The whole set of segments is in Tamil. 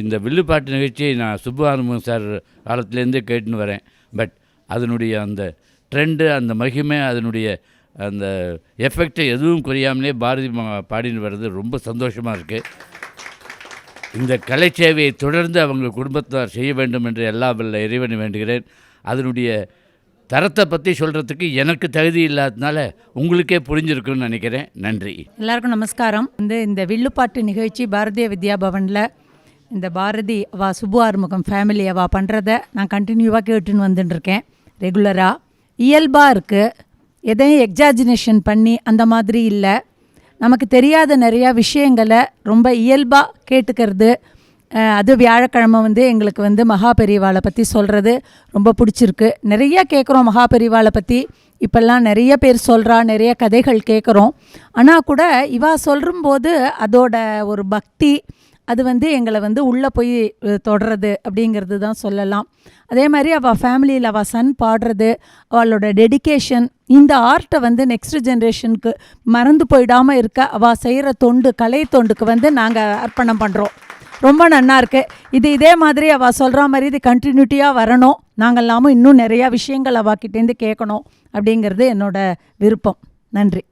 இந்த வில்லுப்பாட்டு நிகழ்ச்சியை நான் சுப்பு ஆறுமுகம் சார் காலத்துலேருந்தே கேட்டுன்னு வரேன். பட் அதனுடைய அந்த ட்ரெண்டு, அந்த மகிமை, அதனுடைய அந்த எஃபெக்டை எதுவும் குறையாமலே பாரதி பாடின்னு வர்றது ரொம்ப சந்தோஷமாக இருக்குது. இந்த கலை சேவையை தொடர்ந்து அவங்க குடும்பத்தார் செய்ய வேண்டும் என்று எல்லா வல்ல இறைவனை வேண்டுகிறேன். அதனுடைய தரத்தை பற்றி சொல்கிறதுக்கு எனக்கு தகுதி இல்லாததுனால உங்களுக்கே புரிஞ்சிருக்குன்னு நினைக்கிறேன். நன்றி. எல்லாருக்கும் நமஸ்காரம். இந்த வில்லுப்பாட்டு நிகழ்ச்சி பாரதிய வித்யா பவனில் இந்த பாரதி சுப்பு ஆறுமுகம் ஃபேமிலி பண்ணுறதை நான் கண்டினியூவாக கேட்டுன்னு வந்துட்டுருக்கேன். ரெகுலராக இயல்பாக இருக்குது, எதையும் எக்ஸாஜினேஷன் பண்ணி அந்த மாதிரி இல்லை. நமக்கு தெரியாத நிறையா விஷயங்களை ரொம்ப இயல்பாக கேட்டுக்கிறது. அது வியாழக்கிழமை எங்களுக்கு மகாபெரிவாளை பற்றி சொல்கிறது ரொம்ப பிடிச்சிருக்கு. நிறையா கேட்குறோம் மகாபெரிவாளை பற்றி. இப்போல்லாம் நிறைய பேர் சொல்கிறா, நிறைய கதைகள் கேட்குறோம். ஆனால் கூட இவா சொல்லும்போது அதோட ஒரு பக்தி அது எங்களை உள்ளே போய் தொடர்றது அப்படிங்கிறது தான் சொல்லலாம். அதே மாதிரி அவள் ஃபேமிலியில் அவள் சன் பாடுறது, அவளோட டெடிக்கேஷன், இந்த ஆர்ட்டை நெக்ஸ்ட் ஜென்ரேஷனுக்கு மறந்து போயிடாமல் இருக்க அவள் செய்கிற தொண்டு, கலை தொண்டுக்கு நாங்கள் அர்ப்பணம் பண்ணுறோம். ரொம்ப நன்னா இருக்குது. இதே மாதிரி அவள் சொல்கிற மாதிரி இது கண்டினியூட்டியாக வரணும். நாங்கள்லாமும் இன்னும் நிறையா விஷயங்கள் அவகிட்டேருந்து கேட்கணும் அப்படிங்கிறது என்னோட விருப்பம். நன்றி.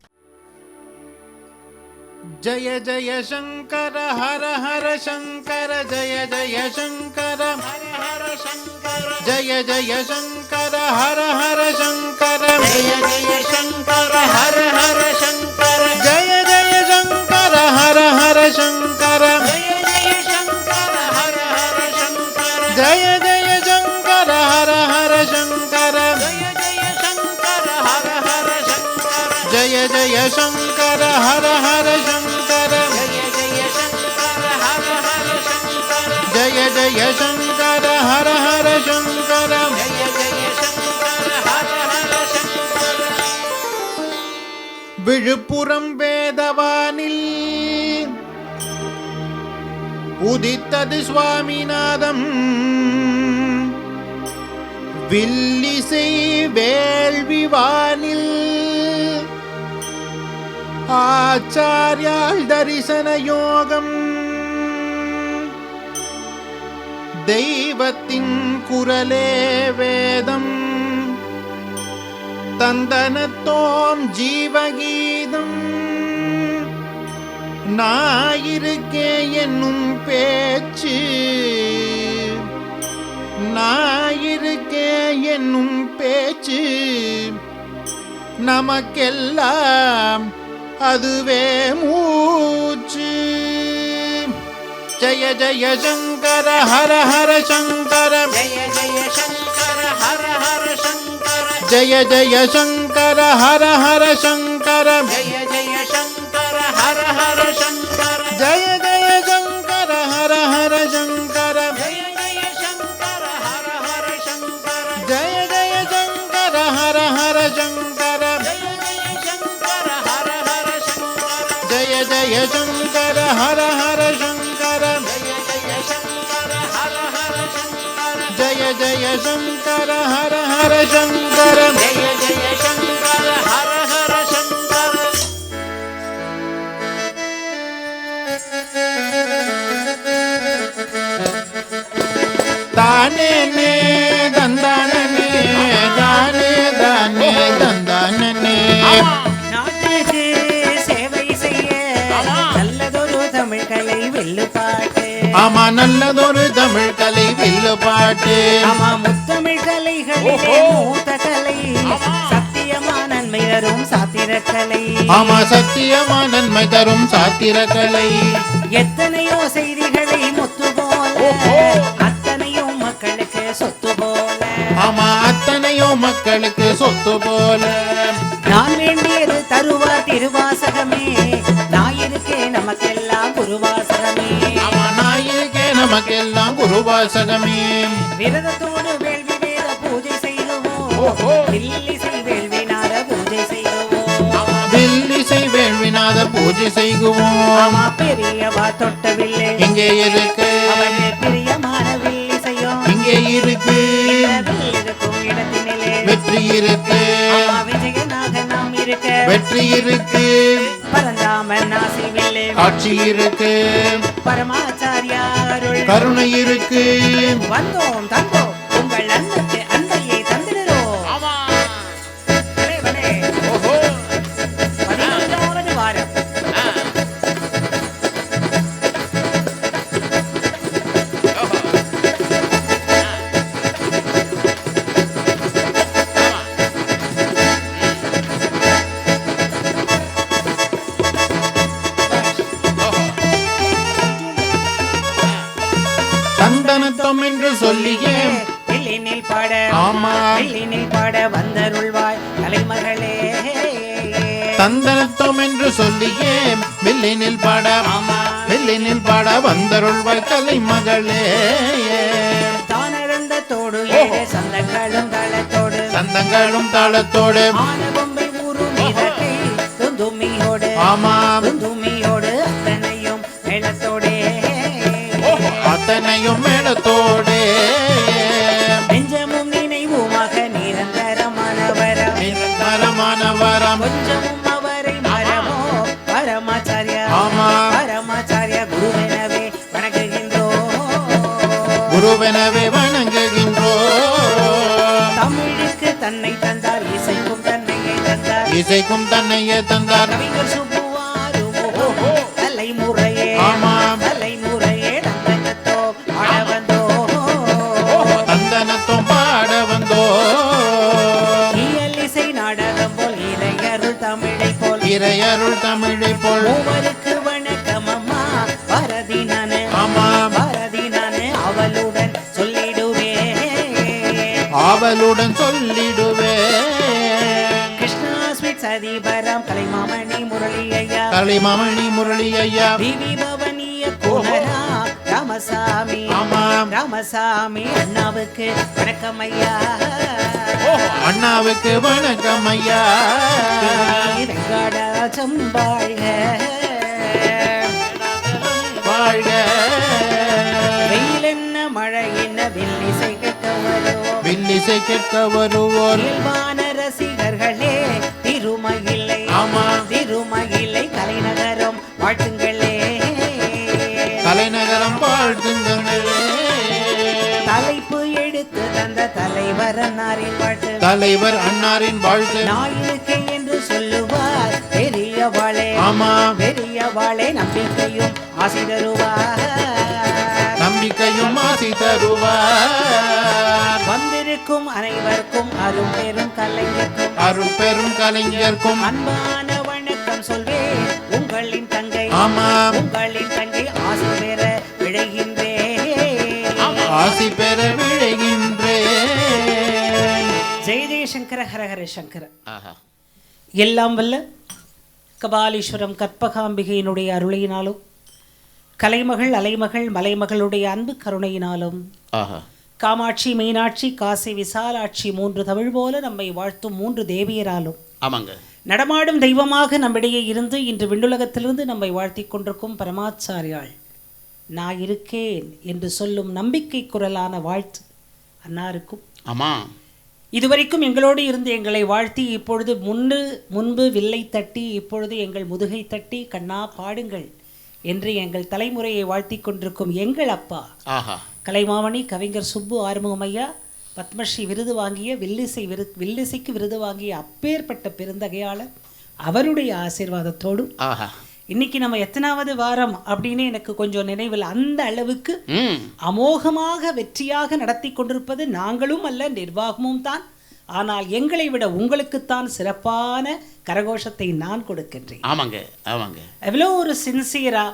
जय जय शंकर हर हर शंकर जय जय शंकर हर हर शंकर जय जय शंकर हर हर शंकर जय जय शंकर हर हर शंकर जय जय शंकर हर हर शंकर जय जय शंकर हर हर शंकर जय जय शंकर हर हर शंकर जय जय शंकर हर हर शंकर जय जय शंकर हर हर शंकर जय जय शंकर हर हर शंकर விழுப்புரம் வேதவானில் உதித்தது சுவாமிநாதம், வில்லிசை வேள்விவானில் ஆச்சாரியால் தரிசன யோகம், தெய்வத்தின் குரலே வேதம், தந்தனத்தோம் ஜீவகீதம், நாயிருக்கே என்னும் பேச்சு, நாயிருக்கே என்னும் பேச்சு, நமக்கெல்லாம் அதுவே மூச்சு. जय जय शंकर हर हर शंकर जय जय शंकर हर हर शंकर जय जय शंकर हर हर शंकर जय जय शंकर हर हर शंकर जय जय शंकर हर हर शंकर जय जय शंकर हर हर शंकर जय जय शंकर हर हर शंकर जय जय शंकर हर हर शंकर जय जय शंकर हर हर शंकर जय जय शंकर हर हर शंकर जय जय शंकर हर हर शंकर ताने ने दंदाने ने दाने दाने दंदाने நாட்டுக்கு சேவை செய்ய நல்லதொரு தமிழ் கலை வெல்லுப்பாட்டு. ஆமா, நல்லதொரு தமிழ் கலை வில்லுப்பாட்டு. ஆமா, முத்தமிழ் கலைகளிலே மூத்த கலை சத்தியமா நன்மை தரும் சாத்திரக்கலை. ஆமா, சத்தியமா நன்மை தரும் சாத்திரக்கலை. எத்தனையோ செய்திகளை முத்து போல, அத்தனையோ மக்களுக்கு சொத்து போல. ஆமா, அத்தனையோ மக்களுக்கு சொத்து போல. நான் வேண்டியது தருவார் திருவாசகமே, நாயிருக்கே நமக்கெல்லாம் குருவாசகமே. ஆமா, நாயிருக்கே நமக்கெல்லாம் குருவாசகமே. விரதத்தோடு வேள்வி வேத பூஜை செய்துவோம், வில்லிசை வேள்விநாத பூஜை செய்துவோம். வில்லிசை வேள்விநாத பூஜை செய்குவோம். ஆமா, பெரியவா தொட்டவில்லை இங்கே இருக்கு, அவனே பிரியமான வில்லிசையும் இங்கே இருக்கு, இருக்கும் இடத்தினிலே வெற்றி இருக்கு. ஆமா, விஜயனாக நாம் இருக்க வெற்றி இருக்கு, பரந்தாமன் ஆசி வில்லே காட்சி இருக்கு, பரமாச்சாரியா அருள் கருணை இருக்கு. வந்தோம் தந்தோம் உங்கள் அன்புக்கு அன்பையை தந்திடுறோம். ஆமா. தலைவனே, ஓஹோ. 11வது வாரம் தந்தனத்தம் என்று சொல்லியே வில்லினில் பாட ஆமா. வில்லினில் பாட வந்தருள்வாய் தலைமகளே. தந்தனத்தம் என்று சொல்லியே வில்லினில் பாட ஆமா. வில்லினில் பாட வந்தருள்வாய் தலைமகளே. தானிருந்த தோடு ஏழு சந்தங்களும் தாளத்தோடு சந்தங்களும் தாளத்தோடு ஆனபொம்பை ஊரும் இதற்கை துந்துமியோடு ஆமா. துந்துமியோடு அத்தனையும் மேளத்தோடே அத்தனையும் மேளத்தோடு நெஞ்சமும் நினைவுமாக நிரந்தரமானவரம் நிரந்தரமான வரம் கொஞ்சமும் அவரை மரமோ பரமாச்சாரியா ஆமா. பரமாச்சாரியா குருவெனவே வணங்குகின்றோ. குருவெனவே வணங்குகின்றோ. தமிழுக்கு தன்னை தந்தார் இசைக்கும் தன்னையை தந்தார் இசைக்கும் தன்னையே தந்தார். கவிஞர் சுப்புவாருமோ தலைமுறையே ஆமா. தலைமுறையே தந்தனத்தோ ஆட வந்தோ. தந்தனத்தும் பாட வந்தோ. இயல் இசை நாடகம் போல் இறையருள் தமிழை போல் இறையருள் தமிழை போல் மூவருக்கு வணக்கம் அம்மா பாரதி நானு ஆமா. பாரதி நானு அவளுடன் சொல்லிடுவே. ஆவலுடன் சொல்லிடுவே. கிருஷ்ணா ஸ்வீட் சதிபரம் கலைமாமணி முரளி ஐயா களிமணி முரளி ஐயா தேவி பவனிய குணரா ராமசாமி ஆமா. ராமசாமி அண்ணாவுக்கு வணக்கம் ஐயா. அண்ணாவுக்கு வணக்கம் ஐயா. வெங்கடாச்சம் வாழ்க வாழ்க. வெயில் என்ன மழை என்ன வில்லிசை கேட்க வருவோம். வில்லிசை கேட்க வருவோர் இயல்பான ரசிகர்களே திருமயிலை ஆமா. திருமயிலை கலைநகரம் வாழ்த்துங்களே. தலைநகரம் வாழ்த்துங்களே. தலைப்பு எடுத்து தந்த தலைவர் அன்னாரின் வாழ்த்து தலைவர் அன்னாரின் வாழ்த்து நாயிருக்கு என்று சொல்லுவார் பெரியவாளே ஆமா. பெரியவாளே நம்பிக்கையும் ஆசி தருவார். நம்பிக்கையும் ஆசி தருவார். வந்திருக்கும் அனைவருக்கும் அரும் பெரும் கலைஞருக்கும் அருள் பெரும் கலைஞர்க்கும் அன்பான வணக்கம் சொல்வேன். உங்களின் தங்கை ஆமா. உங்களின் தங்கை ஆசி பெற விழைகின்றே. ஆசி பெற விழைகின்றேன். ஜெய ஜெயசங்கர ஹரஹர சங்கர. எல்லாம் வல்ல கபாலீஸ்வரம் கற்பகாம்பிகையினுடைய அருளையினாலும் கலைமகள் அலைமகள் மலைமகளுடைய அன்பு கருணையினாலும் காமாட்சி மீனாட்சி காசி விசாலாட்சி 3 தமிழ் போல நம்மை வாழ்த்தும் 3 தேவியராலும் ஆமாங்க நடமாடும் தெய்வமாக நம்மிடையே இருந்து இன்று விண்ணுலகத்திலிருந்து நம்மை வாழ்த்தி கொண்டிருக்கும் பரமாச்சாரியாள் நான் இருக்கேன் என்று சொல்லும் நம்பிக்கை குரலான வாழ்த்து அன்னாருக்கும் ஆமா. இதுவரைக்கும் எங்களோடு இருந்து எங்களை வாழ்த்தி இப்பொழுது முன்பு வில்லை தட்டி இப்பொழுது எங்கள் முதுகை தட்டி கண்ணா பாடுங்கள் என்று எங்கள் தலைமுறையை வாழ்த்தி கொண்டிருக்கும் எங்கள் அப்பா கலைமாமணி கவிஞர் சுப்பு ஆறுமுகம் ஐயா பத்மஸ்ரீ விருது வாங்கிய வில்லிசைக்கு விருது வாங்கிய அப்பேற்பட்ட பெருந்தகையாளர் அவருடைய ஆசீர்வாதத்தோடு இன்னைக்கு நம்ம எத்தனாவது வாரம் அப்படின்னு எனக்கு கொஞ்சம் நினைவில் அந்த அளவுக்கு அமோகமாக வெற்றியாக நடத்தி கொண்டிருப்பது நாங்களும் அல்ல நிர்வாகமும் தான். ஆனால் எங்களை விட உங்களுக்குத்தான் சிறப்பான கரகோஷத்தை நான் கொடுக்கின்றேன். ஆமாங்க ஆமாங்க. எவ்வளோ ஒரு சின்சியரா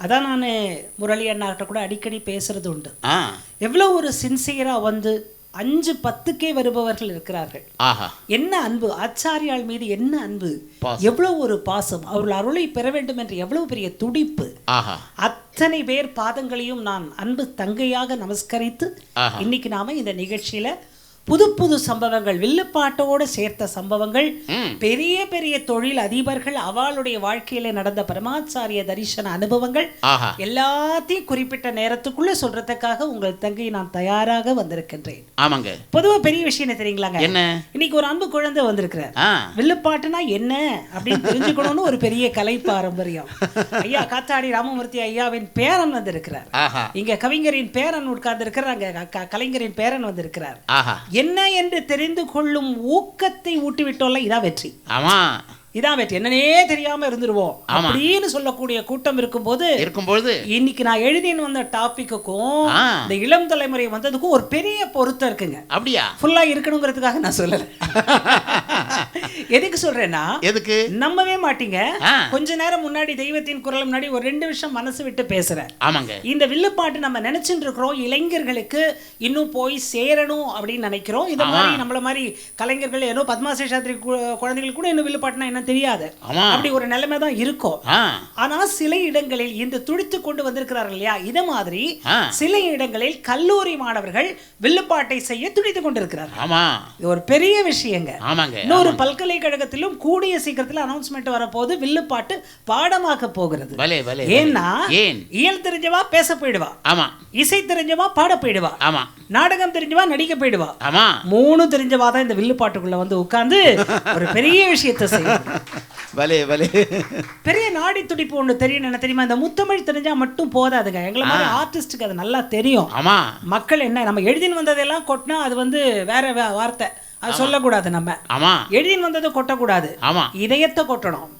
அதான் நான் முரளி அண்ணாகிட்ட கூட அடிக்கடி பேசுறது உண்டு. எவ்வளோ ஒரு சின்சியரா வந்து 5-10 வருபவர்கள் இருக்கிறார்கள். என்ன அன்பு ஆச்சாரியால் மீது, என்ன அன்பு, எவ்வளவு ஒரு பாசம், அவர்கள் அருளை பெற வேண்டும் என்று எவ்வளவு பெரிய துடிப்பு. அத்தனை பேர் பாதங்களையும் நான் அன்பு தங்கையாக நமஸ்கரித்து இன்னைக்கு நாம இந்த நிகழ்ச்சியில புது புது சம்பவங்கள், வில்லுப்பாட்டோடு சேர்த்த சம்பவங்கள், பெரிய பெரிய தொழில் அதிபர்கள் அவளுடைய வாழ்க்கையில நடந்த பரமாச்சாரிய தரிசன அனுபவங்கள் எல்லாத்தையும் குறிப்பிட்ட நேரத்துக்குள்ள சொல்றதுக்காக உங்கள் தங்கை நான் தயாராக வந்திருக்கின்றேன். ஆமாங்க. பொதுவா பெரிய விஷயம் என்ன தெரியுங்களாங்க? என்ன? இன்னைக்கு ஒரு அன்பு குழந்தை வந்திருக்கிறார். வில்லுப்பாட்டுனா என்ன அப்படின்னு தெரிஞ்சுக்கணும்னு ஒரு பெரிய கலை பாரம்பரியம். ஐயா காத்தாடி ராமமூர்த்தி ஐயாவின் பேரன் வந்திருக்கிறார். இங்க கவிஞரின் பேரன் உட்கார்ந்து இருக்கிறாங்க, கலைஞரின் பேரன் வந்திருக்கிறார். என்ன என்று தெரிந்து கொள்ளும் ஊக்கத்தை ஊட்டிவிட்டோம்ல, இதான் வெற்றி. ஆமா, இதான் வெற்றி. என்னன்னே தெரியாம இருந்துருவோம் அப்படின்னு சொல்லக்கூடிய கூட்டம் இருக்கும்போது இன்னைக்கு நான் எழுதின்னு வந்த டாபிக்குக்கும் இந்த இளம் தலைமுறை வந்ததுக்கும் ஒரு பெரிய பொருத்தம் இருக்குங்க. அப்படியா? ஃபுல்லா இருக்கணுங்கிறதுக்காக நான் சொல்லல. எதுக்கு சொல்றேன்னா, எதுக்கு நம்பவே மாட்டீங்க. கொஞ்ச நேரம் முன்னாடி தெய்வத்தின் குரல் முன்னாடி ஒரு 2 விஷயம் மனசு விட்டு பேசுறேன். ஆமாங்க. இந்த வில்லுப்பாட்டு நம்ம நினைச்சுட்டு இருக்கிறோம் இளைஞர்களுக்கு இன்னும் போய் சேரணும் அப்படின்னு நினைக்கிறோம். இந்த மாதிரி நம்மள மாதிரி கலைஞர்கள் ஏதோ பத்மாசே சாஸ்திரி குழந்தைகள் கூட இன்னும் வில்லுப்பாட்டுனா என்ன தெரியாது, அப்படி ஒரு நிலைமை தான் இருக்கும். ஆனா சில இடங்களில் இந்த துடித்து கொண்டு வந்திருக்கிறார்கள் இல்லையா, இத மாதிரி சில இடங்களில் கல்லூரி மாணவர்கள் வில்லுப்பாட்டை செய்ய துடித்து கொண்டிருக்கிறார்கள். ஆமா, இது ஒரு பெரிய விஷயங்க. ஆமாங்க. இன்னொரு பல்கலைக்கழகத்திலும் கூடிய சீக்கிரத்தில் அனௌன்ஸ்மெண்ட் வரப்போது வில்லுப்பாட்டு பாடமாக்க போகிறது. ஏன்னா இயல் தெரிஞ்சவா பேச போயிடுவா, ஆமா, இசை தெரிஞ்சவா பாட போயிடுவா, ஆமா, நாடகம் தெரிஞ்சவா நடிக்க போயிடுவா, ஆமா, 3 தெரிஞ்சவா தான் இந்த வில்லுப்பாட்டுக்குள்ள வந்து உட்கார்ந்து ஒரு பெரிய விஷயத்தை செய்யும். பெரிய நாடி துடிப்பு ஒண்ணு தெரியும். என்ன தெரியுமா? இந்த முத்தமிழ் தெரிஞ்சா மட்டும் போதாதுங்க. எங்களை மாதிரி ஆர்டிஸ்டுக்கு அது நல்லா தெரியும். மக்கள் என்ன நம்ம எழுதின்னு வந்ததெல்லாம் கொட்டினா அது வந்து வேற வார்த்தை, அது சொல்லக்கூடாது. நம்ம எழுதின்னு வந்ததை கொட்டக்கூடாது, இதயத்தை கொட்டணும்.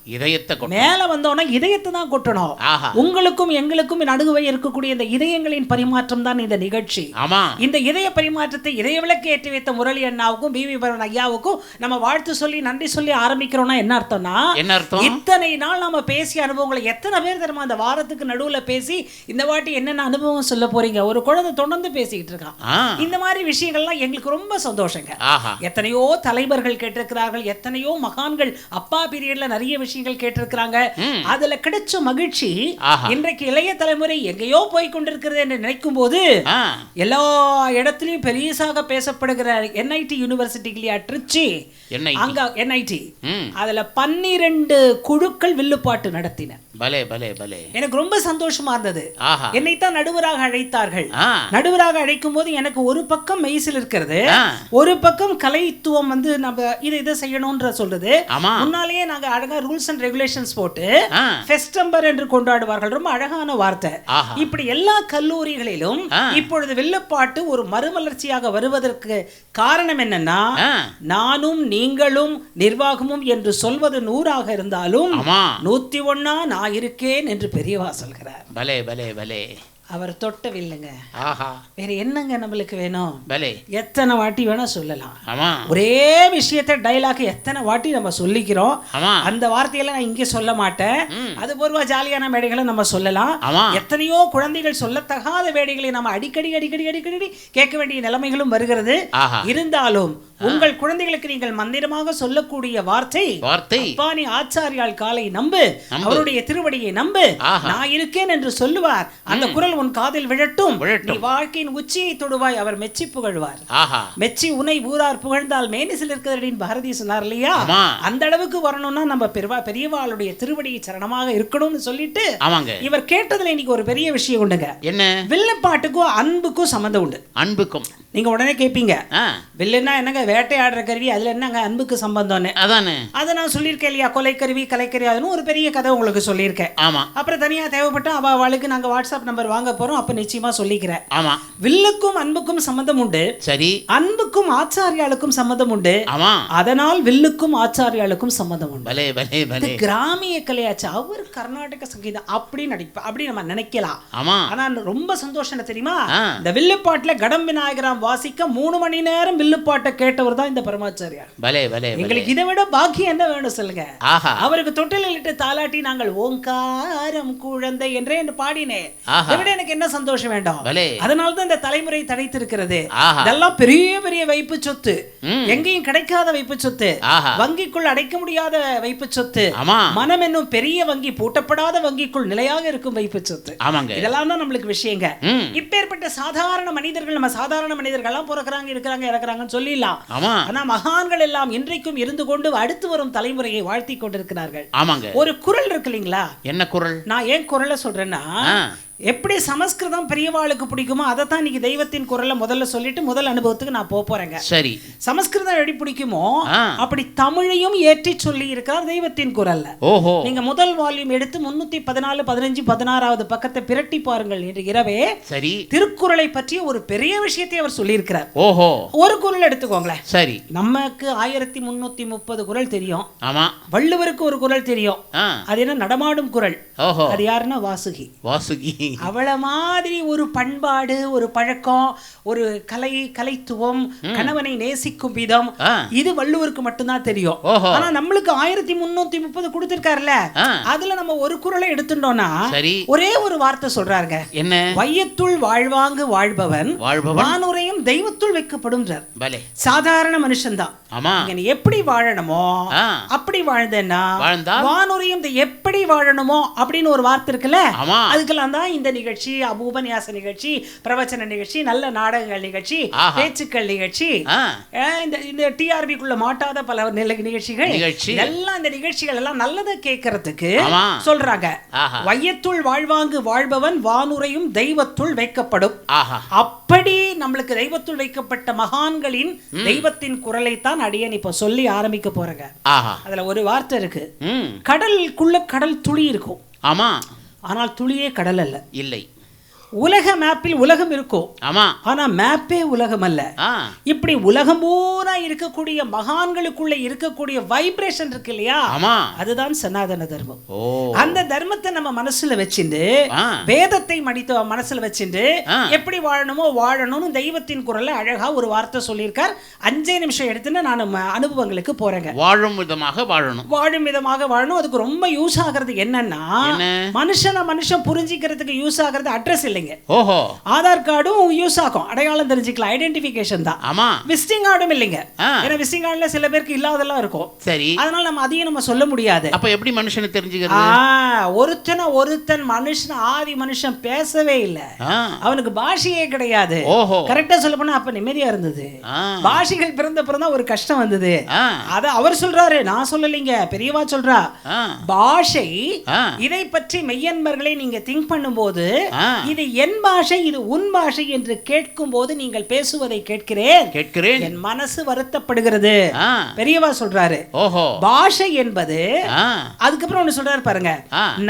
மேல வந்தோம்னா இதயத்தை தான் கொட்டணும். உங்களுக்கும் எங்களுக்கும் நடுவே இருக்கக்கூடிய இந்த இதயங்களின் பரிமாற்றம் தான் இந்த நிகழ்ச்சி. இந்த இதய பரிமாற்றத்தை இதய விளக்கு ஏற்றி வைத்த முரளி அண்ணாவுக்கும் பிவி பரன் ஐயாவுக்கும் நம்ம வாழ்த்து சொல்லி நன்றி சொல்லி ஆரம்பிக்கிறோம்னா என்ன அர்த்தம்னா, இத்தனை நாள் நம்ம பேசிய அனுபவங்களை எத்தனை பேர் தெரியுமா அந்த வாரத்துக்கு நடுவுல பேசி இந்த வாட்டி என்னென்ன அனுபவம் சொல்ல போறீங்க. ஒரு குழந்தை தொடர்ந்து பேசிக்கிட்டு இருக்கான். இந்த மாதிரி விஷயங்கள்லாம் எங்களுக்கு ரொம்ப சந்தோஷங்க. எத்தனையோ தலைவர்கள் கேட்டிருக்கிறார்கள், எத்தனையோ மகான்கள் அப்பா பீரியட்ல நிறைய விஷயங்கள் கேட்டிருக்கிறாங்க. அதுல கிடைச்ச மகிழ்ச்சி இன்றைக்கு இளைய தலைமுறை எங்கேயோ போய் கொண்டிருக்கிறது என்று நினைக்கும் போது எல்லா இடத்திலையும் பெரியசாக பேசப்படுகிற என்ஐடி யூனிவர்சிட்டி இல்லையா, திருச்சி, அங்க என்ஐடி, அதுல 12 குழுக்கள் வில்லுப்பாட்டு நடத்தின. எனக்கு ரொம்ப சந்தோஷமா இருந்தது. என்னைத்தான் நடுவராக அழைத்தார்கள். நடுவராக அழைக்கும் போது எனக்கு ஒரு பக்கம் மெய்சில் இருக்கிறது, ஒரு பக்கம் கலைத்துவம் வந்து நம்ம இதை செய்யணும்ன்ற சொல்றது. முன்னாலேயே நாங்க அழகா ரூல்ஸ் அண்ட் ரெகுலேஷன்ஸ் போட்டு ஃபெஸ்டம்பர் என்று கொண்டாடுவார்கள். ரொம்ப அழகான வார்த்தை. இப்படி எல்லா கல்லூரிகளிலும் இப்பொழுது வில்லுப்பாட்டு ஒரு மறுமலர்ச்சியாக வருவதற்கு காரணம் என்னன்னா, நானும் நீங்களும் நிர்வாகமும் என்று சொல்வது 100ஆக இருந்தாலும் 101 நான் இருக்கேன் என்று பெரியவா சொல்கிறார். அவர் தொட்டவில்லைங்க. வேற என்னங்க நம்மளுக்கு வேணும்? எத்தனை வாட்டி வேணா சொல்லலாம். ஒரே விஷயத்தை டைலாக் எத்தனை வாட்டி நம்ம சொல்லிக்கிறோம். அந்த வார்த்தையெல்லாம் நான் இங்கே சொல்ல மாட்டேன். அது பொதுவா ஜாலியான மேடைகளை நம்ம சொல்லலாம். எத்தனையோ குழந்தைகள் சொல்லத்தகாத வேடைகளை நம்ம அடிக்கடி அடிக்கடி அடிக்கடி கேட்க வேண்டிய நிலைமைகளும் வருகிறது. இருந்தாலும் உங்கள் குழந்தைகளுக்கு நீங்கள் மந்திரமாக சொல்லக்கூடிய வார்த்தை, அப்பானி ஆச்சாரியால் காலை நம்பு, அவருடைய திருவடியை நம்பு, நான் இருக்கேன் என்று சொல்லுவார். அந்த குரல் உன் காதில் விழட்டும், நீ வாழ்க்கையின் உச்சியை தொடுவாய், அவர் மெச்சி புகழ்வார். மெச்சி உனை ஊரார் புகழ்ந்தால் மேனிசில் இருக்கிறதின் பாரதி சொன்னார் இல்லையா, அந்த அளவுக்கு வரணும்னா நம்ம பெரியவாளுடைய திருவடியை சரணமாக இருக்கணும்னு சொல்லிட்டு இவர் கேட்டதுல இன்னைக்கு ஒரு பெரிய விஷயம் உண்டுங்க. என்ன? வில்லுப்பாட்டுக்கும் அன்புக்கும் சம்பந்தம் உண்டு. அன்புக்கும் நீங்க உடனே கேட்பீங்க, வில்லுன்னா என்னங்க, வேட்டையாடுற கருவி, அதுல என்னங்க அன்புக்கு சம்பந்தம்னு. அதை நான் சொல்லியிருக்கேன் இல்லையா, கொலைக்கருவி கலைக்கருவி, அதுன்னு ஒரு பெரிய கதை உங்களுக்கு சொல்லியிருக்கேன். அப்புறம் தனியா தேவைப்பட்ட அவளுக்கு நாங்க வாட்ஸ்அப் நம்பர் வாங்க போறோம், அப்ப நிச்சயமா சொல்லிக்கிறேன். வில்லுக்கும் அன்புக்கும் சம்பந்தம் உண்டு. சரி. அன்புக்கும் ஆச்சாரியாளுக்கும் சம்பந்தம் உண்டு. அதனால் வில்லுக்கும் ஆச்சாரியாளுக்கும் சம்பந்தம் உண்டு. கிராமிய கலையாச்சு, அவர் கர்நாடக சங்கீதம் அப்படி நடிப்பா, அப்படி நம்ம நினைக்கலாம். ஆனா ரொம்ப சந்தோஷம் என்ன தெரியுமா, இந்த வில்லுப்பாட்டுல கடம் விநாயகராம் வாசிக்க 3 மணி நேரம் வில்லுப்பாட்டை கேட்டவர் தான் இந்த பரமாச்சாரியார். எங்களுக்கு இதை விட பாக்கியம் என்ன வேணும் சொல்லுங்க. அவருக்கு தொட்டிலிட்டு தாலாட்டி நாங்கள் ஓங்காரம் குழந்தை என்றே பாடினேன். எனக்கு என்ன சந்தோஷம் வேண்டாம். அதனால்தான் இந்த தலைமுறை தடைத்திருக்கிறது. இதெல்லாம் பெரிய பெரிய வைப்பு சொத்து, எங்கேயும் கிடைக்காத வைப்பு சொத்து, வங்கிக்குள் அடைக்க முடியாத வைப்பு சொத்து, மனம் என்னும் பெரிய வங்கி பூட்டப்படாத வங்கிக்குள் நிலையாக இருக்கும் வைப்பு சொத்து. இதெல்லாம் தான் நம்மளுக்கு விஷயங்க. இப்பேற்பட்ட இப்படிப்பட்ட சாதாரண மனிதர்கள், நம்ம சாதாரண மனிதர்கள்லாம் பிறக்கிறாங்க, இருக்கிறாங்க, இறக்குறாங்கன்னு சொல்லிடலாம். ஆமா. ஆனா மகான்கள் எல்லாம் இன்றைக்கும் இருந்து கொண்டு அடுத்து வரும் தலைமுறையை வாழ்த்தி கொண்டிருக்கிறார்கள். ஆமாங்க. ஒரு குரல் இருக்கு இல்லைங்களா? என்ன குரல்? நான் ஏன் குரலை சொல்றேன்னா, எப்படி சமஸ்கிருதம் பெரியவாளுக்கு பிடிக்குமோ அதை தான் இன்னைக்கு தெய்வத்தின் குரலை முதல்ல சொல்லிட்டு முதல் அனுபவத்துக்கு நான் போறேங்க. சரி. சமஸ்கிருதம் எப்படி பிடிக்குமோ அப்படி தமிழையும் ஏற்றி சொல்லி இருக்கிறார் தெய்வத்தின் குரல்ல. ஓஹோ. நீங்க முதல் வால்யூம் எடுத்து 314, 15, 16வது பக்கத்தை பிரட்டி பாருங்கள். இன்று இரவே சரி திருக்குறளை பற்றி ஒரு பெரிய விஷயத்தை அவர் சொல்லி இருக்கிறார். ஓஹோ. ஒரு குரல் எடுத்துக்கோங்களேன். சரி. நமக்கு 1330 குரல் தெரியும். ஆமா. வள்ளுவருக்கு ஒரு குரல் தெரியும். அது என்ன? நடமாடும் குரல். ஓஹோ. அது யாருன்னா வாசுகி. வாசுகி. அவள மாதிரி ஒரு பண்பாடு, ஒரு பழக்கம், ஒரு கலைத்துவம், கணவனை நேசிக்கும் விதம், இது வள்ளுவருக்கு மட்டும்தான் தெரியும். ஆனா நம்மளுக்கு 1330 கொடுத்திருக்காருல, அதுல நம்ம ஒரு குறளை எடுத்துட்டோம்னா ஒரே ஒரு வார்த்தை சொல்றாருங்க. என்ன? வையத்துள் வாழ்வாங்கு வாழ்பவன் வானுரையும் தெய்வத்துள் வைக்கப்படும். சாதாரண மனுஷன் தான். எப்படி வாழணுமோ அப்படி வாழ்ந்தேன்னா வானுரையும் எப்படி வாழணுமோ அப்படின்னு ஒரு வார்த்தை இருக்குல்ல, அதுக்கெல்லாம் தான் இந்த நிகழ்ச்சி, உபன்யாச நிகழ்ச்சி, பிரவச்சன நிகழ்ச்சி, நல்ல நாடகங்கள் நிகழ்ச்சி, பேச்சுக்கள் நிகழ்ச்சி, இந்த டிஆர்பிக்குள்ள மாட்டாத பல நிகழ்ச்சிகள் எல்லாம், இந்த நிகழ்ச்சிகள் எல்லாம் நல்லதை கேட்கறதுக்கு சொல்றாங்க. வையத்துள் வாழ்வாங்கு வாழ்பவன் வானுரையும் தெய்வத்துள் வைக்கப்படும். அப்படி நம்மளுக்கு தெய்வத்துள் வைக்கப்பட்ட மகான்களின் தெய்வத்தின் குரலை தான் அடியேன் இப்ப சொல்லி ஆரம்பிக்க போறேங்க. அதுல ஒரு வார்த்தை இருக்கு. கடலுக்குள்ள கடல் துளி இருக்கும். ஆமா. ஆனால் துளியே கடல் அல்ல. இல்லை. உலக மேப்பில் உலகம் இருக்கும். ஆமா. ஆனா மேப்பே உலகம் அல்ல. இப்படி உலகம் பூரா இருக்கக்கூடிய மகான்களுக்குள்ள இருக்கக்கூடிய வைப்ரேஷன் இருக்கு இல்லையா, அதுதான் சனாதன தர்மம். அந்த தர்மத்தை நம்ம மனசுல வச்சுட்டு, வேதத்தை மனசுல வச்சுட்டு எப்படி வாழணுமோ வாழணும்னு தெய்வத்தின் குரல்ல அழகா ஒரு வார்த்தை சொல்லியிருக்கார். 5 நிமிஷம் எடுத்துன்னு நான் அனுபவங்களுக்கு போறேங்க. வாழும் விதமாக வாழணும். வாழும் விதமாக வாழணும். அதுக்கு ரொம்ப யூஸ் ஆகிறது என்னன்னா, மனுஷன் புரிஞ்சிக்கிறதுக்கு யூஸ் ஆகிறது அட்ரஸ் இல்லை. ஓஹோ. ஆதார் கார்டும் யூஸ் ஆகும், அடையாளம் தெரிஞ்சுக்கலாம், ஐடென்டிஃபிகேஷன் தான். ஆமா. விசிட்டிங் கார்டும் இல்லைங்க. ஏன்னா விசிட்டிங் கார்டுல சில பேருக்கு இல்லாதெல்லாம் இருக்கும். சரி. அதனால நம்ம அதையும் நம்ம சொல்ல முடியாது. அப்ப எப்படி மனுஷனை தெரிஞ்சுக்கிறது? ஒருத்தன் மனுஷன், ஆதி மனுஷன் பேசவே இல்ல, அவனுக்கு பாஷையே கிடையாது. கரெக்டா சொல்ல போனா அப்ப நிம்மதியா இருந்தது. பாஷைகள் பிறந்தப்புறம் ஒரு கஷ்டம் வந்தது. அத அவர் சொல்றாரு, நான் சொல்லலைங்க, பெரியவா சொல்றா. பாஷை, இதை பற்றி மெய்யன்பர்களை நீங்க திங்க் பண்ணும்போது, இது என் பாஷை, இது உன் பாஷை என்று கேட்கும் போது நீங்கள் பேசுவதை கேட்கிறேன், என் மனசு வருத்தப்படுகிறது. பெரியவா சொல்றாரு. பாஷை என்பது, அதுக்கப்புறம் ஒண்ணு சொல்றாரு பாருங்க,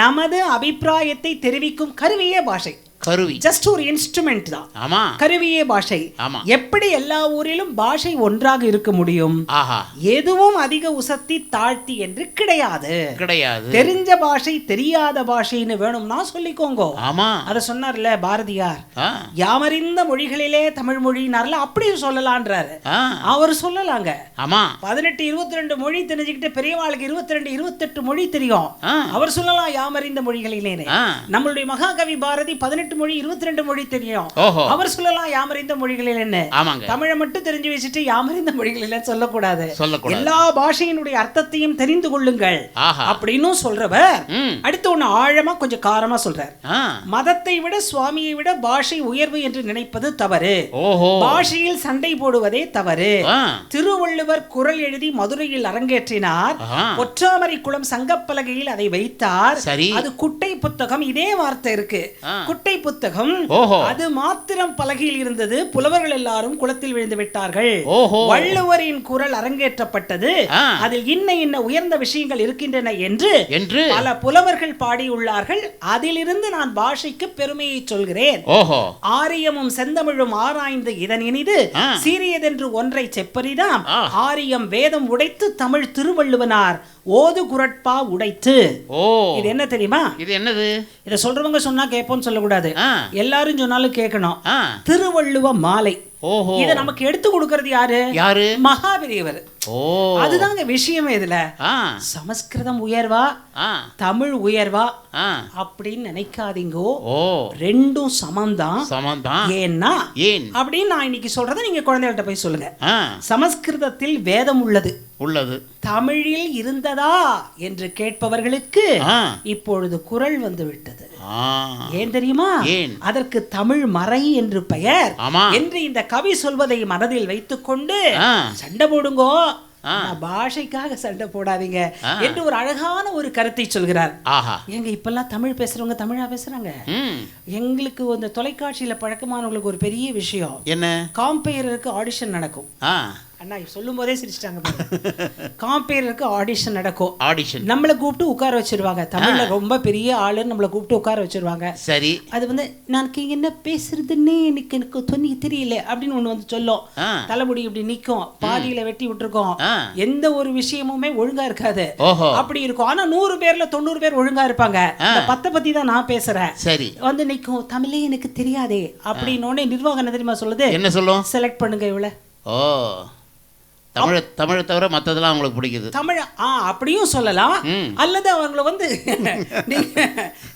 நமது அபிப்பிராயத்தை தெரிவிக்கும் கருவியே பாஷை. கருவி ஜஸ்ட் ஒரு இன்ஸ்ட்ருமெண்ட் தான். ஆமா. கருவியே பாஷை. ஆமா. எப்படி எல்லா ஊரிலும் பாஷை ஒன்றாக இருக்க முடியும்? எதுவும் அதிக உசத்தி தாழ்த்தி என்று கிடையாது. தெரிஞ்ச பாஷை தெரியாத பாஷைன்னு வேணும்னா சொல்லிக்கோங்க. ஆமா. அத சொன்னார்ல பாரதியார், யாமறிந்த மொழிகளிலே தமிழ் மொழினார்ல, அப்படியும் சொல்லலான்றாரு. அவர் சொல்லலாங்க. ஆமா. 18, 22 மொழி தெரிஞ்சுக்கிட்டு பெரியவாளுக்கு 22, 28 மொழி தெரியும். அவர் சொல்லலாம் யாமறிந்த மொழிகளிலே. நம்மளுடைய மகாகவி பாரதி 18 மொழி 22 மொழி தெரியும். அவர் சொல்லலாம் யாமறிந்த மொழிகளில் என்ன. தமிழை மட்டும் தெரிஞ்சு வச்சுட்டு யாமறிந்த மொழிகளில் சொல்லக்கூடாது. எல்லா பாஷையினுடைய அர்த்தத்தையும் தெரிந்து கொள்ளுங்கள் அப்படின்னு சொல்றவர் அடுத்து ஒண்ணு ஆழமா கொஞ்சம் காரமா சொல்றார். மதத்தை விட சுவாமியை விட பாஷை உயர்வு என்று நினைப்பது தவறு. பாஷையில் சண்டை போடுவதே தவறு. திருவள்ளுவர் குறள் எழுதி மதுரையில் அரங்கேற்றினார். ஒற்றாமரை குளம் சங்கப்பலகையில் அதை வைத்தார். அது குட்டை புத்தகம். இதே வார்த்தை இருக்கு, குட்டை புத்தகம். அது மாத்திரம் பலகையில் இருந்தது. புலவர்கள் எல்லாரும் குளத்தில் விழுந்து விட்டார்கள். வள்ளுவரின் குரல் அரங்கேற்றப்பட்டது. அதில் இன்ன உயர்ந்த விஷயங்கள் இருக்கின்றன என்று பல புலவர்கள் பாடியுள்ளார்கள். அதிலிருந்து நான் பாஷைக்கு பெருமையை சொல்கிறேன். ஆரியமும் செந்தமிழும் ஆராய்ந்து இதன் இனிது சீரியதென்று ஒன்றை செப்பரிதாம். ஆரியம் வேதம் உடைத்து தமிழ் திருவள்ளுவனார் ஓது குரட்பா உடைத்து. இது என்ன தெரியுமா? இது என்னது? இத சொல்றவங்க சொன்னா கேட்போம்னு சொல்லக்கூடாது, எல்லாரும் சொன்னாலும் கேட்கணும். திருவள்ளுவ மாலை. இத நமக்கு எடுத்து கொடுக்கிறது யாரு? மகாபெரியவர். அதுதாங்க விஷயம். இதுல சமஸ்கிருதம் உயர்வா தமிழ் உயர்வா அப்படின்னு நினைக்காதீங்கோ. ரெண்டும் சமம்தான். ஏன்னா அப்படின்னு நான் இன்னைக்கு சொல்றதை நீங்க குழந்தைகள்கிட்ட போய் சொல்லுங்க. சமஸ்கிருதத்தில் வேதம் உள்ளது. உள்ளது. தமிழில் இருந்ததா என்று கேட்பவர்களுக்கு ஆ. இப்பொழுது குறள் வந்து விட்டது. ஆ. ஏன் தெரியுமா? ஏன்? அதற்கு தமிழ் மறை என்று பெயர் ஆமா. என்று இந்த கவி சொல்வதை மனதில் வைத்துக்கொண்டு ஆ. சண்டை போடுங்கோ, ஆ. பாஷைக்காக சண்டை போடாதீங்க ஆ. என்று ஒரு அழகான ஒரு கருத்தை சொல்கிறார். ஆஹா. எங்க இப்பெல்லாம் தமிழ் பேசுறவங்க தமிழா பேசுறாங்க. ம். எங்களுக்கு இந்த தொலைக்காட்சியில பழக்கமானவங்களுக்கு ஒரு பெரிய விஷயம், என்ன? காம்பேயருக்கு ஆடிஷன் நடக்கும். ஆ. அண்ணா சொல்லும் போதே சிரிச்சிட்டாங்க. காம்பேயருக்கு ஆடிஷன் நடக்கும். ஆடிஷன். நம்மளை கூப்பிட்டு உட்கார வச்சிருவாங்க. தமிழ்ல ரொம்ப பெரிய ஆளுன்னு நம்மளை கூப்பிட்டு உட்கார வச்சிருவாங்க. சரி. அது வந்து நான் என்ன பேசுறதுன்னு எனக்கு துணி தெரியல அப்படின்னு ஒண்ணு வந்து சொல்லும். ஆ. தலைமுடி இப்படி நிக்கும், பாதியில வெட்டி விட்டுருக்கோம், ஆ. எந்த ஒரு விஷயமுமே ஒழுங்கா இருக்காது. ஓஹோ. அப்படி இருக்கும். ஆனா 100 பேர்ல 90 பேர் ஒழுங்கா இருப்பாங்க. இந்த 10 பத்தி தான் நான் பேசுறேன். சரி. வந்து நிக்கும், தமிழே எனக்கு தெரியாதே அப்படின்னு நிர்வாகம் என்ன தெரியுமா சொல்லுது? என்ன சொல்லும்? செலக்ட் பண்ணுங்க இவள. ஓ, தமிழை தவிர மற்றதெல்லாம் அவங்களுக்கு பிடிக்குது. தமிழ் அப்படியும் சொல்லலாம். ம். அல்லது அவங்கள வந்து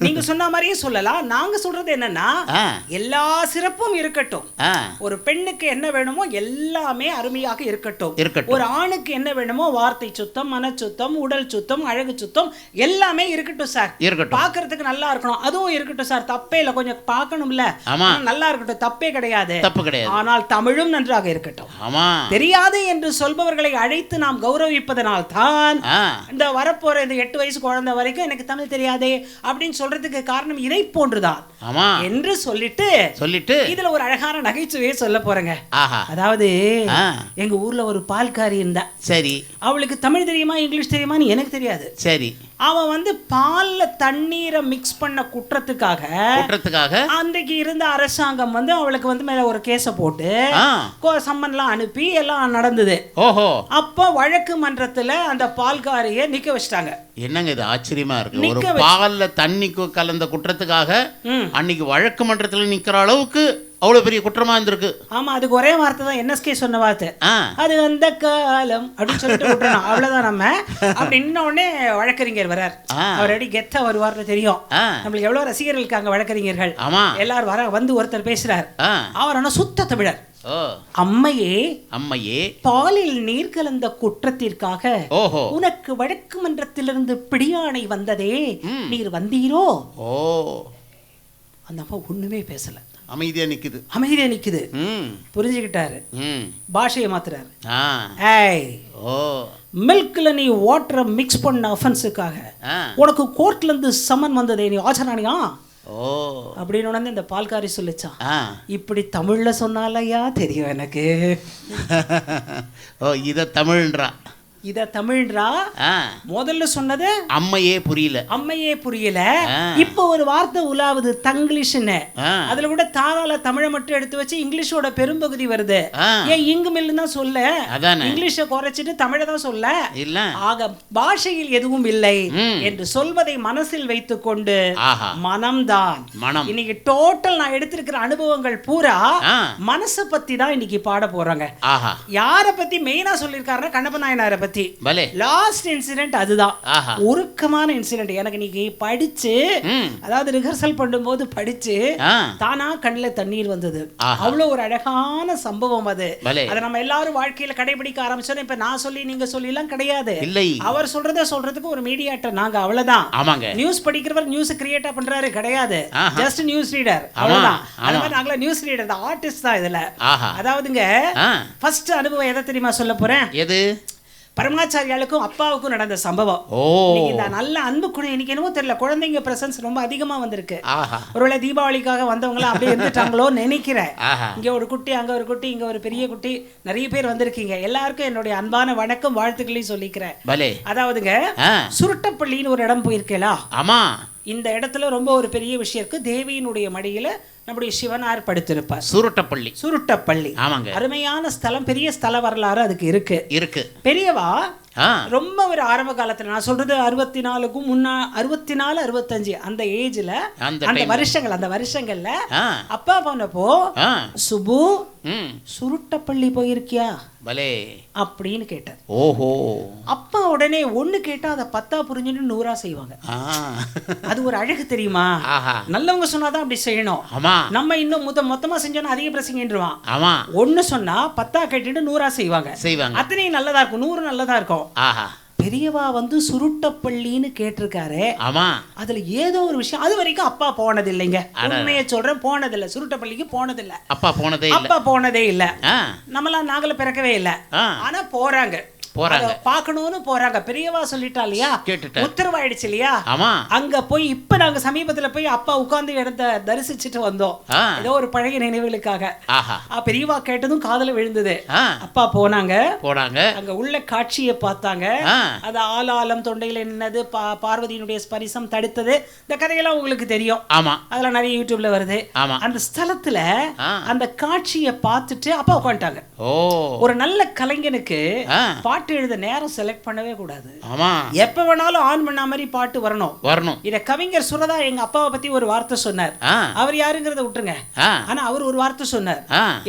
நீங்க சொன்ன மாதிரியே சொல்லலாம். நாங்க சொல்றது என்னன்னா, ஆ. எல்லா சிறப்பும் இருக்கட்டும். ஆ. ஒரு பெண்ணுக்கு என்ன வேணுமோ எல்லாமே அருமையாக இருக்கட்டும். இருக்கட்டும். ஒரு ஆணுக்கு என்ன வேணுமோ வார்த்தை சுத்தம், மன சுத்தம், உடல் சுத்தம், அழகு சுத்தம் எல்லாமே இருக்கட்டும் சார். இருக்கட்டும். பார்க்கிறதுக்கு நல்லா இருக்கணும், அதுவும் இருக்கட்டும் சார். தப்பே இல்லை, கொஞ்சம் பார்க்கணும்ல. ஆமா. நல்லா இருக்கட்டும், தப்பே கிடையாது. தப்பு கிடையாது. ஆனால் தமிழும் நன்றாக இருக்கட்டும். ஆமா. தெரியாது என்று சொல்பவர்களை அழைத்து நாம் கௌரவிப்பதனால் தான் ஆ. இந்த வரப்போற இந்த 8 வயசு குழந்தை வரைக்கும் எனக்கு தமிழ் தெரியாதே அப்படின்னு சொல்றதுக்கு காரணம் இதை போன்றுதான். ஆமா. என்று சொல்லிட்டு இதுல ஒரு அழகான நகைச்சுவையை சொல்ல போறேங்க. ஆஹா. அதாவது ஆ. எங்க ஊர்ல ஒரு பால்காரி இருந்தா. சரி. அவளுக்கு தமிழ் தெரியுமா இங்கிலீஷ் தெரியுமான்னு எனக்கு தெரியாது. சரி. அவன் வந்து பால்ல தண்ணீரை மிக்ஸ் பண்ண குற்றத்துக்காக அன்றைக்கு இருந்த அரசாங்கம் வந்து அவளுக்கு வந்து மேல ஒரு கேஸ போட்டு சம்மன்லாம் அனுப்பி எல்லாம் நடந்தது. ஓஹோ. அப்ப வழக்கு மன்றத்துல அந்த பால்காரிய நிக்க வச்சிட்டாங்க. என்னங்க இது ஆச்சரியமா இருக்கு. ஒரு பால்ல தண்ணி கலந்த குற்றத்துக்காக அன்னைக்கு வழக்கு மன்றத்துல நிக்கிற அளவுக்கு அவ்வளவு பெரிய குற்றமா இருந்திருக்கு. ஆமா, அதுக்கு ஒரே வார்த்தை தான் NSK சொன்ன வார்த்தை. அது அந்த காலம் அப்படின்னு சொல்லிட்டு விட்டுறணும். அவ்வளவுதான். நம்ம அப்படி நின்ன உடனே வழக்கறிஞர் வரார். அவர் அடி கெத்தா வருவார்னு தெரியும். நம்மளுக்கு எவ்வளவு ரசிகர்கள் இருக்காங்க வழக்கறிஞர்கள். எல்லாரும் வந்து ஒருத்தர் பேசுறார். அவர் ஆனா சுத்த தமிழர். அம்மையே அம்மையே, பாலில் நீர் கலந்த குற்றத்திற்காக உனக்கு வழக்கு மன்றத்திலிருந்து பிடியாணை வந்ததே, நீர் வந்தீரோ? அந்த அம்மா ஒண்ணுமே பேசல, அமைதியா நிக்குது. புரிஞ்சுக்கிட்டாரு, பாஷையை மாத்துறாரு. மில்க்ல நீ வாட்டரை மிக்ஸ் பண்ண அஃபென்ஸுக்காக உனக்கு கோர்ட்ல இருந்து சம்மன் வந்ததே, நீ ஆச்சரானியா அப்படின்னு இந்த பால்காரி சொல்லிச்சான். இப்படி தமிழ்ல சொன்னாலையா தெரியும் எனக்கு. இத தமிழ்ன்றா முதல்ல சொன்னது அம்மையே புரியல. இப்ப ஒரு வார்த்தை உலாவுது தங்கிலீஷ்னு. அதுல கூட தாராள தமிழை மட்டும் எடுத்து வச்சு இங்கிலீஷோட பெரும்பகுதி வருது. ஏன் இங்கு மில்லு தான் சொல்ல, இங்கிலீஷை குறைச்சிட்டு தமிழை தான் சொல்ல. ஆக பாஷையில் எதுவும் இல்லை என்று சொல்வதை மனசில் வைத்துக் கொண்டு மனம்தான் இன்னைக்கு டோட்டல் நான் எடுத்திருக்கிற அனுபவங்கள் பூரா மனசை பத்தி தான் இன்னைக்கு பாட போறாங்க. யார பத்தி மெயினா சொல்லிருக்காருன்னா கண்ணப்ப நாயனாரை பத்தி. லாஸ்ட் இன்சிடென்ட் அதுதான், உருக்கமான இன்சிடென்ட். எனக்கு இன்னைக்கு படிச்சு, அதாவது ரிஹர்சல் பண்ணும்போது படிச்சு தானா கண்ணுல தண்ணீர் வந்தது. அவ்வளவு ஒரு அழகான சம்பவம் அது. அதை நம்ம எல்லாரும் வாழ்க்கையில கடைபிடிக்க ஆரம்பிச்சோம். இப்ப நான் சொல்லி நீங்க சொல்லி எல்லாம் கிடையாது. அவர் சொல்றதுக்கு ஒரு மீடியாட்டர் நாங்க, அவ்வளவுதான். நியூஸ் படிக்கிறவர் நியூஸ் கிரியேட்டா பண்றாரு கிடையாது, ஜஸ்ட் நியூஸ் ரீடர், அவ்வளவுதான். அது மாதிரி நாங்கள நியூஸ் ரீடர், ஆர்டிஸ்ட் தான் இதுல. அதாவதுங்க ஃபர்ஸ்ட் அனுபவம் எதை தெரியுமா சொல்ல போறேன்? எது? பரமாச்சாரியாளுக்கும் அப்பாவுக்கும் நடந்த சம்பவம். இந்த நல்ல அன்பு குணம் எனக்கு என்னமோ தெரியல, குழந்தைங்க பிரசன்ஸ் ரொம்ப அதிகமா வந்திருக்கு. ஒருவேளை தீபாவளிக்காக வந்தவங்களா அப்படியே இருந்துட்டாங்களோ நினைக்கிறேன். இங்க ஒரு குட்டி, அங்க ஒரு குட்டி, இங்க ஒரு பெரிய குட்டி, நிறைய பேர் வந்திருக்கீங்க. எல்லாருக்கும் என்னுடைய அன்பான வணக்கம் வாழ்த்துக்களையும் சொல்லிக்கிறேன். அதாவதுங்க சுருட்டப்பள்ளின்னு ஒரு இடம் போயிருக்கேளா? ஆமா. இந்த இடத்துல ரொம்ப ஒரு பெரிய விஷயம் இருக்கு. தேவியினுடைய மடியில நம்முடைய சிவனார் படுத்திருப்பார். சுருட்டப்பள்ளி அருமையான ஸ்தலம், பெரிய ஸ்தல வரலாறு அதுக்கு இருக்கு. பெரியவா ரொம்ப ஒரு ஆரம்ப காலத்துல, நான் சொல்றது 64க்கும் முன்னா 64 65 அந்த ஏஜ்ல, அந்த வருஷங்கள்ல அப்பா போனப்போ சுபு சுருட்டப்பள்ளி போயிருக்கியா பலே அப்படின்னு கேட்டார். ஓஹோ. அப்பா உடனே ஒண்ணு கேட்டா அதை 10 புரிஞ்சுன்னு 100 செய்வாங்க. அது ஒரு அழகு தெரியுமா? நல்லவங்க சொன்னாதான் அப்படி செய்யணும். நம்ம இன்னும் மொத்தமா செஞ்சோம்னா அதிக பிரசங்கின்றுவான். ஒண்ணு சொன்னா 10 கேட்டுட்டு 100 செய்வாங்க. அத்தனையும் நல்லதா இருக்கும், 100 நல்லதா இருக்கும். பெரியவா வந்து சுருட்டப்பள்ளின்னு கேட்டிருக்காரு. அதுல ஏதோ ஒரு விஷயம். அது வரைக்கும் அப்பா போனது இல்லைங்க, உண்மையை சொல்றேன், போனதில்லை, சுருட்டப்பள்ளிக்கு போனதில்லை. அப்பா போனதே இல்ல. நம்மளாம் நாங்கள பிறக்கவே இல்லை. ஆனா போறாங்க, பாக்கணும்னு போறாங்க. பெரியவா சொல்லிட்டா இல்லையா, உத்தரவாயிடுச்சு இல்லையா. அங்க போய் இப்ப நாங்க சமீபத்துல போய் அப்பா உட்கார்ந்து இடத்த தரிசிச்சுட்டு வந்தோம், ஏதோ ஒரு பழைய நினைவுகளுக்காக. பெரியவா கேட்டதும் காதுல விழுந்தது. அப்பா போனாங்க, அங்க உள்ள காட்சியை பார்த்தாங்க. அது ஆலாலம் தொண்டையில நின்னது, பார்வதியினுடைய ஸ்பரிசம் தடுத்தது, இந்த கதையெல்லாம் உங்களுக்கு தெரியும். அதெல்லாம் நிறைய யூடியூப்ல வருது. அந்த ஸ்தலத்துல அந்த காட்சியை பார்த்துட்டு அப்பா உட்காந்துட்டாங்க. ஒரு நல்ல கலைஞனுக்கு பாட்டு எழுத நேரம் செலக்ட் பண்ணவே கூடாது. எப்ப வேணாலும் ஆன் பண்ண மாதிரி பாட்டு வரணும். இத கவிஞர் சுரதா எங்க அப்பாவை பத்தி ஒரு வார்த்தை சொன்னார். அவர் யாருங்கிறத விட்டுருங்க, ஆனா அவர் ஒரு வார்த்தை சொன்னார்.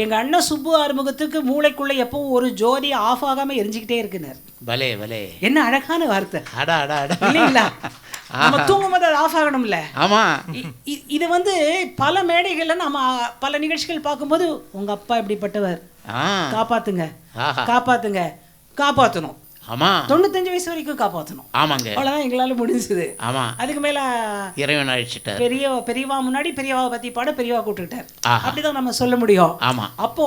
எங்க அண்ணன் சுப்பு ஆறுமுகத்துக்கு மூளைக்குள்ள எப்பவும் ஒரு ஜோதி ஆஃப் ஆகாம எரிஞ்சுக்கிட்டே இருக்குனார். என்ன அழகான வார்த்தை இல்லைங்களா? நம்ம தூங்கும்போது அது ஆஃப் ஆகணும்ல. இது வந்து பல மேடைகள்ல நம்ம பல நிகழ்ச்சிகள் பார்க்கும்போது உங்க அப்பா இப்படிப்பட்டவர், காப்பாத்துங்க காப்பாத்துங்க காப்பாற்றணும். 95 வயசு வரைக்கும் காப்பாற்றணும். அவ்வளவுதான் எங்களால முடிஞ்சது. அதுக்கு மேல இறைவன் அழைச்சிட்டார். பெரியவா முன்னாடி பெரியவா பத்தி பாட பெரியவா கூப்பிட்டுட்டார். அப்படிதான் நம்ம சொல்ல முடியும். அப்போ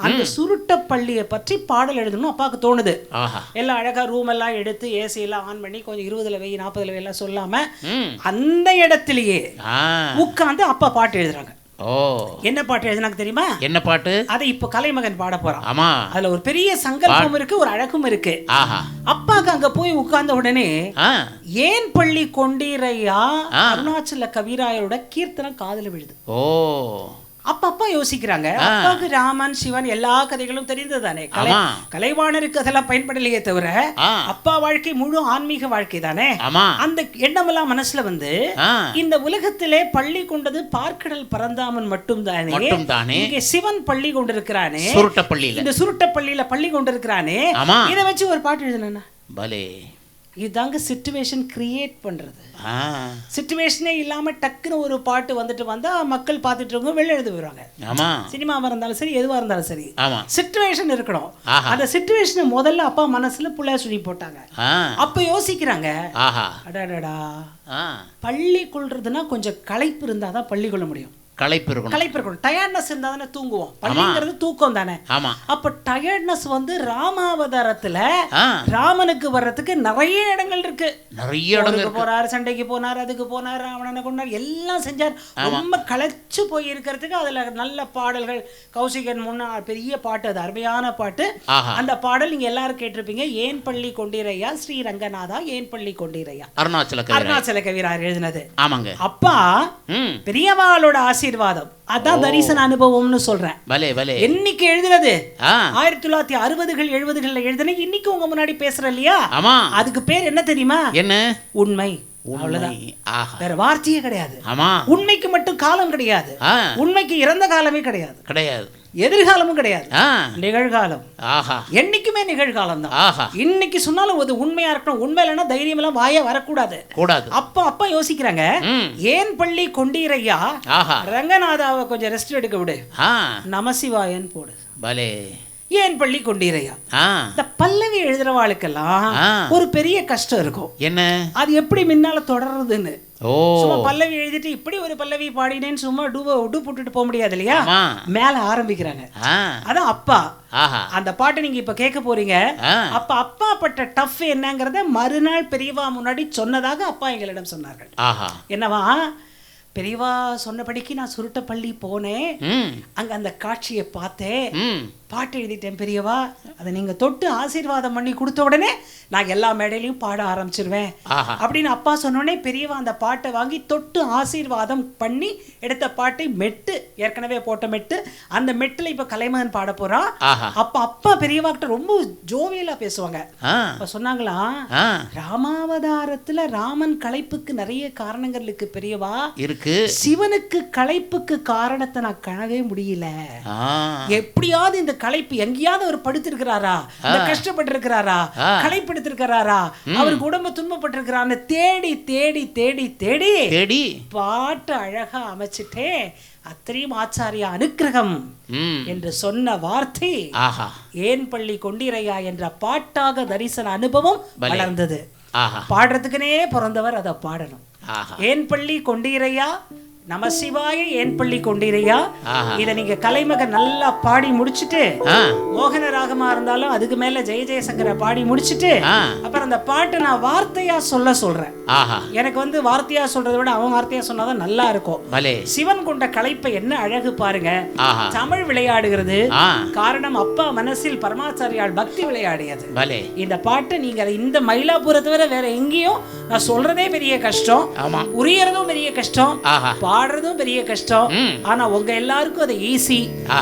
அந்த சுருட்டப்பள்ளியை பற்றி பாடல் எழுதணும் அப்பாவுக்கு தோணுது. எல்லாம் அழகா ரூம் எல்லாம் எடுத்து ஏசி எல்லாம் ஆன் பண்ணி கொஞ்சம் 20 வை 40 எல்லாம் சொல்லாம அந்த இடத்திலேயே உட்கார்ந்து அப்பா பாட்டு எழுதுறாங்க. என்ன பாட்டு எழுதினாங்க தெரியுமா? என்ன பாட்டு? அதை இப்ப கலைமகன் பாட போறான். அதுல ஒரு பெரிய சங்கல்பம் இருக்கு, ஒரு அழகும் இருக்கு. அப்பாக்கு அங்க போய் உட்கார்ந்த உடனே ஏன் பள்ளி கொண்டீரையா அருணாச்சல கவிராயரோட கீர்த்தனம் காதுல விழுது. அப்பா யோசிக்கிறாங்க. அப்பாவுக்கு ராமன் சிவன் எல்லா கதைகளும் தெரிந்ததானே, கலைவாணருக்கு அதெல்லாம் பயன்படலையே தவிர அப்பா வாழ்க்கை முழு ஆன்மீக வாழ்க்கை தானே. அந்த எண்ணமெல்லாம் மனசுல வந்து இந்த உலகத்திலே பள்ளி கொண்டது பார்க்கடல் பரந்தாமன் மட்டும் தானே. இங்கே சிவன் பள்ளி கொண்டிருக்கிறானே, இந்த சுருட்டப்பள்ளியில பள்ளி கொண்டிருக்கிறானே, இதை வச்சு ஒரு பாட்டு எழுதுனா இதுதாங்க சிச்சுவேஷன் கிரியேட் பண்றது. சிச்சுவேஷனே இல்லாம டக்குன்னு ஒரு பாட்டு வந்துட்டு வந்தா மக்கள் பார்த்துட்டு இருக்கவங்க வெளில எழுதி வருவாங்க. சினிமாவா இருந்தாலும் சரி, எதுவா இருந்தாலும் சரி, சிச்சுவேஷன் இருக்கணும். அந்த சிச்சுவேஷனை முதல்ல அப்பா மனசுல புள்ளையா சொல்லி போட்டாங்க. அப்ப யோசிக்கிறாங்க, அடாடா பள்ளி கொள்றதுன்னா கொஞ்சம் களைப்பு இருந்தாதான் பள்ளி கொள்ள முடியும். களைப்பு இருக்கணும். டயர்ட்னஸ் இருந்தா தானே தூங்குவோம். பள்ளிங்கிறது தூக்கம் தானே. அப்ப டயர்ட்னஸ் வந்து ராமாவதாரத்துல ராமனுக்கு வர்றதுக்கு நிறைய இடங்கள் இருக்கு. நிறைய இடங்கள் போறாரு, சண்டைக்கு போனார், அதுக்கு போனார், ராவணனை கொண்டார், எல்லாம் செஞ்சார். ரொம்ப களைச்சு போய் இருக்கிறதுக்கு அதுல நல்ல பாடல்கள். கௌசிகன் முன்னா பெரிய பாட்டு, அது அருமையான பாட்டு. அந்த பாடல் நீங்க எல்லாரும் கேட்டிருப்பீங்க. ஏன் பள்ளி கொண்டீரையா ஸ்ரீ ரங்கநாதா ஏன் பள்ளி கொண்டீரையா, அருணாச்சல கவிராயர் எழுதினது. அப்பா பெரியவாளோட ஆசீர்வாதம், அதான் தரிசன அனுபவம்னு சொல்றேன். என்னைக்கு எழுதுறது? 1960கள் 70கள் எழுதுன. இன்னைக்கு உங்க முன்னாடி பேசுற இல்லையா, அதுக்கு பேர் என்ன தெரியுமா? என்ன? உண்மை. வேற வார்த்தையே கிடையாது. உண்மைக்கு மட்டும் காலம் கிடையாது. உண்மைக்கு இறந்த காலமே கிடையாது, எதிர்காலமும் கிடையாது, நிகழ்காலம். என்னைக்குமே நிகழ்காலம் தான். இன்னைக்கு சொன்னாலும் அது உண்மையா இருக்கணும். உண்மை இல்லைன்னா தைரியம் எல்லாம் வாய வரக்கூடாது. அப்பா யோசிக்கிறாங்க, ஏன் பள்ளி கொண்டீரையா ரங்கநாதாவை கொஞ்சம் ரெஸ்ட் எடுக்க விடு, நமசிவாயன் போடு. ஏன் பள்ளி கொண்டீரையா. இந்த பல்லவி எழுதுறவாளுக்கெல்லாம் ஒரு பெரிய கஷ்டம் இருக்கும். என்ன? அது எப்படி முன்னால தொடர்றதுன்னு. சும்மா பல்லவி எழுதிட்டு இப்படி ஒரு பல்லவி பாடினேன்னு சும்மா உடு போட்டுட்டு போக முடியாது இல்லையா. மேல ஆரம்பிக்கிறாங்க. அதான் அப்பா அந்த பாட்டு நீங்க இப்ப கேட்க போறீங்க. அப்ப அப்பா பட்ட டஃப் என்னங்கறத மறுநாள் பெரியவா முன்னாடி சொன்னதாக அப்பா எங்களிடம் சொன்னார்கள். என்னவா, பெரியவா சொன்னபடிக்கு நான் சுருட்டப்பள்ளி போனேன். அங்க அந்த காட்சியை பார்த்தேன். பாட்டு எழுதிட்டேன் பெரியவா, அதை நீங்கள் தொட்டு ஆசீர்வாதம் பண்ணி கொடுத்த உடனே நான் எல்லா மேடையிலையும் பாட ஆரம்பிச்சிருவேன் அப்படின்னு அப்பா சொன்னோடனே பெரியவா அந்த பாட்டை வாங்கி தொட்டு ஆசீர்வாதம் பண்ணி எடுத்த பாட்டை மெட்டு, ஏற்கனவே போட்ட மெட்டு, அந்த மெட்டில் இப்போ கலைமகன் பாட போகிறான். அப்போ அப்பா பெரியவா கிட்ட ரொம்ப ஜோவியலாக பேசுவாங்க. அப்போ சொன்னாங்களா, ராமாவதாரத்தில் ராமன் களைப்புக்கு நிறைய காரணங்கள் இருக்கு பெரியவா, இருக்கு. சிவனுக்கு களைப்புக்கு காரணத்தை நான் காணவே முடியல. எப்படியாவது இந்த களைப்பு எங்கேயாவது அவர் படுத்திருக்கிறாரா, கஷ்டப்பட்டு இருக்கிறாரா, களைப்படுத்திருக்கிறாரா, அவருக்கு உடம்பு துன்பப்பட்டிருக்கிறான்னு தேடி தேடி தேடி தேடி தேடி பாட்டு அழகா அமைச்சிட்டே அத்திரியும் ஆச்சாரியா அனுக்கிரகம் என்று சொன்ன வார்த்தை ஏன் பள்ளி கொண்டிரையா என்ற பாட்டாக தரிசன அனுபவம் வளர்ந்தது. பாடுறதுக்குனே பிறந்தவர் அதை பாடணும். ஏன் பள்ளி கொண்டிரையா நம சிவாய ஏன் பள்ளி கொண்டிரையா, இதை நீங்க கலைமகன் நல்லா பாடி முடிச்சுட்டு, மோகன ராகமா இருந்தாலும் அதுக்கு மேல ஜெய ஜெயசங்கர பாடி முடிச்சுட்டு, அப்புறம் அந்த பாட்டை நான் வார்த்தையா சொல்றேன். எனக்கு வந்து வார்த்தையா சொல்றதை விட அவன் வார்த்தையா சொன்னாதான் நல்லா இருக்கும். சிவன் கொண்ட கலைப்பை என்ன அழகு பாருங்க. தமிழ் விளையாடுகிறது காரணம் அப்பா மனசில் பரமாச்சாரியால் பக்தி விளையாடியது. இந்த பாட்டை நீங்க இந்த மயிலாப்பூரத்தை தவிர வேற எங்கேயும் நான் சொல்றதே பெரிய கஷ்டம், புரியறதும் பெரிய கஷ்டம், பாடுறதும் பெரிய கஷ்டம். ஆனா உங்க எல்லாருக்கும் அது ஈஸி.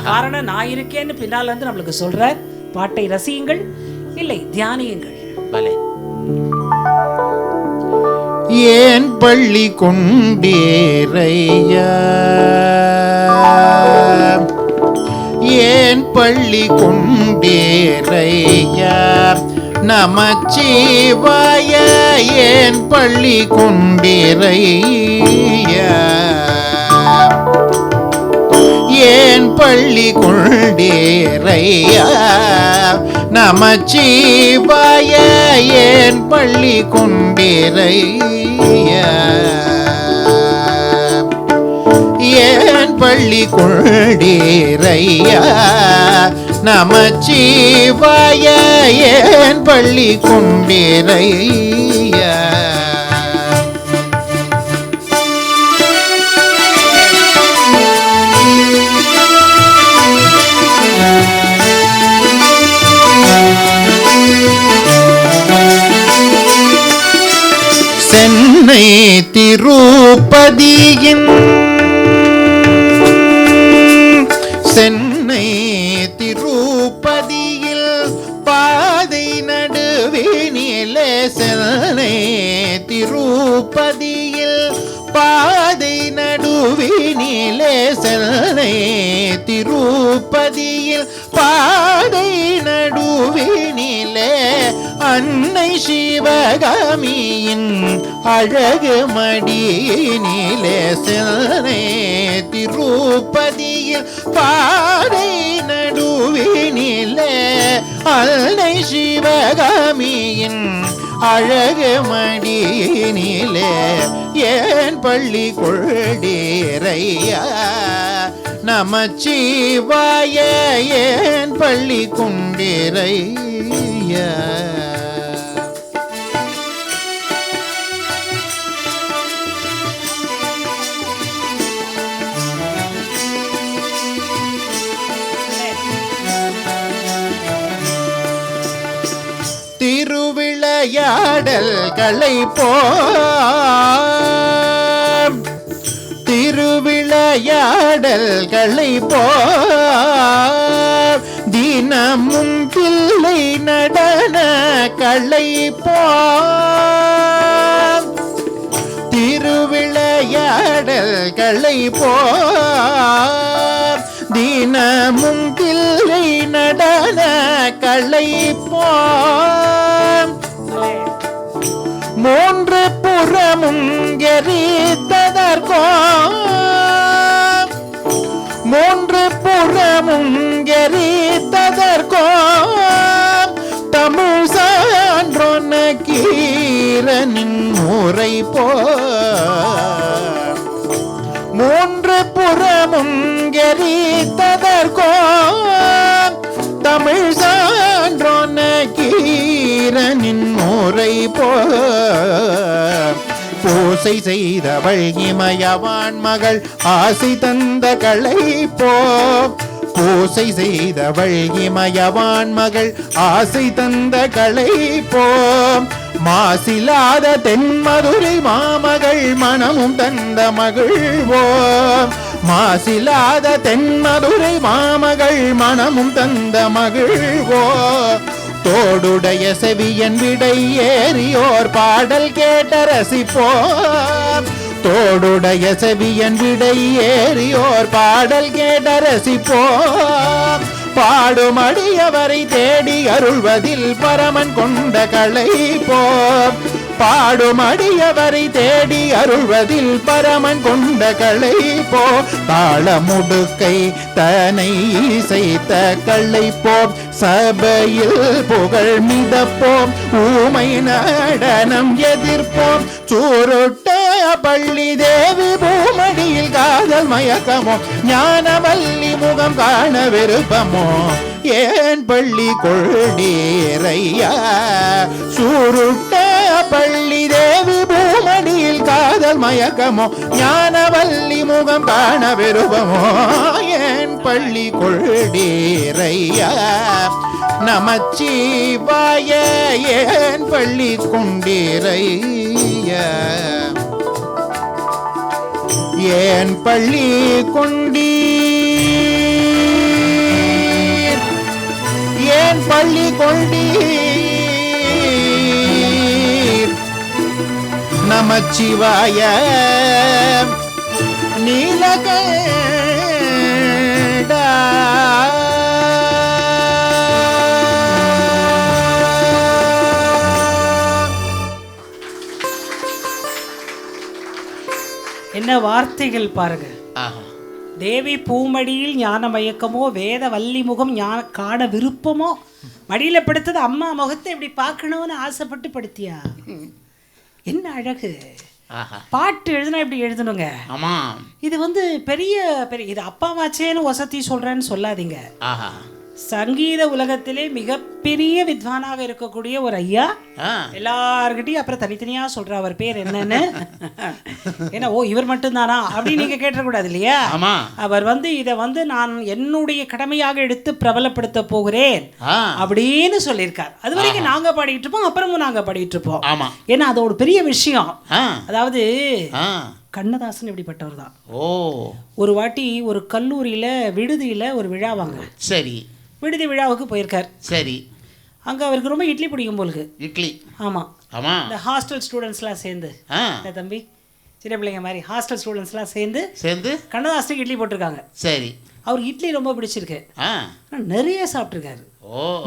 காரணம் நான் இருக்கேன்னு பின்னால இருந்து நம்மளுக்கு சொல்ற. பாட்டை ரசியுங்கள், இல்லை தியானியுங்கள். ஏன் பள்ளி கொண்டேரையா, ஏன் பள்ளி கொண்டேரையா, நமச்சிவாய ஏன் பள்ளி கொண்டிரையா, ஏன் பள்ளி கொண்டிரையா, நமச்சிவாய ஏன் பள்ளி கொண்டிரையா, ஏன் பள்ளி கொண்டிரையா, நமச்சிவாய ஏன் பள்ளி கொண்டிரையா. சென்னை திருப்பதியின் சென்னை திருப்பதியில் பாதை நடுவினிலே, சென்னை திருப்பதியில் பாதை நடுவினிலே, சென்னை திருப்பதியில் பாதை நடுவினிலே, அன்னை சிவகாமியின் அழகு மடியினிலே, சென்னை திருப்பதியில் பாதை நடுவினிலே, அன்னை சிவகாமியின் அழகு மடியினிலே, ஏன் பள்ளி கொண்டேரையா, நமச்சிவாய ஏன் பள்ளி கொண்டிரையா. திருவிளையாடல்களை திருவிளையாடல்களை தினமும் பிள்ளை நடன களை திருவிளையாடல்களை தினமும் பிள்ளை நடன களை மூன்று புறமும் எரித்ததற்கோ, மூன்று புறமும் எரித்ததற்கோ, தமிழ் சான்றோன கீரனின் முறை மூன்று புறமும் எரித்ததற்கோ, தமிழ் சான்றோன கீரனின் முறை பூசை செய்தவள் இமயவான் மகள் ஆசை தந்த களை பூசை செய்தவள் இமயவான் மகள் ஆசை தந்த களை போம் மாசிலாத தென்மதுரை மாமகள் மனமும் தந்த மகிழ்வோம் மாசிலாத தென்மதுரை மாமகள் மனமும் தந்த மகிழ்வோம் தோடுடைய செவியன் விடை ஏறியோர் பாடல் கேட்ட ரசிப்போம் தோடுடைய செவியன் விடை ஏறியோர் பாடல் கேட்ட ரசிப்போம் பாடும் அடியவரை தேடி அருள்வதில் பரமன் கொண்ட களை போம் பாடும் அடியவரை தேடி அருள்வதில் பரமன் கொண்ட களை போ தாளமுடுக்கை தனை இசைத்த களை போம் சபையில் புகழ் மிதப்போம் ஊமை நடனம் எதிர்ப்போம் சூருட்ட பள்ளி தேவி பூமடியில் காதல் மயக்கமோ ஞானவல்லி முகம் காண விருப்பமோ ஏன் பள்ளி கொள்டீரையா சூருட்ட பள்ளி தேவி பூமடியில் காதல் மயக்கமோ ஞானவல்லி முகம் காண விருப்பமோ ஏன் பள்ளி கொள்டீரையா நமச்சிவாய ஏன் பள்ளி கொண்டீரையா ஏன் பள்ளி கொண்டீர் ஏன் பள்ளி கொண்டீர் நமச்சிவாய நீலகண்டா என்ன வார்த்தைகள் பாருங்க. ஆஹா. தேவி பூமடியில் ஞான மயக்கமோ வேத வள்ளி முகம் ஞான காண விருப்பமோ மடியில படுத்தது அம்மா முகத்தை இப்படி பார்க்கணும்னு ஆசைப்பட்டு படுத்தியா என்ன அழகு. ஆஹா. பாட்டு எழுதுனா இப்படி எழுதணுங்க. ஆமா இது பெரிய பெரிய இது அப்பாவாச்சேன்னு வசதி சொல்றேன்னு சொல்லாதீங்க. ஆஹா. சங்கீத உலகத்திலே மிகப்பெரிய வித்வானாக இருக்கக்கூடிய ஒரு ஐயா எல்லார்கிட்டையும் அப்புறம் தனித்தனியா சொல்ற அவர் பேர் என்னன்னு ஏன்னா ஓ இவர் மட்டும்தானா அப்படின்னு நீங்க கேட்டக்கூடாது இல்லையா. அவர் இதை நான் என்னுடைய கடமையாக எடுத்து பிரபலப்படுத்த போகிறேன் அப்படின்னு சொல்லியிருக்கார். அது வரைக்கும் நாங்க பாடிட்டு இருப்போம் அப்புறமும் நாங்க பாடிட்டு இருப்போம். ஏன்னா அது ஒரு பெரிய விஷயம். அதாவது கண்ணதாசன் இப்படிப்பட்டவர் தான். ஒரு வாட்டி ஒரு கல்லூரியில விடுதியில ஒரு விழாவாங்க. சரி விடுதி விழாவுக்கு போயிருக்கார். சரி அங்கே அவருக்கு ரொம்ப இட்லி பிடிக்கும் போலுக்கு. இட்லி ஆமாம் ஆமாம். இந்த ஹாஸ்டல் ஸ்டூடெண்ட்ஸ்லாம் சேர்ந்து தம்பி சின்ன பிள்ளைங்க மாதிரி ஹாஸ்டல் ஸ்டூடெண்ட்ஸ்லாம் சேர்ந்து கண்ணதாசனுக்கு இட்லி போட்டிருக்காங்க. சரி அவருக்கு இட்லி ரொம்ப பிடிச்சிருக்கு. நிறைய சாப்பிட்ருக்காரு.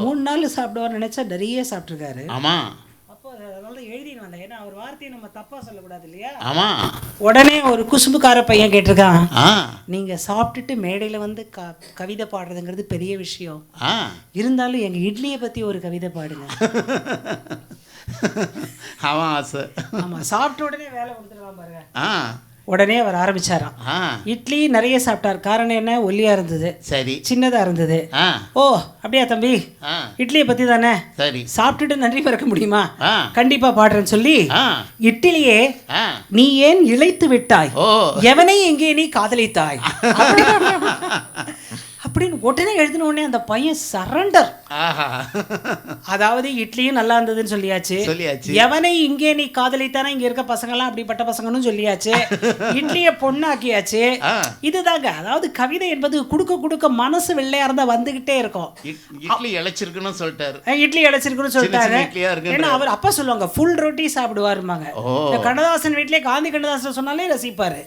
3 நாள் சாப்பிடுவார்னு நினச்சா நிறைய சாப்பிட்ருக்காரு. ஆமாம் அப்போ அதனால எழுதின்னு வந்தேன். ஏன்னா அவர் வார்த்தையை நம்ம தப்பாக சொல்லக்கூடாது இல்லையா. ஆமாம் உடனே ஒரு குசும்புக்கார பையன் கேட்டிருக்கான் நீங்கள் சாப்பிட்டுட்டு மேடையில் கவிதை பாடுறதுங்கிறது பெரிய விஷயம் இருந்தாலும் எங்கள் இட்லியை பற்றி ஒரு கவிதை பாடுங்க. ஆமாம் சாப்பிட்ட உடனே வேலை கொடுத்துருவான் பாருங்க. உடனே அவர் ஆரம்பிச்சாராம். இட்லி நிறைய சாப்பிட்டார். காரணம் என்ன ஒல்லியா இருந்தது. சரி சின்னதா இருந்தது. ஓ அப்படியா தம்பி இட்லியை பத்தி தானே சரி சாப்பிட்டுட்டு நன்றி மறக்க முடியுமா கண்டிப்பா பாடுறேன்னு சொல்லி இட்லியே நீ ஏன் இழைத்து விட்டாய் எவனை எங்கே நீ காதலித்தாய் அப்படின்னு உடனே எழுதின உடனே அந்த பையன் சரண்டர். அதாவது இட்லியும் நல்லா இருந்ததுன்னு சொல்லியாச்சு. எவனை இங்கே நீ காதலித்தானா இங்க இருக்க பசங்கெல்லாம் அப்படிப்பட்ட பசங்கன்னு சொல்லியாச்சு. இட்லியை பொண்ணாக்கியாச்சு. இதுதாங்க அதாவது கவிதை என்பது குடுக்க குடுக்க மனசு வெள்ளையா இருந்தா வந்துகிட்டே இருக்கும். இட்லி இழைச்சிருக்குன்னு சொல்லிட்டாரு. இட்லி இழைச்சிருக்குன்னு சொல்லிட்டாரு. ஏன்னா அவர் அப்பா சொல்லுவாங்க ஃபுல் ரொட்டி சாப்பிடுவாருமாங்க. கண்ணதாசன் வீட்லயே காந்தி கண்ணதாசன் சொன்னாலே ரசிப்பாரு.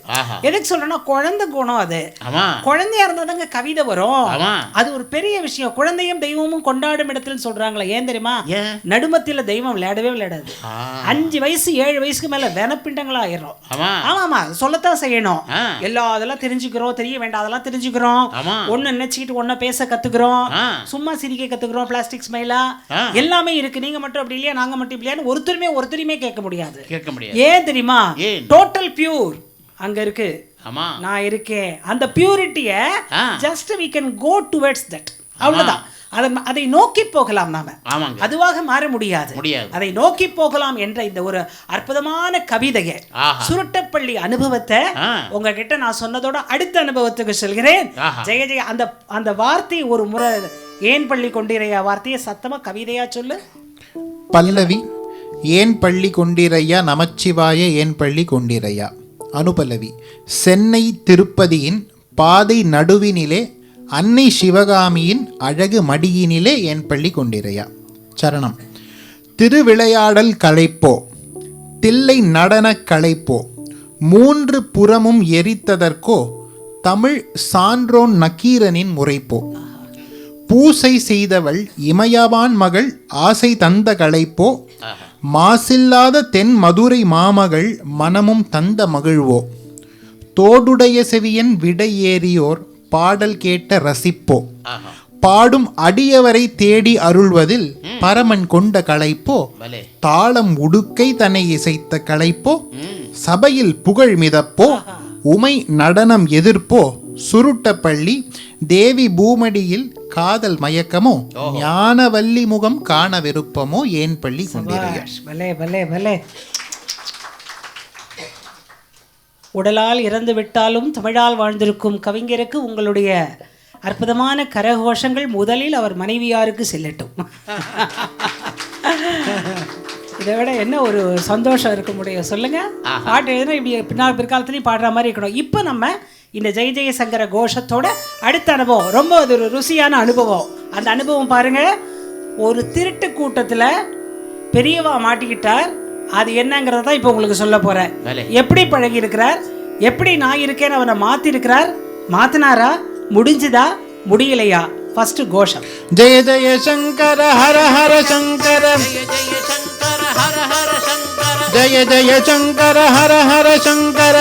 எதுக்கு சொல்றேன்னா குழந்தை குணம். அது குழந்தையா இருந்தாதாங்க கவிதை வரும். அது ஒரு பெரிய விஷயம். குழந்தையும் தெய்வமும் கொண்டாடும் இடத்துல சொல்றாங்களே ஏன் தெரியுமா. நடுமத்தில தெய்வம் விளையாடாது. 5 வயசு 7 வயசுக்கு மேல வெனப்பிண்டங்களா ஆயிரும். ஆமாமா சொல்லத்தான் செய்யணும். எல்லா அதெல்லாம் தெரிஞ்சுக்கிறோம். தெரிய வேண்டாம் அதெல்லாம் தெரிஞ்சுக்கிறோம். ஒன்னு நினைச்சுக்கிட்டு ஒன்ன பேச கத்துக்கிறோம். சும்மா சிரிக்க கத்துக்கிறோம். பிளாஸ்டிக் ஸ்மைலா எல்லாமே இருக்கு. நீங்க மட்டும் அப்படி இல்லையா நாங்க மட்டும் இல்லையான்னு ஒருத்தருமே கேட்க முடியாது. ஏன் தெரியுமா டோட்டல் பியூர் அங்க இருக்கு. நான் இருக்கேன். அந்த பியூரிட்டியை just we can go towards that. அவ்வளவுதான். அதை நோக்கி போகலாம் நாம. ஆமாங்க. அதுவாக மாற முடியாது. அதை நோக்கி போகலாம் என்ற இந்த ஒரு அற்புதமான கவிதையை, சுருட்டப்பள்ளி அனுபவத்தை உங்ககிட்ட நான் சொன்னதோட அடுத்த அனுபவத்துக்கு செல்கிறேன். ஜெய ஜெய அந்த வார்த்தை ஒரு முறை ஏன் பள்ளி கொண்டிரையா வார்த்தையை சத்தமா கவிதையா சொல்லு. பல்லவி ஏன் பள்ளி கொண்டிரையா நமச்சிவாய ஏன் பள்ளி கொண்டிரையா. அனுபல்லவி சென்னை திருப்பதியின் பாதை நடுவினிலே அன்னை சிவகாமியின் அழகு மடியினிலே ஏன் பள்ளி கொண்டிரையா. சரணம். திருவிளையாடல் களைப்போ தில்லை நடன களைப்போ மூன்று புறமும் எரித்ததற்கோ தமிழ் சான்றோன் நக்கீரனின் முறைப்போ பூசை செய்தவள் இமயவான் மகள் ஆசை தந்த களைப்போ மாசில்லாத தென் மதுரை மாமகள் மனமும் தந்த மகிழ்வோ தோடுடைய செவியன் விடை ஏறியோர் பாடல் கேட்ட ரசிப்போ பாடும் அடியவரை தேடி அருள்வதில் பரமன் கொண்ட களைப்போ தாளம் உடுக்கை தன்னை இசைத்த களைப்போ சபையில் புகழ் மிதப்போ உமை நடனம் எதிர்ப்போ சுருட்டப்பள்ளி தேவி பூமடியில் காதல் மயக்கமோ ஞானவல்லி முகம் காண விருப்பமோ ஏன் பள்ளி கொண்டிரையா. உடலால் இறந்து விட்டாலும் தமிழால் வாழ்ந்திருக்கும் கவிஞருக்கு உங்களுடைய அற்புதமான கரகோஷங்கள் முதலில் அவர் மனைவியாருக்கு செல்லட்டும். இதை விட என்ன ஒரு சந்தோஷம் இருக்க முடியும் சொல்லுங்க. பாட்டு எழுதுனா இப்படி பிற்காலத்துலேயும் பாடுற மாதிரி இருக்கணும். இப்போ நம்ம இந்த ஜெய ஜெயசங்கர கோஷத்தோட அடுத்த அனுபவம், ரொம்ப அது ஒரு ருசியான அனுபவம். அந்த அனுபவம் பாருங்க. ஒரு திருட்டு கூட்டத்தில் பெரியவா மாட்டிக்கிட்டார். அது என்னங்கிறத தான் இப்போ உங்களுக்கு சொல்ல போறேன். எப்படி பழகி இருக்கிறார், எப்படி நான் இருக்கேன்னு அவனை மாத்திருக்கிறார், மாத்தினாரா, முடிஞ்சுதா, முடியலையா? ஃபர்ஸ்ட் கோஷம். ஜெய ஜெய சங்கர ஹர ஹர சங்கர ஜெய ஜெய சங்கர ஹர ஹர சங்கர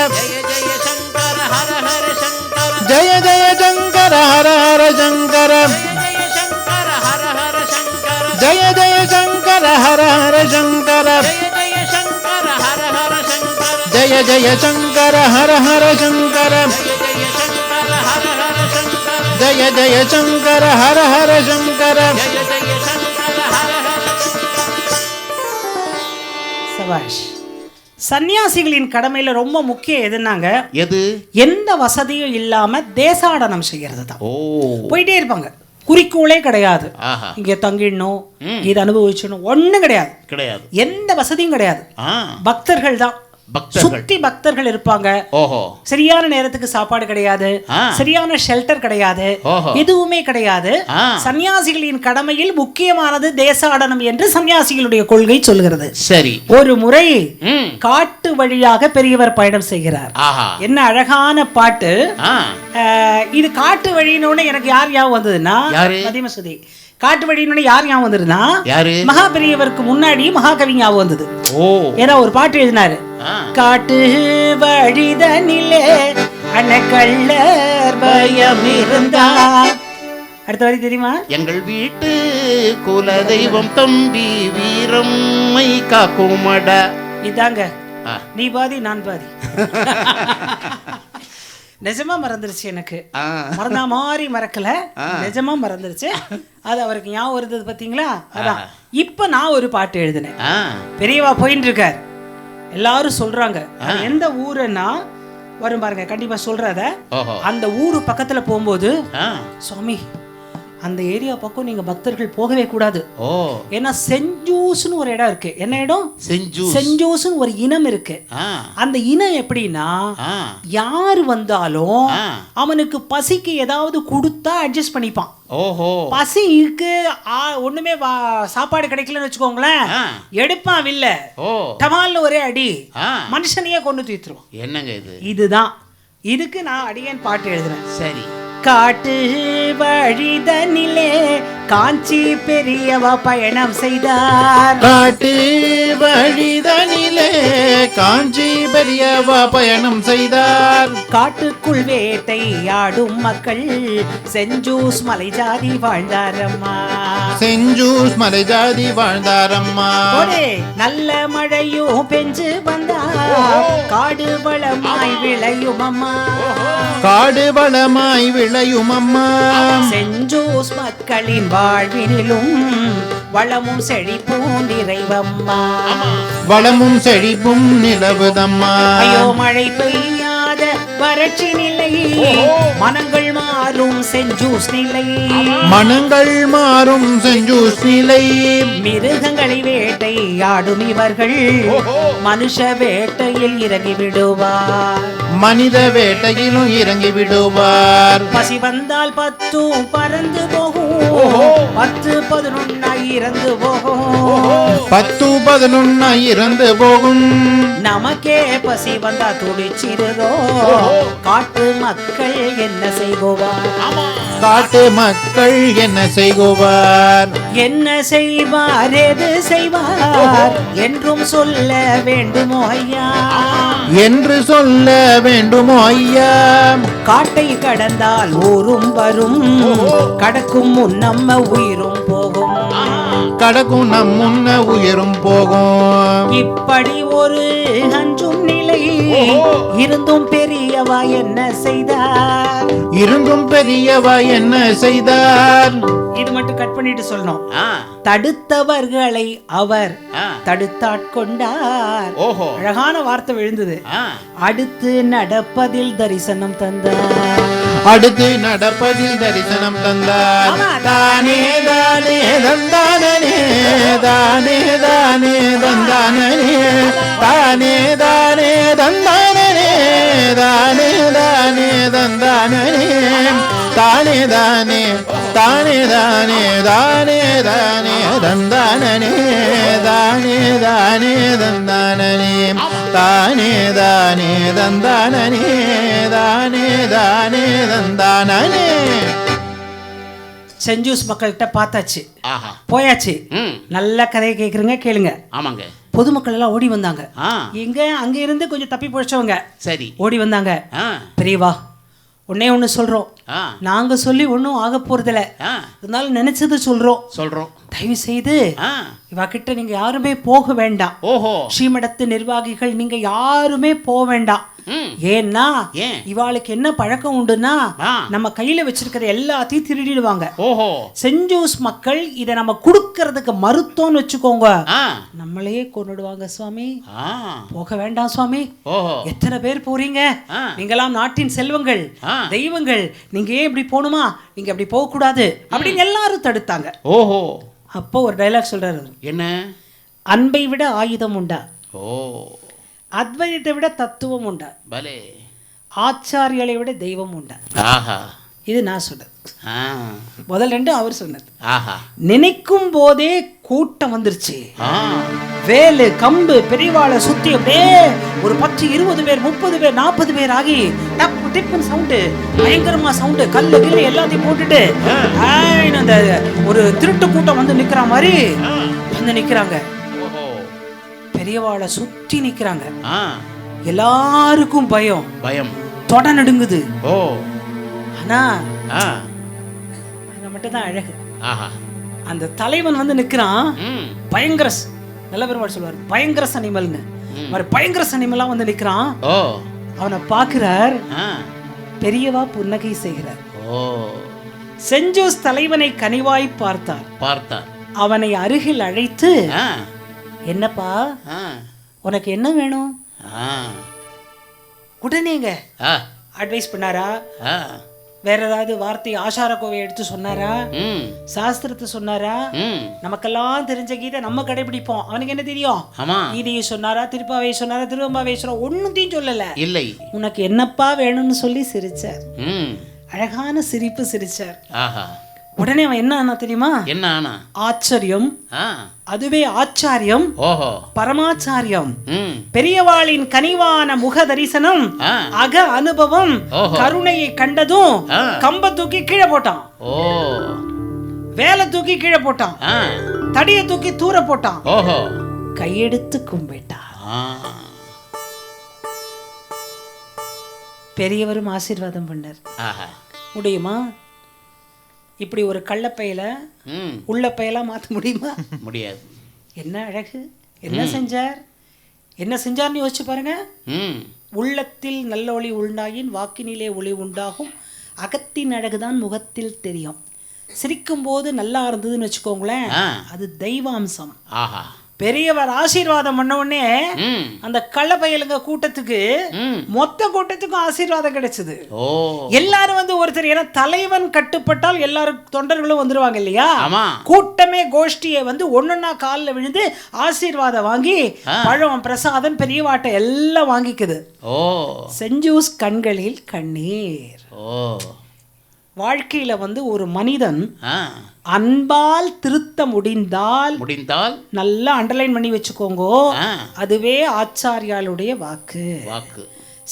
ஜெய ஜெய சங்கர ஹர ஹர சங்கர ஜெய ஜெய சங்கர ஹர ஹர சங்கர ஜெய ஜெய சங்கர ஹர ஹர சங்கர ஜெய ஜெய சங்கர ஹர ஹர சங்கர. சபாஷ். சன்னியாசிகளின் கடமையில ரொம்ப முக்கியம் எதுனாங்க, எந்த வசதியும் இல்லாம தேசாடனம் செய்யறது தான். போயிட்டே இருப்பாங்க, குறிக்கோளே கிடையாது. இங்க தங்கிடணும், இது அனுபவிச்சணும், ஒண்ணும் கிடையாது. எந்த வசதியும் கிடையாது. பக்தர்கள் தான், சுத்தி பக்தர்கள் இருப்பாங்க. சரியான நேரத்துக்கு சாப்பாடு கிடையாது, சரியான ஷெல்டர் கிடையாது, எதுவுமே கிடையாது. சன்னியாசிகளின் கடமையில் முக்கியமானது தேசாடனம் என்று சன்னியாசிகளுடைய கொள்கை சொல்கிறது. சரி, ஒரு முறை காட்டு வழியாக பெரியவர் பயணம் செய்கிறார். என்ன அழகான பாட்டு இது. காட்டு வழின்னு எனக்கு யார் ஞாபகம் வந்ததுன்னா, மதிமசுதி. காட்டு வழின்னு யார் ஞாபகம் வந்ததுன்னா, மகா பெரியவருக்கு முன்னாடி மகாகவி ஞாபகம் வந்தது. ஏன்னா ஒரு பாட்டு எழுதினாரு. காட்டு வழிதனிலே அணக்கள்ளர் பயம் இருந்தா. அடுத்த வரி தெரியுமா? எங்கள் வீட்டு குல தெய்வம் தம்பி வீரம்மை காக்குமட. இதாங்க, நீ பாதி நான் பாதி. நிஜமா மறந்துருச்சு, எனக்கு மறந்தா மாதிரி மறக்கல, நிஜமா மறந்துருச்சு. அது அவருக்கு ஞாபகம் வருது பாத்தீங்களா? அதான் இப்ப நான் ஒரு பாட்டு எழுதினேன். பெரியவா போயின்னு இருக்கார், எல்லாரும் சொல்றாங்க. எந்த ஊருன்னா வரும் பாருங்க, கண்டிப்பா சொல்றத. அந்த ஊரு பக்கத்துல போகும்போது, சுவாமி அந்த ஏரியா பக்கம் நீங்க பக்தர்கள் போகவே கூடாது. ஏன்னா செஞ்சூஸ்னு ஒரு இடம் இருக்கு. என்ன இடம்? செஞ்சூஸ்னு ஒரு இனம் இருக்கு. அந்த இனம் எப்படின்னா, யாரு வந்தாலும் அவனுக்கு பசிக்கு ஏதாவது கொடுத்தா அட்ஜஸ்ட் பண்ணிப்பான். பசி இருக்கு, ஒண்ணுமே சாப்பாடு கிடைக்கலன்னு வச்சுக்கோங்களேன், எடுப்பான் வில்ல, டமால்னு ஒரே அடி, மனுஷனையே கொண்டு தீத்துருவான். என்னங்க இது? இதுதான். இதுக்கு நான் அடியேன் பாட்டு எழுதுறேன். சரி. காட்டு வழிதனிலே காஞ்சி பெரியவா பயணம் செய்தார். காட்டு வழிதனிலே காஞ்சி பெரியவா பயணம் செய்தார். காட்டுக்குள் வேட்டையாடும் மக்கள் செஞ்சூஸ் மலை ஜாதி வாழ்ந்தாரம்மா. செஞ்சூஸ் மலை ஜாதி வாழ்ந்தாரம்மா. நல்ல மழையும் பெஞ்சு வந்தா காடு வளமாய் விளையும் அம்மா. காடு வளமாய் விளையும் அம்மா. செஞ்சூர் ஜூஸ் மக்களின் வாழ்வினிலும் வளமும் செழிப்பும் நிறைவம்மா. வளமும் செழிப்பும் நிலவுதம்மா. ஐயோ மழை பெய்யாத வறட்சி நிலை, மனங்கள் மாறும் செஞ்சூஸ் நிலை, மனங்கள் மாறும் செஞ்சூஸ் நிலை. மிருகங்களை வேட்டையாடும் இவர்கள் மனுஷ வேட்டையில் இறங்கி விடுவார். மனித வேட்டையிலும் இறங்கி விடுவார். பசி வந்தால் 10 பறந்து போகும், 10 11 இறந்து போகும், 10 11 இறந்து போகும். நமக்கே பசி வந்தா துடிச்சிருதோ, காட்டு மக்கள் என்ன செய்வார்? காட்டு மக்கள் என்ன செய்வார்? என்ன செய்வார் எது செய்வார் என்றும் சொல்ல வேண்டுமோ ஐயா? என்று சொல்ல வேண்டுமோ ஐயா? காட்டை கடந்தால் ஊரும் வரும், கடக்கும் முன் நம்ம உயிரும் போகும், கடக்கும் நம் முன்ன உயிரும் போகும். இப்படி ஒரு அஞ்சும் நிலை இருந்தும் பெரியவா என்ன செய்தார்? இருந்தும் பெரியவா என்ன செய்தார்? இது மட்டும் கட் பண்ணிட்டு சொல்லணும். தடுத்தவர்களை அவர் தடுத்தாட்கொண்டார். அழகான வார்த்தை விழுந்தது. அடுத்து நடப்பதில் தரிசனம் தந்தார். அடுத்து நடப்பதில் தரிசனம் தந்தார். தானே தானே தந்தானே, தானே தானே தந்தானே, தானே தானே தந்தானே, தானே தானே தந்தானே, தானே தானே தானே தானே தானே தானே தந்தானே, தானே தானே தந்தானே, தானே தானே தந்தானே, தானே தானே தந்தானே. செஞ்சூஸ் மக்கள்கிட்ட பார்த்தாச்சு, போயாச்சு. நல்ல கதையை கேட்குறீங்க, கேளுங்க. ஆமாங்க. பொதுமக்கள் எல்லாம் ஓடி வந்தாங்க. எங்க அங்க இருந்து கொஞ்சம் தப்பி பிழைச்சவங்க சரி ஓடி வந்தாங்க. பெரியவா ஒன்னே ஒண்ணு சொல்றோம், நாங்க சொல்லி ஒன்னும் ஆக போறதில்ல, இருந்தாலும் நினைச்சது சொல்றோம். தயவு செய்து இவ கிட்ட நீங்க யாருமே போக வேண்டாம். ஸ்ரீமடத்து நிர்வாகிகள் நீங்க யாருமே போக வேண்டாம். ஏன்னா இவாளுக்கு என்ன பழக்கம் உண்டுன்னா, நம்ம கையில வச்சிருக்கிற எல்லாத்தையும் திருடிடுவாங்க. செஞ்சூஸ் மக்கள் இதை நம்ம குடுக்கறதுக்கு மறுத்தோம்னு வச்சுக்கோங்க, நம்மளையே கொன்னுடுவாங்க சுவாமி. போக வேண்டாம் சுவாமி. எத்தனை பேர் போறீங்க? நீங்களாம் நாட்டின் செல்வங்கள், தெய்வங்கள், நீங்க ஏன் இப்படி போகணுமா? நீங்க அப்படி போக கூடாது அப்படின்னு எல்லாரும் தடுத்தாங்க. அப்போ ஒரு டைலாக் சொல்றாரு. என்ன? அன்பை விட ஆயுதம் உண்டா? அத்வைதத்தை விட தத்துவம் உண்டா? பலே. ஆச்சாரியலை விட தெய்வம் உண்டா? இது நான் சொன்னது. முதல் 2 அவர் சொன்னது. நினைக்கும் போதே கூட்டம் வந்துருச்சு. வேலு கம்பு பெரியவாளை சுத்தி அப்படியே ஒரு 10 20 பேர் 30 பேர் 40 பேர் ஆகி டப்பு டிப்புன்னு சவுண்டு, பயங்கரமா சவுண்டு, கல்லு கில்லு எல்லாத்தையும் போட்டுட்டு அந்த ஒரு திருட்டு கூட்டம் வந்து நிக்கிற மாதிரி வந்து நிக்கிறாங்க. பெரியவாளை சுத்தி நிக்கிறாங்க. எல்லாருக்கும் பயம் தொட நடுங்குது. ஆனா அங்க மட்டும் தான் அழகு. அந்த தலைவன் வந்து நிக்கிறான். பயங்கர நல்ல பெருமாள் சொல்வார், பயங்கர அனிமல்னு. பயங்கர அனிமலா வந்து நிக்கிறான். அவனை பாக்குறார். பெரியவா புன்னகை செய்கிறார். செஞ்சூஸ் தலைவனை கனிவாய் பார்த்தார். அவனை அருகில் அழைத்து, என்னப்பா உனக்கு என்ன வேணும்? உடனேங்க அட்வைஸ் பண்ணாரா? வேற ஏதாவது வார்த்தை ஆசார கோவை எடுத்து சொன்னாரா? சாஸ்திரத்தை சொன்னாரா? நமக்கெல்லாம் தெரிஞ்ச கீதை நம்ம கடைபிடிப்போம். அவனுக்கு என்ன தெரியும்? கீதையை சொன்னாரா? திருப்பாவை சொன்னாரா? திருவம்பாவை சொன்னாரா? ஒன்னுத்தையும் சொல்லல. இல்லை. உனக்கு என்னப்பா வேணும்னு சொல்லி சிரிச்சார். அழகான சிரிப்பு சிரிச்சார். உடனே அவன் என்ன ஆனா தெரியுமா? என்ன ஆனா? ஆச்சரியம். அதுவே ஆச்சாரியம், பரமாச்சாரியம். பெரியவாளின் கனிவான முக தரிசனம், அக அனுபவம், கருணையை கண்டதும் கம்ப தூக்கி கீழே போட்டான். வேலை தூக்கி கீழே போட்டான். தடிய தூக்கி தூர போட்டான். கையெடுத்து கும்பிட்டான். பெரியவரும் ஆசீர்வாதம் பண்ணார். முடியுமா? இப்படி ஒரு கள்ளப்பையில உள்ள பையெல்லாம் மாற்ற முடியுமா? முடியாது. என்ன அழகு! என்ன செஞ்சார்? என்ன செஞ்சார்னு யோசிச்சு பாருங்க. உள்ளத்தில் நல்ல ஒளி உண்டாயின் வாக்கினிலே ஒளி உண்டாகும், அகத்தின் அழகுதான் முகத்தில் தெரியும். சிரிக்கும்போது நல்லா இருந்ததுன்னு வச்சுக்கோங்களேன், அது தெய்வாம்சம். ஆஹா. பெரியவர் ஆசீர்வாதம் பண்ண உடனே அந்த கள்ளப்பயலுங்க கூட்டத்துக்கு மொத்த கூட்டத்துக்கும் ஆசீர்வாதம் கிடைச்சது. எல்லாரும் வந்து ஒருத்தர், ஏன்னா தலைவன் கட்டுப்பட்டால் எல்லாரும் தொண்டர்களும் வந்துருவாங்க இல்லையா, கூட்டமே கோஷ்டியை வந்து ஒன்னொன்னா காலில் விழுந்து ஆசீர்வாதம் வாங்கி பழம் பிரசாதம் பெரியவாட்டை எல்லாம் வாங்கிக்குது. செஞ்சூஸ் கண்களில் கண்ணீர். வாழ்க்கையில வந்து ஒரு மனிதன் அன்பால் திருத்த முடிந்தால் நல்லா அண்டர்லைன் பண்ணி வச்சுக்கோங்க, அதுவே ஆச்சாரியாளுடைய வாக்கு.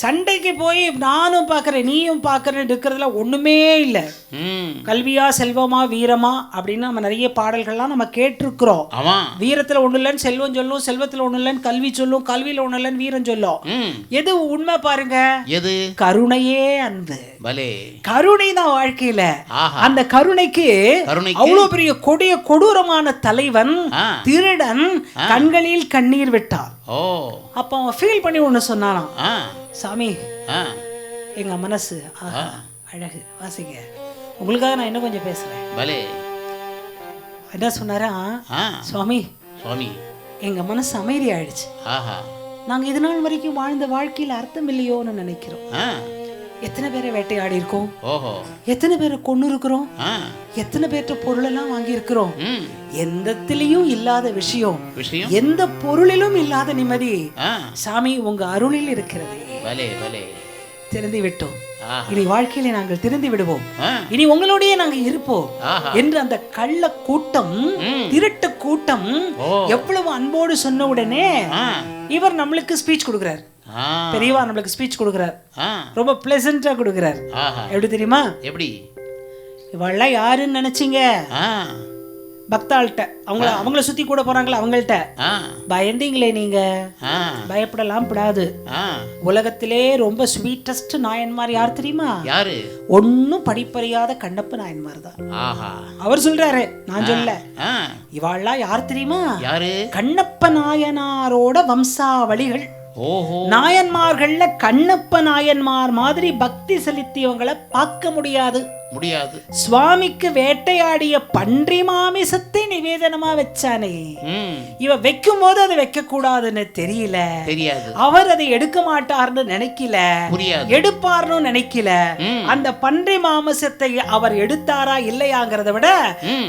சண்டைக்கு போய் நானும் பார்க்குறேன் நீயும் பார்க்குறேன் இருக்கிறதுல ஒன்றுமே இல்லை. கல்வியா செல்வமா வீரமா அப்படின்னு நம்ம நிறைய பாடல்கள்லாம் நம்ம கேட்டிருக்கிறோம். வீரத்தில் ஒன்றும் இல்லைன்னு செல்வம் சொல்லும், செல்வத்தில் ஒன்றும் இல்லைன்னு கல்வி சொல்லும், கல்வியில் ஒன்றும் இல்லைன்னு வீரம் சொல்லும். எது உண்மை பாருங்க, எது கருணையே அன்பு. கருணை தான் வாழ்க்கையில. அந்த கருணைக்கு அவ்வளவு பெரிய கொடிய கொடூரமான தலைவன் திருடன் கண்களில் கண்ணீர் விட்டான். அப்ப அவன் ஃபீல் பண்ணி ஒண்ணு சொன்னானாம், சாமி எங்க மனசு அழகு வாசிங்க, உங்களுக்காக நான் இன்னும் கொஞ்சம் பேசுறேன். என்ன சொன்னாரா, சுவாமி எங்க மனசு அமைதி ஆயிடுச்சு, நாங்க இது நாள் வரைக்கும் வாழ்ந்த வாழ்க்கையில அர்த்தம் இல்லையோன்னு நினைக்கிறோம். எத்தனை பேரை வேட்டையாடி இருக்கோம், எத்தனை பேரை கொண்டு இருக்கிறோம், எத்தனை பேர்ட்ட பொருள் எல்லாம் வாங்கி இருக்கிறோம். எந்தத்திலையும் இல்லாத விஷயம், எந்த பொருளிலும் இல்லாத நிம்மதி சாமி உங்க அருளில் இருக்கிறது. திறந்து விட்டோம், இனி வாழ்க்கையில நாங்கள் திறந்து விடுவோம், இனி உங்களோடய நாங்க இருப்போம் என்று அந்த கள்ள கூட்டம், திருட்டு கூட்டம் எவ்வளவு அன்போடு சொன்ன உடனே இவர் நம்மளுக்கு ஸ்பீச் கொடுக்கிறார். பெரியவா நம்மளுக்கு ஸ்பீச் கொடுக்கிறார், ரொம்ப பிளசண்டா கொடுக்கிறார். எப்படி தெரியுமா, எப்படி இவெல்லாம் யாருன்னு நினைச்சீங்க, பக்தாள்கிட்ட அவங்கள சுத்தி கூட போறாங்களா அவங்கள்ட்ட பயந்தீங்களே நீங்க, பயப்படலாம் படாது. உலகத்திலே ரொம்ப ஸ்வீட்டஸ்ட் நாயன்மார் யார் தெரியுமா, யாரு, ஒன்னும் படிப்பறியாத கண்ணப்ப நாயன்மார் தான். அவர் சொல்றாரு, நான் சொல்ல, இவாள்லாம் யார் தெரியுமா, யாரு, கண்ணப்ப நாயனாரோட வம்சாவளிகள். நாயன்மார்கள்ல கண்ணப்ப நாயன்மார் மாதிரி பக்தி செலுத்தியவங்களை பார்க்க முடியாது. சுவாமிக்கு வேட்டையாடிய பன்றி மாமிசத்தை நிவேதனமா வச்சானே, இவ வைக்கும் போது அதை வைக்க கூடாதுன்னு தெரியல, அவர் அதை எடுக்க மாட்டார்னு நினைக்கல, எடுப்பார்னு நினைக்கல. அந்த பன்றி மாமிசத்தை அவர் எடுத்தாரா இல்லையாங்கிறத விட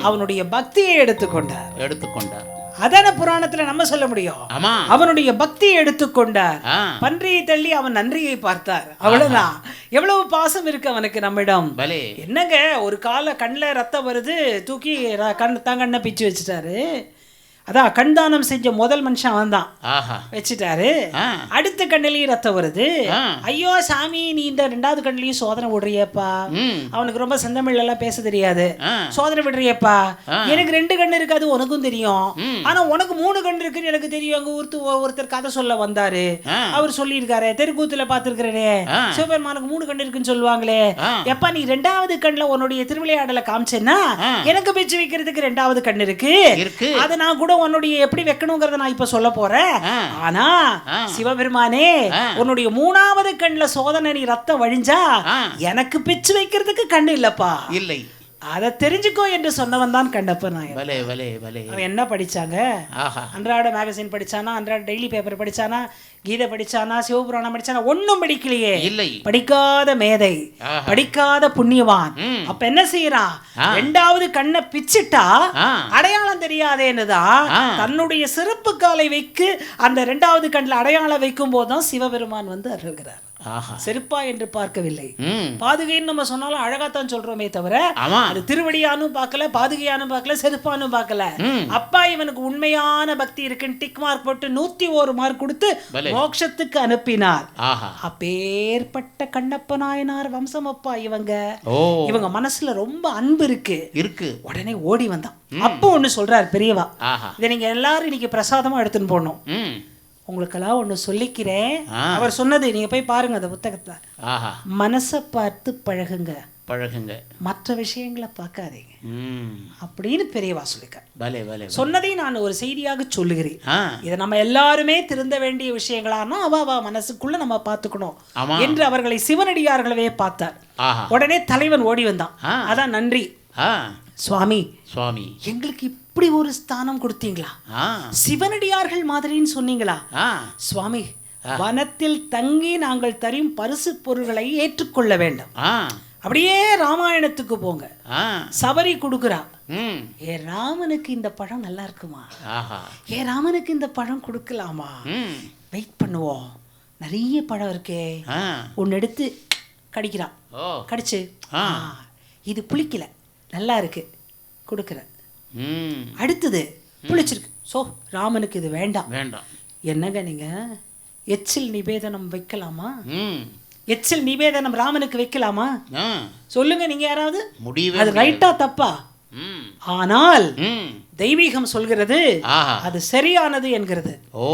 அவனுடைய பக்தியை எடுத்துக்கொண்டார். அதான புராணத்துல நம்ம சொல்ல முடியும். அவனுடைய பக்தியை எடுத்துக்கொண்டார், பன்றியை தள்ளி அவன் நன்றியை பார்த்தார், அவ்வளவுதான். எவ்வளவு பாசம் இருக்கு அவனுக்கு நம்மிடம். என்னங்க ஒரு கால கண்ணில் ரத்தம் வருது, தூக்கி கண்ணை பிச்சு வச்சுட்டாரு. அதான் கண்தானம் செஞ்ச முதல் மனுஷன் அவன் தான், வச்சுட்டாரு. அடுத்த கண்ணிலையும் ரத்தம் வருது, ஐயோ சாமி நீ இந்த ரெண்டாவது கண்ணிலையும் சோதனை விடுறியப்பா. அவனுக்கு ரொம்ப செந்தமிழ் எல்லாம் பேச தெரியாது, சோதனை விடுறியப்பா. எனக்கு 2 கண்ணு இருக்காது உனக்கும் தெரியும், ஆனா உனக்கு 3 கண்ணு இருக்குன்னு எனக்கு தெரியும். அங்க ஒருத்தர் கதை சொல்ல வந்தாரு, அவர் சொல்லியிருக்காரு, தெருக்கூத்துல பாத்துருக்கிறேனே சிவபெருமானுக்கு 3 கண்ணு இருக்குன்னு சொல்லுவாங்களே, எப்பா நீ 2வது கண்ணுல உன்னுடைய திருவிளையாடலை காமிச்சேன்னா எனக்கு பிச்சு வைக்கிறதுக்கு 2வது கண்ணு இருக்கு, அதை நான் கூட உன்னுடைய எப்படி வைக்கணுங்கிறத நான் இப்ப சொல்ல போறேன். ஆனா சிவபெருமானே உன்னுடைய 3வது கண்ணுல சோதனை நீ ரத்தம் வழிஞ்சா எனக்கு பிச்சு வைக்கிறதுக்கு கண்ணு இல்லப்பா, இல்லை, அதை தெரிஞ்சுக்கோ என்று சொன்னவன் தான் கண்ணப்ப நாயன். அவன் என்ன படிச்சாங்க, அன்றாட மேகசின் படிச்சானா, அன்றாட டெய்லி பேப்பர் படிச்சானா, கீதை படிச்சானா, சிவபுராணம் படிச்சானா, ஒன்னும் படிக்கலையே. படிக்காத மேதை, படிக்காத புண்ணியவான். அப்ப என்ன செய்யறான், 2வது கண்ணை பிச்சுட்டா அடையாளம் தெரியாதேன்னுதான் தன்னுடைய சிறப்பு காலை வைக்கு அந்த 2வது கண்ணில் அடையாளம் வைக்கும் போதுதான் சிவபெருமான் வந்து அருள்கிறார். செருப்பா என்று பார்க்கவில்லை, பாதுகைன்னு நம்ம சொன்னாலும் அழகாத்தான் சொல்றோமே தவிர அது திருவடியானு பார்க்கல, பாதுகையானு பார்க்கல, செருப்பானு பார்க்கல. அப்பா இவனுக்கு உண்மையான பக்தி இருக்குன்னு டிக் மார்க் போட்டு 101 மார்க் கொடுத்து மோட்சத்துக்கு அனுப்பினார். அப்பேற்பட்ட கண்ணப்ப நாயனார் வம்சம் அப்பா இவங்க மனசுல ரொம்ப அன்பு இருக்கு. உடனே ஓடி வந்தான். அப்போ ஒண்ணு சொல்றார் பெரியவா, இதை நீங்க எல்லாரும் இன்னைக்கு பிரசாதமா எடுத்துன்னு போடணும். உங்களுக்கெல்லாம் ஒண்ணு சொல்லிக்கிறேன். அவர் சொன்னது நீங்க போய் பாருங்க அந்த புத்தகத்தை. மனசை பார்த்து பழகுங்க, மற்ற விஷயங்களை பார்க்காதீங்க அப்படின்னு பெரியவா சொல்லிக்க சொன்னதை நான் ஒரு செய்தியாக சொல்லுகிறேன். இதை நம்ம எல்லாருமே திருந்த வேண்டிய விஷயங்களானா அவ மனசுக்குள்ள நம்ம பார்த்துக்கணும் என்று அவர்களை சிவனடியார்களவே பார்த்தார். உடனே தலைவன் ஓடி வந்தான். அதான் நன்றி. சுவாமி சுவாமி எங்களுக்கு இப்படி ஒரு ஸ்தானம் கொடுத்தீங்களா, ஆ சிவனடியார்கள் மாதிரின்னு சொன்னீங்களா ஆ சுவாமி, வனத்தில் தங்கி நாங்கள் தரும் பரிசு பொருள்களை ஏற்றுக்கொள்ள வேண்டும். ஆ அப்படியே ராமாயணத்துக்கு போங்க, ஆ சபரி கொடுக்குறா, ம் ஏ ராமனுக்கு இந்த பழம் நல்லா இருக்குமா, ஆஹா ஏ ராமனுக்கு இந்த பழம் கொடுக்கலாமா, ம் வெயிட் பண்ணுவோம், நிறைய பழம் இருக்கே, ஆ ஒன்று எடுத்து கடிக்கிறான், ஓ கடிச்சு ஆ. இது புளிக்கல நல்லா இருக்கு கொடுக்குறேன், ம் அடுத்தது புளிச்சிருக்கு, ஸோ ராமனுக்கு இது வேண்டாம். வேண்டாம். என்னங்க நீங்க எச்சில் நிவேதனம் வைக்கலாமா, ம் எச்சில் நிவேதனம் ராமனுக்கு வைக்கலாமா ஆ சொல்லுங்க நீங்க யாராவது, முடியவே அது ரைட்டா தப்பா? ம் ஆனால் ம் தெய்வீகம் சொல்கிறது ஆஹா அது சரியானது என்கிறது. ஓ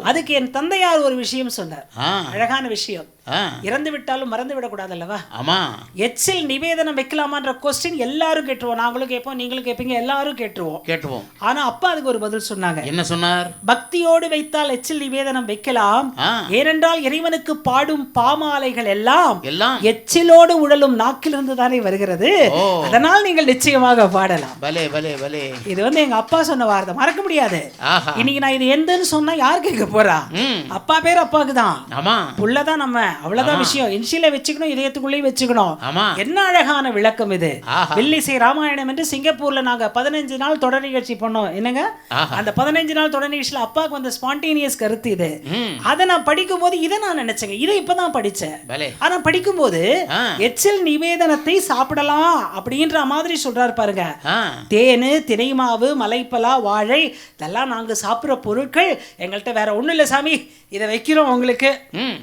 அதுக்கு என் தந்தையார் ஒரு விஷயம் சொன்னார், ஆ அழகான விஷயம். ஆ இறந்து விட்டாலும் மறந்து விடக்கூடாது அல்லவா. ஆமா எச்சில் நிவேதனம் வைக்கலாமான்ற கொஸ்டின் எல்லாரும் கேட்டுருவோம், நாங்களும் கேட்போம், நீங்களும் கேட்பீங்க, எல்லாரும் கேட்டுருவோம். கேட்டுவோம். ஆனா அப்பா அதுக்கு ஒரு பதில் சொன்னாங்க. என்ன சொன்னார்? பக்தியோடு வைத்தால் எச்சில் நிவேதனம் வைக்கலாம், ஆ. ஏனென்றால் இறைவனுக்கு பாடும் பாமாலைகள் எல்லாம் எல்லாம் எச்சிலோடு உழலும் நாக்கிலிருந்து தானே வருகிறது, ஓ. அதனால் நீங்கள் நிச்சயமாக பாடலாம். பலே பலே பலே. இது வந்து எங்க அப்பா சொன்ன வார்த்தை, மறக்க முடியாது. ஆஹா இன்னைக்கு நான் இது எந்தன்னு சொன்னா யார் கேட்க போறா? ம் அப்பா பேர் அப்பாவுக்கு தான், ஆமா புள்ளதான் நம்ம, அவ்வளவுதான் ஆமா. விஷயம். இன்சியில வச்சுக்கணும், இதயத்துக்குள்ளேயே வச்சுக்கணும். ஆமா என்ன அழகான விளக்கம் இது. ஆஹா வில்லிசை ராமாயணம் என்று சிங்கப்பூர்ல நாங்க 15 நாள் தொடர் நிகழ்ச்சி பண்ணோம். என்னங்க ஆஹா அந்த 15 நாள் தொடர் நிகழ்ச்சியில அப்பாவுக்கு வந்த ஸ்பான்டேனியஸ் கருத்து இது. ம் அதை நான் படிக்கும் போது இதை நான் நினைச்சேங்க, இதை இப்பதான் படிச்சேன். பலே. ஆனா படிக்கும் போது ஆ. எச்சில் நிவேதனத்தை சாப்பிடலாம் அப்படின்ற மாதிரி சொல்றாரு பாருங்க. ஆ தேனு, தினைமாவு, மலைப்பலா, வாழை இதெல்லாம் நாங்க சாப்பிட்ற பொருட்கள், எங்கள்கிட்ட வேற ஒண்ணும் இல்லை சாமி, இதை வைக்கிறோம் உங்களுக்கு. ம்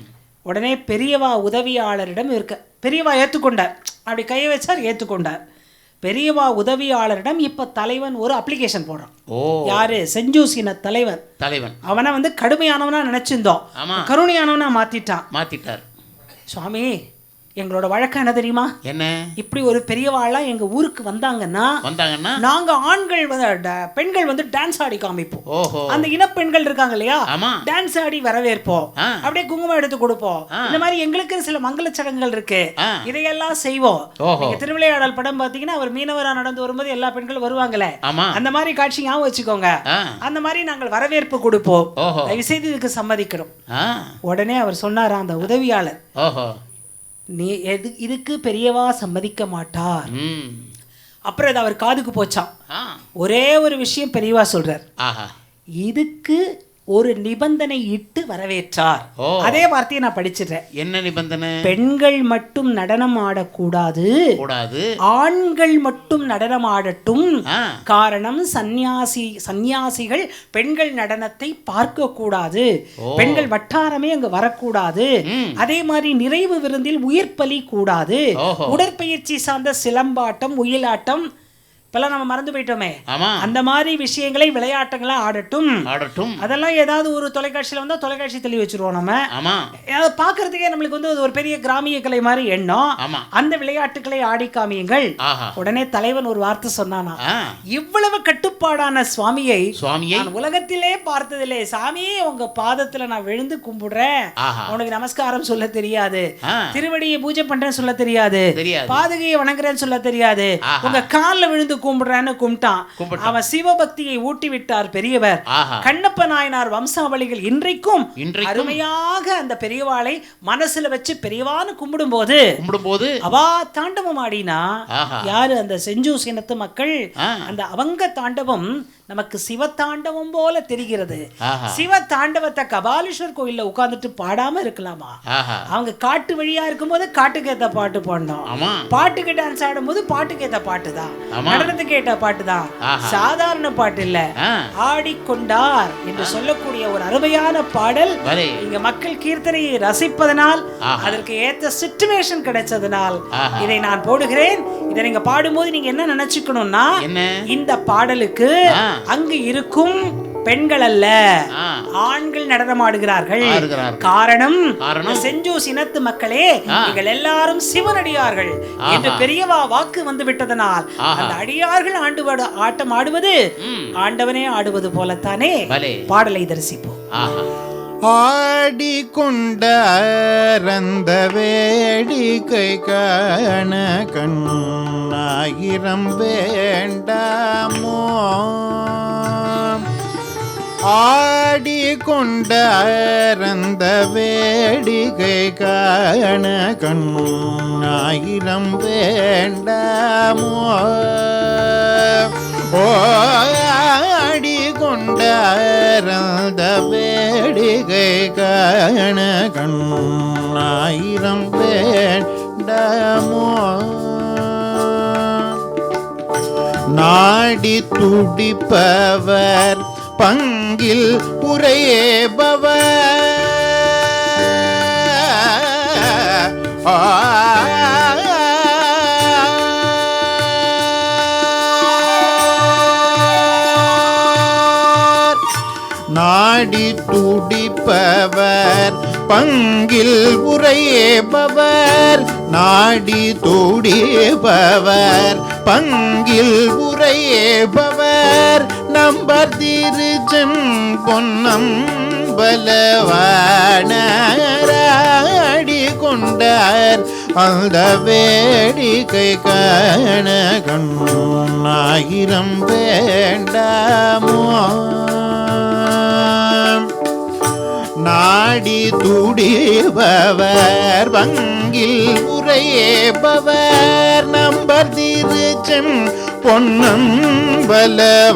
உடனே பெரியவா உதவியாளரிடம் இருக்க, பெரியவா ஏற்றுக்கொண்டார், அப்படி கையை வச்சார், ஏற்றுக்கொண்டார். பெரியவா உதவியாளரிடம் இப்ப தலைவன் ஒரு அப்ளிகேஷன் போடுறான். ஓ யாரு? செஞ்சூசின தலைவன். தலைவன் அவனை வந்து கடுமையானவனா நினைச்சிருந்தோம், ஆமா கருணையானவனா மாத்திட்டான். மாத்திட்டார். சுவாமி எங்களோட வழக்கம் என்ன தெரியுமா? என்ன? இப்படி ஒரு பெரியவாள்லாம் எங்க ஊருக்கு வந்தாங்கன்னா நாங்க ஆண்கள் பெண்கள் வந்து டான்ஸ் ஆடி காமிப்போம். ஓஹோ அந்த இனப்பெண்கள் இருக்காங்க இல்லையா, ஆமா டான்ஸ் ஆடி வரவேற்போம், அப்படியே குங்குமம் எடுத்து கொடுப்போம். இந்த மாதிரி எங்களுக்கு சில மங்கள சடங்குகள் இருக்கு, இதையெல்லாம் செய்வோம். நீங்க திருவிளையாடல் படம் பாத்தீங்கன்னா அவர் மீனவரா நடந்து வரும்போது எல்லா பெண்களும் வருவாங்களே, அந்த மாதிரி காட்சி ஞாபகம் வச்சுக்கோங்க. அந்த மாதிரி நாங்கள் வரவேற்பு கொடுப்போம், தயவு செய்து இதுக்கு சம்மதிக்கிறோம். உடனே அவர் சொன்னாரா அந்த உதவியாளர், நீ இதுக்கு பெரியவா சம்மதிக்க மாட்டார். அப்புறம் இது அவர் காதுக்கு போச்சான். ஒரே ஒரு விஷயம் பெரியவா சொல்றார், இதுக்கு ஒரு நிபந்தனை இட்டு வரவேற்றார். அதே வார்த்தையை நான் படிச்சிடுறேன். என்ன நிபந்தனை? பெண்கள் மட்டும் நடனம் ஆடக்கூடாது, ஆண்கள் மட்டும் நடனம் ஆடட்டும். காரணம் சன்னியாசிகள் பெண்கள் நடனத்தை பார்க்க கூடாது, பெண்கள் வட்டாரமே அங்கு வரக்கூடாது. அதே மாதிரி நிறைவு விருந்தில் உயிர் பலி கூடாது. உடற்பயிற்சி சார்ந்த சிலம்பாட்டம், ஒயிலாட்டம் இப்பெல்லாம் நம்ம மறந்து போயிட்டோமே, அந்த மாதிரி விஷயங்களை விளையாட்டுங்களா ஆடட்டும். அதெல்லாம் ஏதாவது ஒரு தொலைக்காட்சியில வந்தா தொலைக்காட்சி தெளிவு வச்சிருவோம் நம்ம. அதை பாக்குறதுக்கே நம்மளுக்கு வந்து ஒரு பெரிய கிராமிய கலை மாதிரி எண்ணம். அந்த விளையாட்டுகளை ஆடி காமியுங்கள். உடனே தலைவன் ஒரு வார்த்தை சொன்னானா, இவ்வளவு கட்டுப்பாடான சுவாமியை நான் உலகத்திலே பார்த்ததில்லை. சாமி உங்க பாதத்துல நான் விழுந்து கும்பிடுறேன், உனக்கு நமஸ்காரம் சொல்ல தெரியாது, திருவடியை பூஜை பண்றேன்னு சொல்ல தெரியாது, பாதுகையை வணங்குறேன்னு சொல்ல தெரியாது, உங்க காலில் விழுந்து கும்பிடுறான்னு கும்பிட்டான். அவன் சிவபக்தியை ஊட்டி விட்டார் பெரியவர். கண்ணப்ப நாயனார் வம்சாவளிகள் இன்றைக்கும் அருமையாக அந்த பெரியவாளை மனசுல வச்சு பெரியவான்னு கும்பிடும் போது அவா தாண்டவம் ஆடினா யாரு? அந்த செஞ்சூர் இனத்து மக்கள். அந்த அவங்க தாண்டவம் நமக்கு சிவத்தாண்டவம் போல தெரிகிறது. சிவத்தாண்டவத்தை கபாலீஸ்வர் கோயில்ல உட்கார்ந்துட்டு பாடாம இருக்கலாமா? அவங்க காட்டு வழியா இருக்கும்போது காட்டுக்கு ஏத்த பாட்டு பாடணும், பாட்டுக்கு டான்ஸ் ஆடும் போது பாட்டுக்கு ஏத்த பாட்டு தான், நடனத்துக்கு ஏற்ற பாட்டு தான், சாதாரண பாட்டு இல்ல. ஆடிக்கொண்டார் என்று சொல்லக்கூடிய ஒரு அருமையான பாடல். இங்க மக்கள் கீர்த்தனையை ரசிப்பதனால், அதற்கு ஏத்த சிச்சுவேஷன் கிடைச்சதனால் இதை நான் போடுகிறேன். இதை நீங்க பாடும்போது நீங்க என்ன நினைச்சுக்கணும்னா, இந்த பாடலுக்கு அங்கு இருக்கும் பெண்கள் அல்ல, ஆண்கள் நடனமாடுகிறார்கள். காரணம் செஞ்சூர் இனத்து மக்களே, நீங்கள் எல்லாரும் சிவனடியார்கள் என்று பெரியவா வாக்கு வந்து விட்டதனால் அந்த அடியார்கள் ஆட்டம் ஆடுவது ஆண்டவனே ஆடுவது போலத்தானே பாடலை தரிசிப்போம். ஆடிக்கொண்ட அரந்த வேடிக்கை காண கண்ணாயிரம் வேண்டாமோ ஆடிக்கொண்ட அரந்த வேடிக்கை காண கண்ணாயிரம் வேண்டாமோ ஆடிக்கொண்ட அரந்த வேடிக்கை காண கண்ணாயிரம் வேண்டாமோ நாடி துடிப்பவர் பங்கில் உரையேபவர் நாடி துடிப்பவர் பங்கில் உரையேபவர் நாடி துடிப்பவர் பங்கில் உரையேபவர் நம்பர் திருச்செம் பொன்னம் பலவானாடி கொண்டார் அந்த வேடிக்கை காண கண்ணாயிரம் வேண்டாமோ நாடி துடிபவர் வங்கில் உரையேபவர் நம்பர் திருச்செம் பொன்னம் பலவானாடி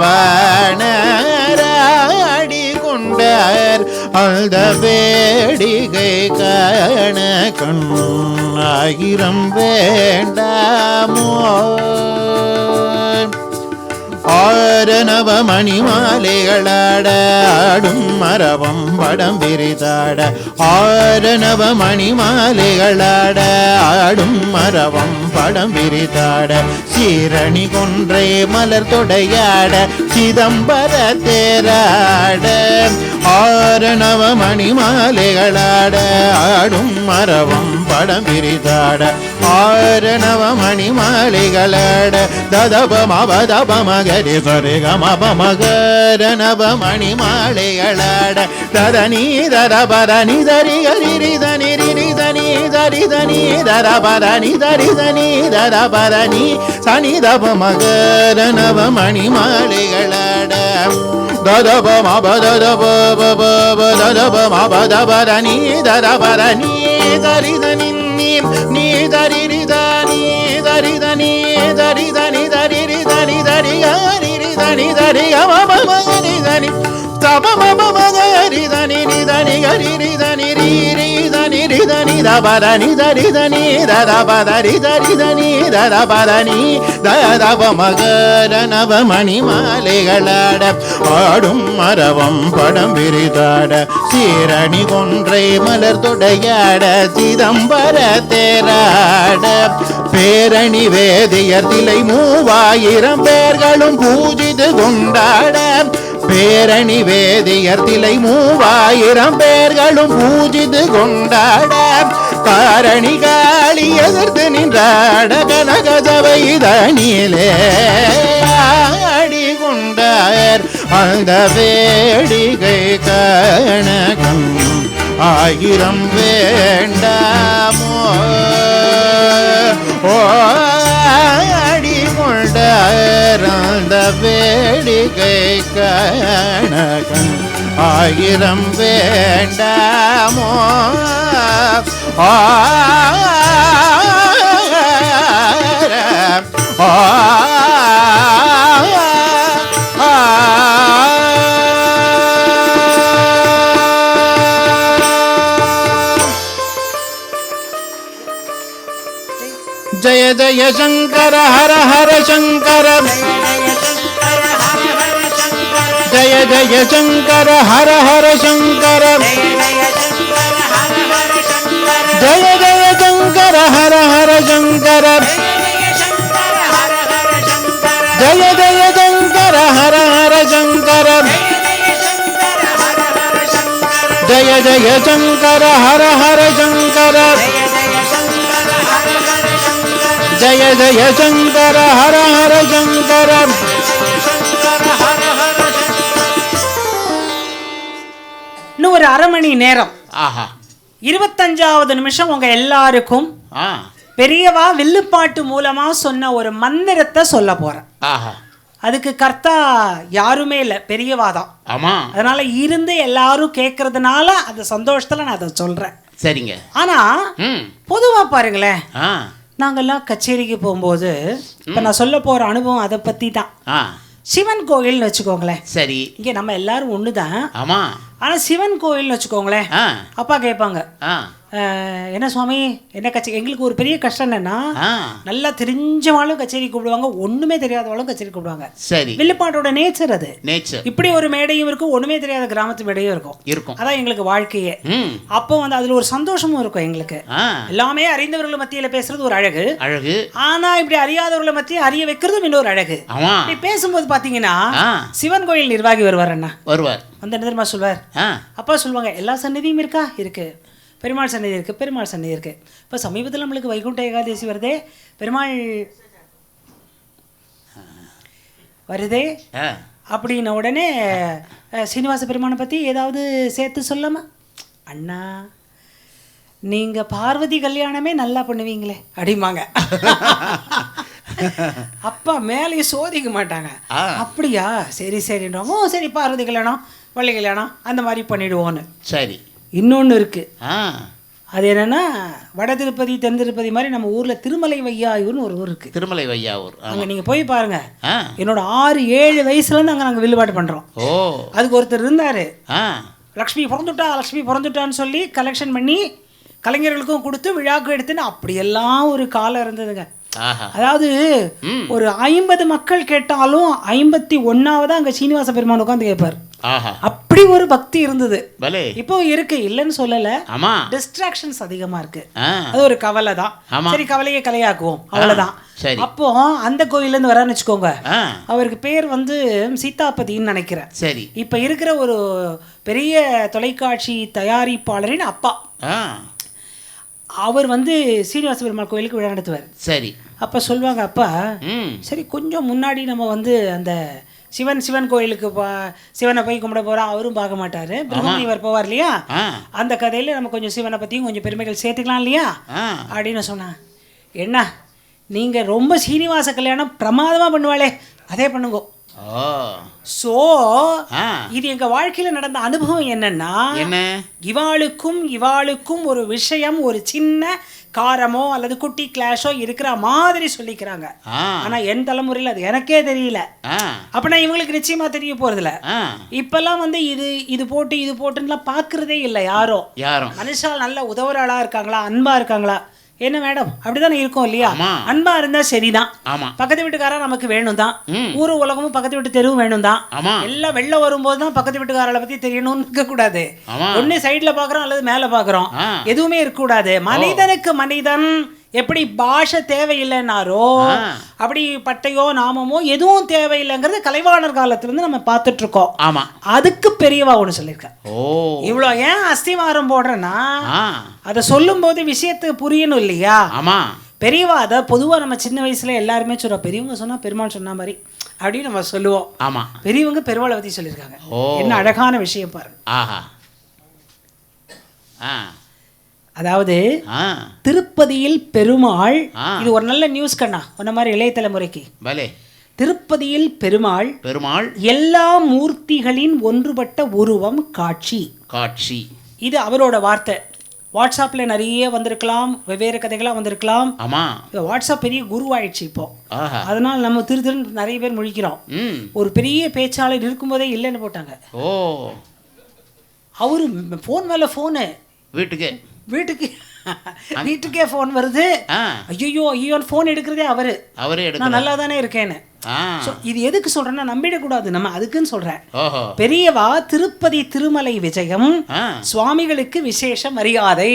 கொண்டார் அந்த வேடிக்கை காண கண்ணாயிரம் வேண்டாமோ ஆரணவ மணிமாலைகளாட ஆடும் மரபம் படம் விரிதாட ஆரணவ மணிமாலைகளாட ஆடும் மரபம் படம் விரிதாட சீரணி கொன்றை மலர் தொடையாட சிதம்பர தேராட ஆரணவ மணிமாலைகளாட ஆடும் மரபம் படம் விரிதாட ஆரணவ மணிமாலைகளாட ததப மபதப மகரி சரி கமப மகரணவ மணிமாலைகளாட ததனி தரபரணி தரி கரி தனி ரி தனி தரி தனி தரபரணி தரி தனி தரபரணி சனி தப மகரணவ மணிமாலைகளாட ததப மபதப ததப மபதபரணி தரபரணி தரி தனி நீ தரி ரி தனி தரி தனி தரி தனி தரி ரி தனி தரி கரி ரி தனி தரி கமப மகரி தனி தப மப மகரி தனி ரி தனி கரி ரி தனி ரி ரி தனி ரி தனி தபரணி தரி தனி தரபரி தரி தனி தரபரணி ததப மகரணவ மணிமாலைகளாட ஆடும் மரபம் படம் விரிதாட சீரணி கொன்றை மலர் தொடையாட சிதம்பர தேராட பேரணி வேதியர் திலை 3000 பேர்களும் பூஜித்து கொண்டாட பேரணி வேதியர் திலை 3000 பேர்களும் பூஜித்து கொண்டாட காரணி காளி எதிர்த்து நின்றாட கனகசபை தனியிலே ஆடி கொண்டார் அந்த வேடிக்கை கணகம் 1000 வேண்டாமோ ஆடி கொண்டார் அந்த வேடிக்கை கணகம் 1000 வேண்டாமோ जय जय शंकर हर हर शंकर जय जय शंकर हर हर शंकर जय जय शंकर हर हर शंकर जय जय शंकर हर हर शंकर जय जय शंकर हर हर शंकर जय जय शंकर हर हर शंकर இன்னும் ஒரு அரை மணி நேரம். ஆஹா. 25வது நிமிஷம் உங்க எல்லாருக்கும் பெரியவா வில்லுப்பாட்டு மூலமா சொன்ன ஒரு மந்திரத்தை சொல்ல போறேன். ஆஹா. அதுக்கு கர்த்தா யாருமே இல்லை, பெரியவா தான். ஆமா. அதனால இருந்து எல்லாரும் கேட்கறதுனால அந்த சந்தோஷத்துல நான் அதை சொல்றேன். சரிங்க. ஆனா பொதுவா பாருங்களேன், நாங்கெல்லாம் கச்சேரிக்கு போகும்போது இப்ப நான் சொல்ல போற அனுபவம் அதை பத்தி தான். சிவன் கோயில்னு வச்சுக்கோங்களேன். சரி. இங்க நம்ம எல்லாரும் ஒண்ணுதான். ஆமா. ஆனா சிவன் கோயில்னு வச்சுக்கோங்களேன், அப்பா கேட்பாங்க, என்ன சுவாமி என்ன கச்சேரி. எங்களுக்கு ஒரு பெரிய கஷ்டம் என்னன்னா, நல்லா தெரிஞ்சவாளும் கச்சேரி கூப்பிடுவாங்க, ஒண்ணுமே தெரியாதவாளும் கச்சேரி கூப்பிடுவாங்க. சரி. வில்லுப்பாட்டோட நேச்சர் அது. நேச்சர் இப்படி ஒரு மேடையும் இருக்கும், ஒண்ணுமே தெரியாத கிராமத்து மேடையும் இருக்கும். அதான் எங்களுக்கு வாழ்க்கையே. அப்போ வந்து அதுல ஒரு சந்தோஷமும் இருக்கும் எங்களுக்கு. எல்லாமே அறிந்தவர்கள் மத்தியில பேசுறது ஒரு அழகு. ஆனா இப்படி அறியாதவர்களை மத்திய அறிய வைக்கிறதும் இன்னொரு அழகு. இப்படி பேசும்போது பாத்தீங்கன்னா சிவன் கோயில் நிர்வாகி வருவார். அந்த நிர்மா சொல்வார், அப்பா சொல்லுவாங்க, எல்லா சன்னதியும் இருக்கா? இருக்கு. பெருமாள் சன்னதி இருக்குது, பெருமாள் சன்னதி இருக்குது. இப்போ சமீபத்தில் நம்மளுக்கு வைகுண்ட ஏகாதசி வருதே, பெருமாள் வருதே அப்படின்ன உடனே சீனிவாச பெருமானை பற்றி ஏதாவது சேர்த்து சொல்லாமா? அண்ணா நீங்கள் பார்வதி கல்யாணமே நல்லா பண்ணுவீங்களே அப்படிம்பாங்க. அப்பா மேலேயே சோதிக்க மாட்டாங்க. அப்படியா, சரி சரின்றோம். ஓ சரி, பார்வதி கல்யாணம், வள்ளி கல்யாணம் அந்த மாதிரி பண்ணிடுவோன்னு. சரி. இன்னொன்று இருக்குது, அது என்னன்னா வட திருப்பதி தென் திருப்பதி மாதிரி நம்ம ஊரில் திருமலை வையாயூர்னு ஒரு ஊர் இருக்குது. திருமலை வையாயூர் அங்கே நீங்கள் போய் பாருங்க. என்னோட 6-7 வயசுலேருந்து அங்கே நாங்கள் வில்லுபாட்டு பண்ணுறோம். அதுக்கு ஒருத்தர் இருந்தார், லக்ஷ்மி பிறந்துட்டான்னு சொல்லி கலெக்ஷன் பண்ணி கலைஞர்களுக்கும் கொடுத்து விழாக்கு எடுத்துன்னு அப்படியெல்லாம் ஒரு காலம் இருந்ததுங்க. அதாவது ஒரு 50 மக்கள் கேட்டாலும் 51ஆவதா அங்கே சீனிவாச பெருமான் உட்காந்து கேட்பார். அப்படி ஒரு பக்தி இருந்தது. இப்போ இருக்கு, இல்லைன்னு சொல்லல. டிஸ்ட்ராக்ஷன்ஸ் அதிகமா இருக்கு, அது ஒரு கவலை தான். சரி, கவலையை கலையாக்குவோம், அவ்வளவுதான். அப்போ அந்த கோயில்ல இருந்து வரான்னு வச்சுக்கோங்க, அவருக்கு பேர் வந்து சீதாபதின்னு நினைக்கிறேன். சரி. இப்ப இருக்கிற ஒரு பெரிய தொலைக்காட்சி தயாரிப்பாளரின் அப்பா, அவர் வந்து சீனிவாச பெருமாள் கோயிலுக்கு விழா நடத்துவார். சரி. அப்ப சொல்லுவாங்க, அப்பா சரி கொஞ்சம் முன்னாடி நம்ம வந்து அந்த சிவன் கோயிலுக்கு சிவனை போய் கும்பிட போகிறோம், அவரும் பார்க்க மாட்டார், பிரம்மதேவர் போவார் இல்லையா, அந்த கதையில் நம்ம கொஞ்சம் சிவனை பற்றியும் கொஞ்சம் பெருமைகள் சேர்த்துக்கலாம் இல்லையா அப்படின்னு சொன்னான். என்ன நீங்கள் ரொம்ப சீனிவாச கல்யாணம் பிரமாதமாக பண்ணுவாளே, அதே பண்ணுங்க. சோ இது எங்க வாழ்க்கையில நடந்த அனுபவம் என்னன்னா, இவாளுக்கும் ஒரு விஷயம், ஒரு சின்ன காரமோ அல்லது குட்டி கிளாஷோ இருக்கிற மாதிரி சொல்லிக்கிறாங்க. ஆனா என் தலைமுறையில் அது எனக்கே தெரியல. அப்படின்னா இவங்களுக்கு நிச்சயமா தெரிய போறதில்ல. இப்பெல்லாம் வந்து இது போட்டுன்னு பாக்குறதே இல்லை யாரும். மனுஷால் நல்ல உதவுறாளா இருக்காங்களா, அன்பா இருக்காங்களா? என்ன மேடம் அப்படிதானே இருக்கும் இல்லையா? அன்பா இருந்தா சரிதான். பக்கத்து வீட்டுக்காரா நமக்கு வேணும் தான், ஊரு உலகமும் பக்கத்து வீட்டு தெருவும் வேணும் தான். எல்லாம் வெள்ள வரும்போது தான் பக்கத்து வீட்டுக்காரரை பத்தி தெரியணும்னு இருக்க கூடாது. ஒண்ணு சைட்ல பாக்குறோம் அல்லது மேல பாக்குறோம், எதுவுமே இருக்க கூடாது. மனிதனுக்கு மனிதன் எப்படி பாஷை தேவையில்லைன்னாரோ அப்படி பட்டையோ நாமமோ எதுவும் தேவையில்லைங்கிறது கலைவாணர் காலத்துல இருந்து நம்ம பார்த்துட்டு இருக்கோம். ஆமா, அதுக்கு பெரியவா ஒண்ணு சொல்லியிருக்கேன். இவ்வளோ ஏன் அஸ்திவாரம் போடுறேன்னா, அதை சொல்லும் போது விஷயத்துக்கு புரியணும் இல்லையா? ஆமா. பெரியவா அதை பொதுவா நம்ம சின்ன வயசுல எல்லாருமே சொல்றோம், பெரியவங்க சொன்னா பெருமாள் சொன்ன மாதிரி அப்படின்னு நம்ம சொல்லுவோம். ஆமா, பெரியவங்க பெருமாளை பத்தி சொல்லியிருக்காங்க. என்ன அழகான விஷயம் பாருங்க. அதாவது திருப்பதியில் பெருமாள், இது ஒரு நல்ல நியூஸ் கண்ணா உன்ன மாதிரி இளைய தலைமுறைக்கு. திருப்பதியில் பெருமாள் எல்லா மூர்த்திகளின் ஒன்றுபட்ட உருவம் காட்சி. இது அவரோட வார்த்தை. வாட்ஸ்அப்ல நிறைய வந்திருக்கலாம், வெவ்வேறு கதைகளாக வந்திருக்கலாம். வாட்ஸ்அப் பெரிய குருவாயிடுச்சு இப்போ. அதனால நம்ம திரு நிறைய பேர் முழிக்கிறோம். ஒரு பெரிய பேச்சாளர் இருக்கும்போதே இல்லைன்னு போட்டாங்க. அவரு போன் மேல போனு, வீட்டுக்கே போன் வருது. ஐயோ போன் எடுக்கிறதே அவரே நான் நல்லா தானே இருக்கேன்னு. இது எதுக்கு சொல்றேன்னா, நம்பிடக்கூடாது நம்ம, அதுக்குன்னு சொல்றேன். பெரியவா திருப்பதி திருமலை விஜயம் சுவாமிகளுக்கு விசேஷ மரியாதை.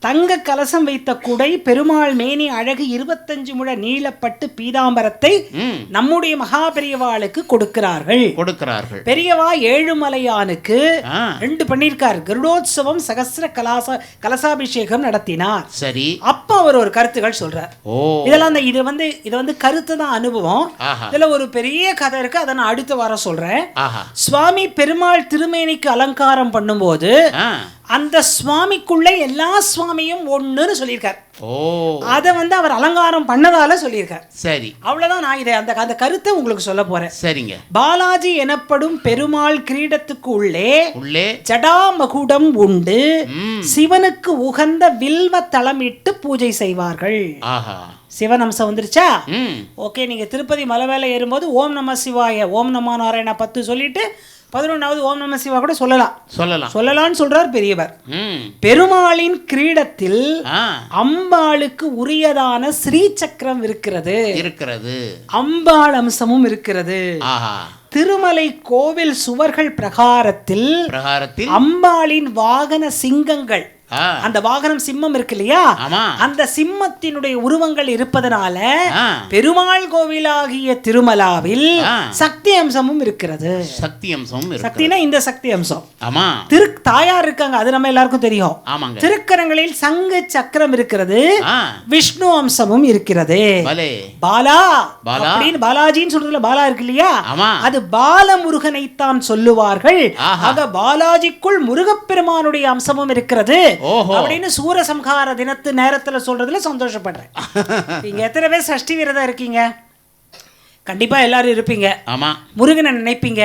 தங்க கலசம் வைத்த குடை, பெருமாள் மேனி அழகு, 25 முழ நீளப்பட்டு பீதாம்பரத்தை நம்முடைய மகாபெரியவாளுக்கு கொடுக்கிறார்கள். பெரியவா ஏழுமலையானுக்கு 2 பண்ணியிருக்கார். கருடோத்சவம், சகஸ்ர கலசாபிஷேகம் நடத்தினார். சரி, அப்ப அவர் ஒரு கருத்துக்கள் சொல்றார். இதெல்லாம் இது வந்து கருத்து தான், அனுபவம். இதுல ஒரு பெரிய கதை இருக்கு, அதை நான் அடுத்த வாரம் சொல்றேன். சுவாமி பெருமாள் திருமேனிக்கு அலங்காரம் பண்ணும்போது அந்த சுவாமிக்குள்ள எல்லா சுவாமியும் ஒண்ணுன்னு சொல்லியிருக்கார். அத வந்து அவர் அலங்காரம் பண்ணதால சொல்லியிருக்கார். சரி, அவ்வளவுதான். நான் இதை அந்த கருத்தை உங்களுக்கு சொல்ல போறேன். சரிங்க. பாலாஜி எனப்படும் பெருமாள் கிரீடத்துக்கு உள்ளே ஜடாமகுடம் உண்டு. சிவனுக்கு உகந்த வில்வ தளமிட்டு பூஜை செய்வார்கள். சிவன் அம்சம் வந்துருச்சா? ஓகே. நீங்க திருப்பதி மலை மேல ஏறும்போது ஓம் நம சிவாய, ஓம் நம நாராயண 10 சொல்லிட்டு 11வது ஓம் நம சிவா கூட சொல்லலாம்னு சொல்றார் பெரியவர். பெருமாளின் கிரீடத்தில் அம்பாளுக்கு உரியதான ஸ்ரீ சக்கரம் இருக்கிறது. அம்பாள் அம்சமும் இருக்கிறது. திருமலை கோவில் சுவர்கள் பிரகாரத்தில் அம்பாளின் வாகன சிங்கங்கள், அந்த வாகனம் சிம்மம் இருக்கு இல்லையா, அந்த சிம்மத்தினுடைய உருவங்கள் இருப்பதனால பெருமாள் கோவிலாகிய திருமலாவில் சக்தி அம்சமும் இருக்கிறது. சக்தினா இந்த சக்தி அம்சம். தாயார் இருக்காங்க, அது நம்ம எல்லாருக்கும் தெரியும். திருக்கரங்களில் சங்கு சக்கரம் இருக்கிறது. விஷ்ணு அம்சமும் இருக்கிறது. பாலா அப்படின்னு பாலாஜின்னு சொல்றதுல பாலா இருக்கு இல்லையா, அது பாலமுருகனைத்தான் சொல்லுவார்கள். ஆக பாலாஜிக்குள் முருகப்பெருமானுடைய அம்சமும் இருக்கிறது அப்படின்னு சூரசம்ஹார தினத்து நேரத்துல சொல்றதுல சந்தோஷப்படுறேன். நீங்க எத்தனை பேர் சஷ்டி விரதம் இருக்கீங்க? கண்டிப்பா எல்லாரும் இருப்பீங்க. ஆமா. முருகனை நினைப்பீங்க.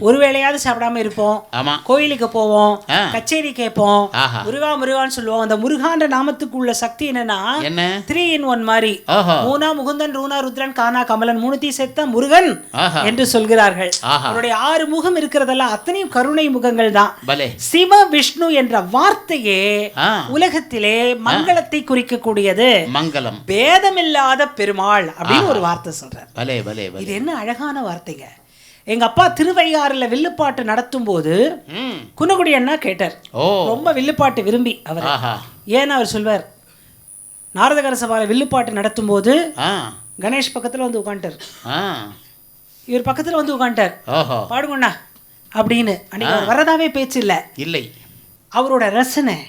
ஒருவேளையாவது சாப்பிடாம இருப்போம். ஆமா. கோயிலுக்கு போவோம், கச்சேரி கேட்போம், முருகா முருகான்னு சொல்லுவோம். அந்த முருகான்ற நாமத்துக்கு உள்ள சக்தி என்னன்னா 3 in 1 மாதிரி. மூணா முகுந்தன், ரூனா ருத்ரன், கானா கமலன், 3 சேர்த்தா முருகன் என்று சொல்கிறார்கள். அவருடைய 6 முகம் இருக்கிறதெல்லாம் அத்தனையும் கருணை முகங்கள் தான். சிவ விஷ்ணு என்ற வார்த்தையே உலகத்திலே மங்களத்தை குறிக்கக்கூடியது. மங்களம், பேதமில்லாத பெருமாள் அப்படின்னு ஒரு வார்த்தை சொல்றார். இது என்ன அழகான வார்த்தைங்க. எங்க அப்பா திருவையாறுல வில்லுப்பாட்டு நடத்தும் போது குன்னக்குடி அண்ணா கேட்டார். ரொம்ப வில்லுப்பாட்டு விரும்பி அவர். ஏன்னா அவர் சொல்வார், நாரதகர சபால வில்லுப்பாட்டு நடத்தும் போது கணேஷ் பக்கத்துல வந்து உட்காந்துட்டார், இவர் பக்கத்துல வந்து உட்காந்துட்டார், பாடுங்கண்ணா அப்படின்னு. அன்னைக்கு வரதாவே பேச்சு இல்லை, அவரோட ரசனை.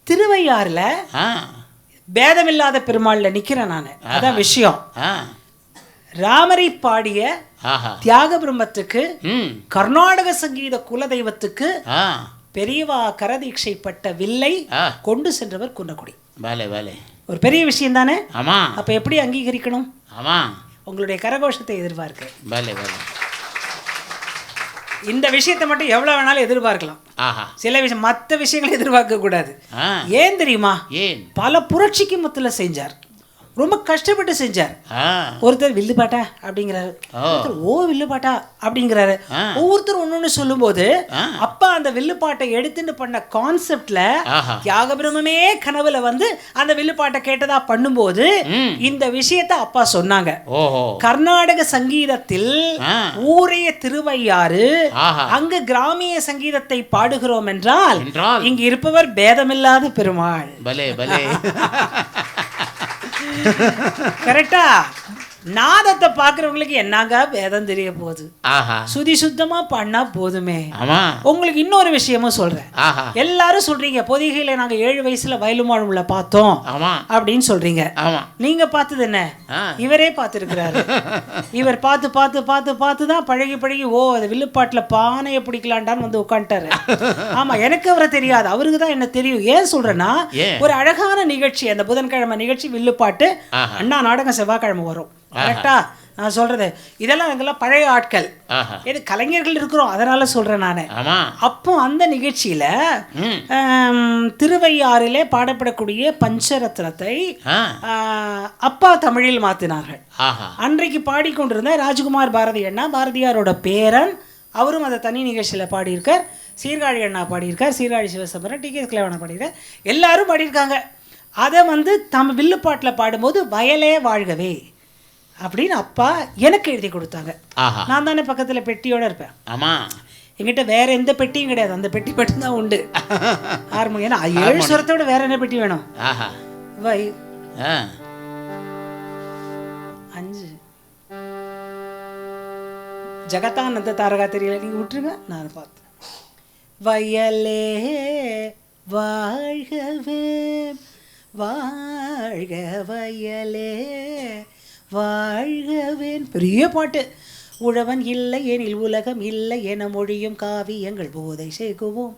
திருவையாறுல பேதமில்லாத பெருமாள்ல நிக்கிறேன் நான், அதான் விஷயம். ராமரை பாடிய தியாக பிரம்மத்துக்கு, கர்நாடக சங்கீத குலதெய்வத்துக்கு பெரியவா கரதீட்சைப்பட்ட வில்லை கொண்டு சென்றவர் குன்னக்குடி. ஒரு பெரிய விஷயம் தானே? அப்ப எப்படி அங்கீகரிக்கணும்? உங்களுடைய கரகோஷத்தை எதிர்பார்க்க, இந்த விஷயத்தை மட்டும் எவ்வளவு வேணாலும் எதிர்பார்க்கலாம். சில விஷயம், மற்ற விஷயங்களை எதிர்பார்க்க கூடாது. ஏன் தெரியுமா? பல புரட்சிக்கு மத்தியில செஞ்சார், ரொம்ப கஷ்டப்பட்டு செஞ்சார். ஒருத்தர் வில்லுப்பாட்டா அப்படிங்கிறாரு, ஓ வில்லுப்பாட்டா அப்படிங்கிறாரு. ஒவ்வொருத்தரும் ஒன்னொன்னு சொல்லும் போது அப்பா அந்த வில்லுப்பாட்டை எடுத்துட்டு பண்ண கான்செப்ட்ல தியாக பிரம்மே கனவுல வந்து அந்த வில்லுப்பாட்டை கேட்டதா பண்ணும்போது இந்த விஷயத்த அப்பா சொன்னாங்க. கர்நாடக சங்கீதத்தில் ஊரே திருவையாறு, அங்கு கிராமிய சங்கீதத்தை பாடுகிறோம் என்றால் இங்கு இருப்பவர் பேதமில்லாத பெருமாள். கரெக்டா? நாதத்தை பாக்குறவங்களுக்கு என்னங்க வேதம் தெரிய போகுது, சுதி சுத்தமா பண்ணா போதுமே. உங்களுக்கு இன்னொரு விஷயமும் சொல்றேன். எல்லாரும் சொல்றீங்க பொதிகையில நாங்க 7 வயசுல வயலுமாழுல பார்த்தோம் அப்படின்னு சொல்றீங்க. நீங்க பார்த்தது என்ன? இவரே பார்த்திருக்கிறாரு. இவர் பார்த்து பார்த்து பார்த்து பார்த்து தான் பழகி ஓ அது வில்லுப்பாட்டுல பானையை பிடிக்கலான்டான்னு வந்து உட்காந்துட்டாரு. ஆமா, எனக்கு அவரை தெரியாது, அவருக்கு தான் என்ன தெரியும். ஏன் சொல்றேன்னா, ஒரு அழகான நிகழ்ச்சி, அந்த புதன்கிழமை நிகழ்ச்சி வில்லுப்பாட்டு, அண்ணா நாடகம் செவ்வாய்க்கிழமை வரும். கரெக்டா நான் சொல்றது? இதெல்லாம் எங்கெல்லாம் பழைய ஆட்கள், இது கலைஞர்கள் இருக்கிறோம், அதனால சொல்றேன் நானு. அப்போ அந்த நிகழ்ச்சியில திருவையாறிலே பாடப்படக்கூடிய பஞ்சரத்னத்தை அப்பா தமிழில் மாத்தினார்கள். அன்றைக்கு பாடிக்கொண்டிருந்த ராஜகுமார் பாரதி அண்ணா, பாரதியாரோட பேரன், அவரும் அதை தனி நிகழ்ச்சியில பாடியிருக்கார். சீர்காழி அண்ணா பாடியிருக்கார், சீர்காழி சிவசம்பரன், டி கே கிளவனா பாடியிருக்கார், எல்லாரும் பாடியிருக்காங்க. அதை வந்து வில்லுப்பாட்டில் பாடும்போது வயலே வாழ்கவே அப்படின்னு அப்பா எனக்கு எழுதி கொடுத்தாங்க. நான் தானே பக்கத்தில் பெட்டியோட இருப்பேன். எங்கிட்ட வேற எந்த பெட்டியும் கிடையாது, அந்த பெட்டி மட்டும்தான் உண்டு. ஹார்மோனியம். ஏன்னா 7 ஸ்வரத்தோட வேற என்ன பெட்டி வேணும்? ஆஹா. வை ஆ. 5 ஜகதானந்த தாரகா தெரியல, நீங்க விட்டுருங்க, நான் பார்த்தேன். வயலே வாழ்கவே வாழ்க வயலே வாழ்கவேன், பெரிய பாட்டு. உழவன் இல்லை எனில் உலகம் இல்லை என மொழியும் காவியங்கள் போதை சேர்க்குவோம்.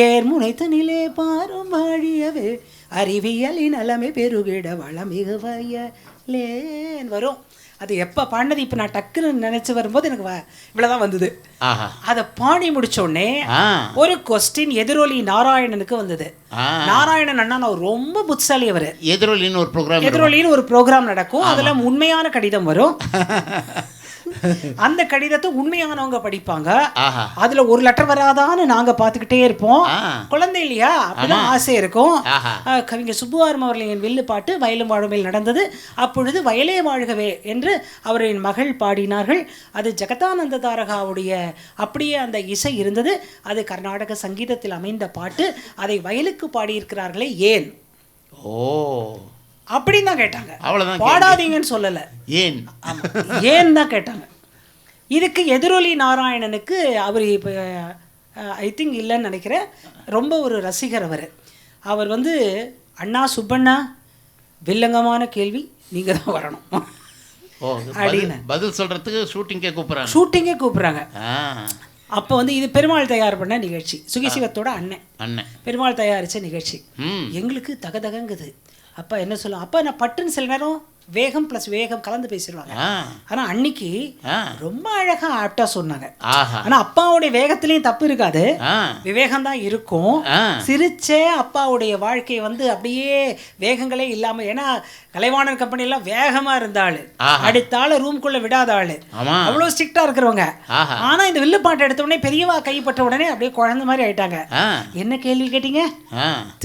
ஏர் முனைத்தனிலே பாரும் வாழியவே அறிவியலின் நலமே பெருகிட வளமிகு வயலேன் வரும். அது எப்போ பாடினது இப்போ நான் டக்குன்னு நினச்சி வரும்போது எனக்கு இவ்வளோதான் வந்தது. அதை பாடி முடிச்சோடனே ஒரு கொஸ்டின் எதிரொலி நாராயணனுக்கு வந்தது. நாராயணன் அண்ணா நான் ரொம்ப புத்திசாலி. அவர் எதிரொலின்னு ஒரு ப்ரோக்ராம் நடக்கும், அதில் உண்மையான கடிதம் வரும். அந்த கடிதத்தை உண்மையானவங்க படிப்பாங்க. அதுல ஒரு லெட்டர் வராதான்னு நாங்க பாத்துக்கிட்டே இருப்போம். குழந்தை இல்லையா, அப்படிதான் ஆசை இருக்கும். கவிஞர் சுப்புவாரம் அவர்களின் வில்லு பாட்டு வயலும் வாழுமையில் நடந்தது. அப்பொழுது வயலே வாழ்கவே என்று அவரின் மகள் பாடினார்கள். அது ஜகதானந்த தாரகாவுடைய அப்படியே அந்த இசை இருந்தது. அது கர்நாடக சங்கீதத்தில் அமைந்த பாட்டு. அதை வயலுக்கு பாடியிருக்கிறார்களே ஏன்? ஓ, அப்படின்னு தான் கேட்டாங்க. அவ்வளவுதான், பாடாதீங்கன்னு சொல்லல, ஏன் ஏன் தான் கேட்டாங்க. இதுக்கு எதிரொலி நாராயணனுக்கு அவர் இப்போ ஐ திங்க் இல்லைன்னு நினைக்கிறேன், ரொம்ப ஒரு ரசிகர் அவர். அவர் வந்து அண்ணா சுப்பண்ணா வில்லங்கமான கேள்வி, நீங்கள் தான் வரணும் அப்படின்னு பதில் சொல்கிறதுக்கு ஷூட்டிங்கே கூப்பிட்றாங்க. அப்போ வந்து இது பெருமாள் தயார் பண்ண நிகழ்ச்சி, சுகிசிவத்தோட அண்ணன் பெருமாள் தயாரித்த நிகழ்ச்சி. எங்களுக்கு தகதகங்குது. அப்பா என்ன சொல்லுவோம், அப்பா நான் பட்டுன்னு சில நேரம் வேகம் ப்ளஸ் வேகம் கலந்து பேசிடுவாங்க. ஆனால் அன்னைக்கு ரொம்ப அழகாக ஆப்டா சொன்னாங்க. ஆனால் அப்பாவுடைய வேகத்திலையும் தப்பு இருக்காது, விவேகம் தான் இருக்கும். சிரிச்சே அப்பாவுடைய வாழ்க்கை வந்து அப்படியே வேகங்களே இல்லாமல், ஏன்னா கலைவாணர் கம்பெனிலாம் வேகமாக இருந்தாள், அடுத்த ஆள் ரூம்குள்ளே விடாத ஆள், அவ்வளோ ஸ்ட்ரிக்டாக இருக்கிறவங்க. ஆனால் இந்த வில்லுப்பாட்டை எடுத்த உடனே பெரியவா கைப்பற்ற உடனே அப்படியே குழந்தை மாதிரி ஆயிட்டாங்க. என்ன கேள்வி கேட்டீங்க?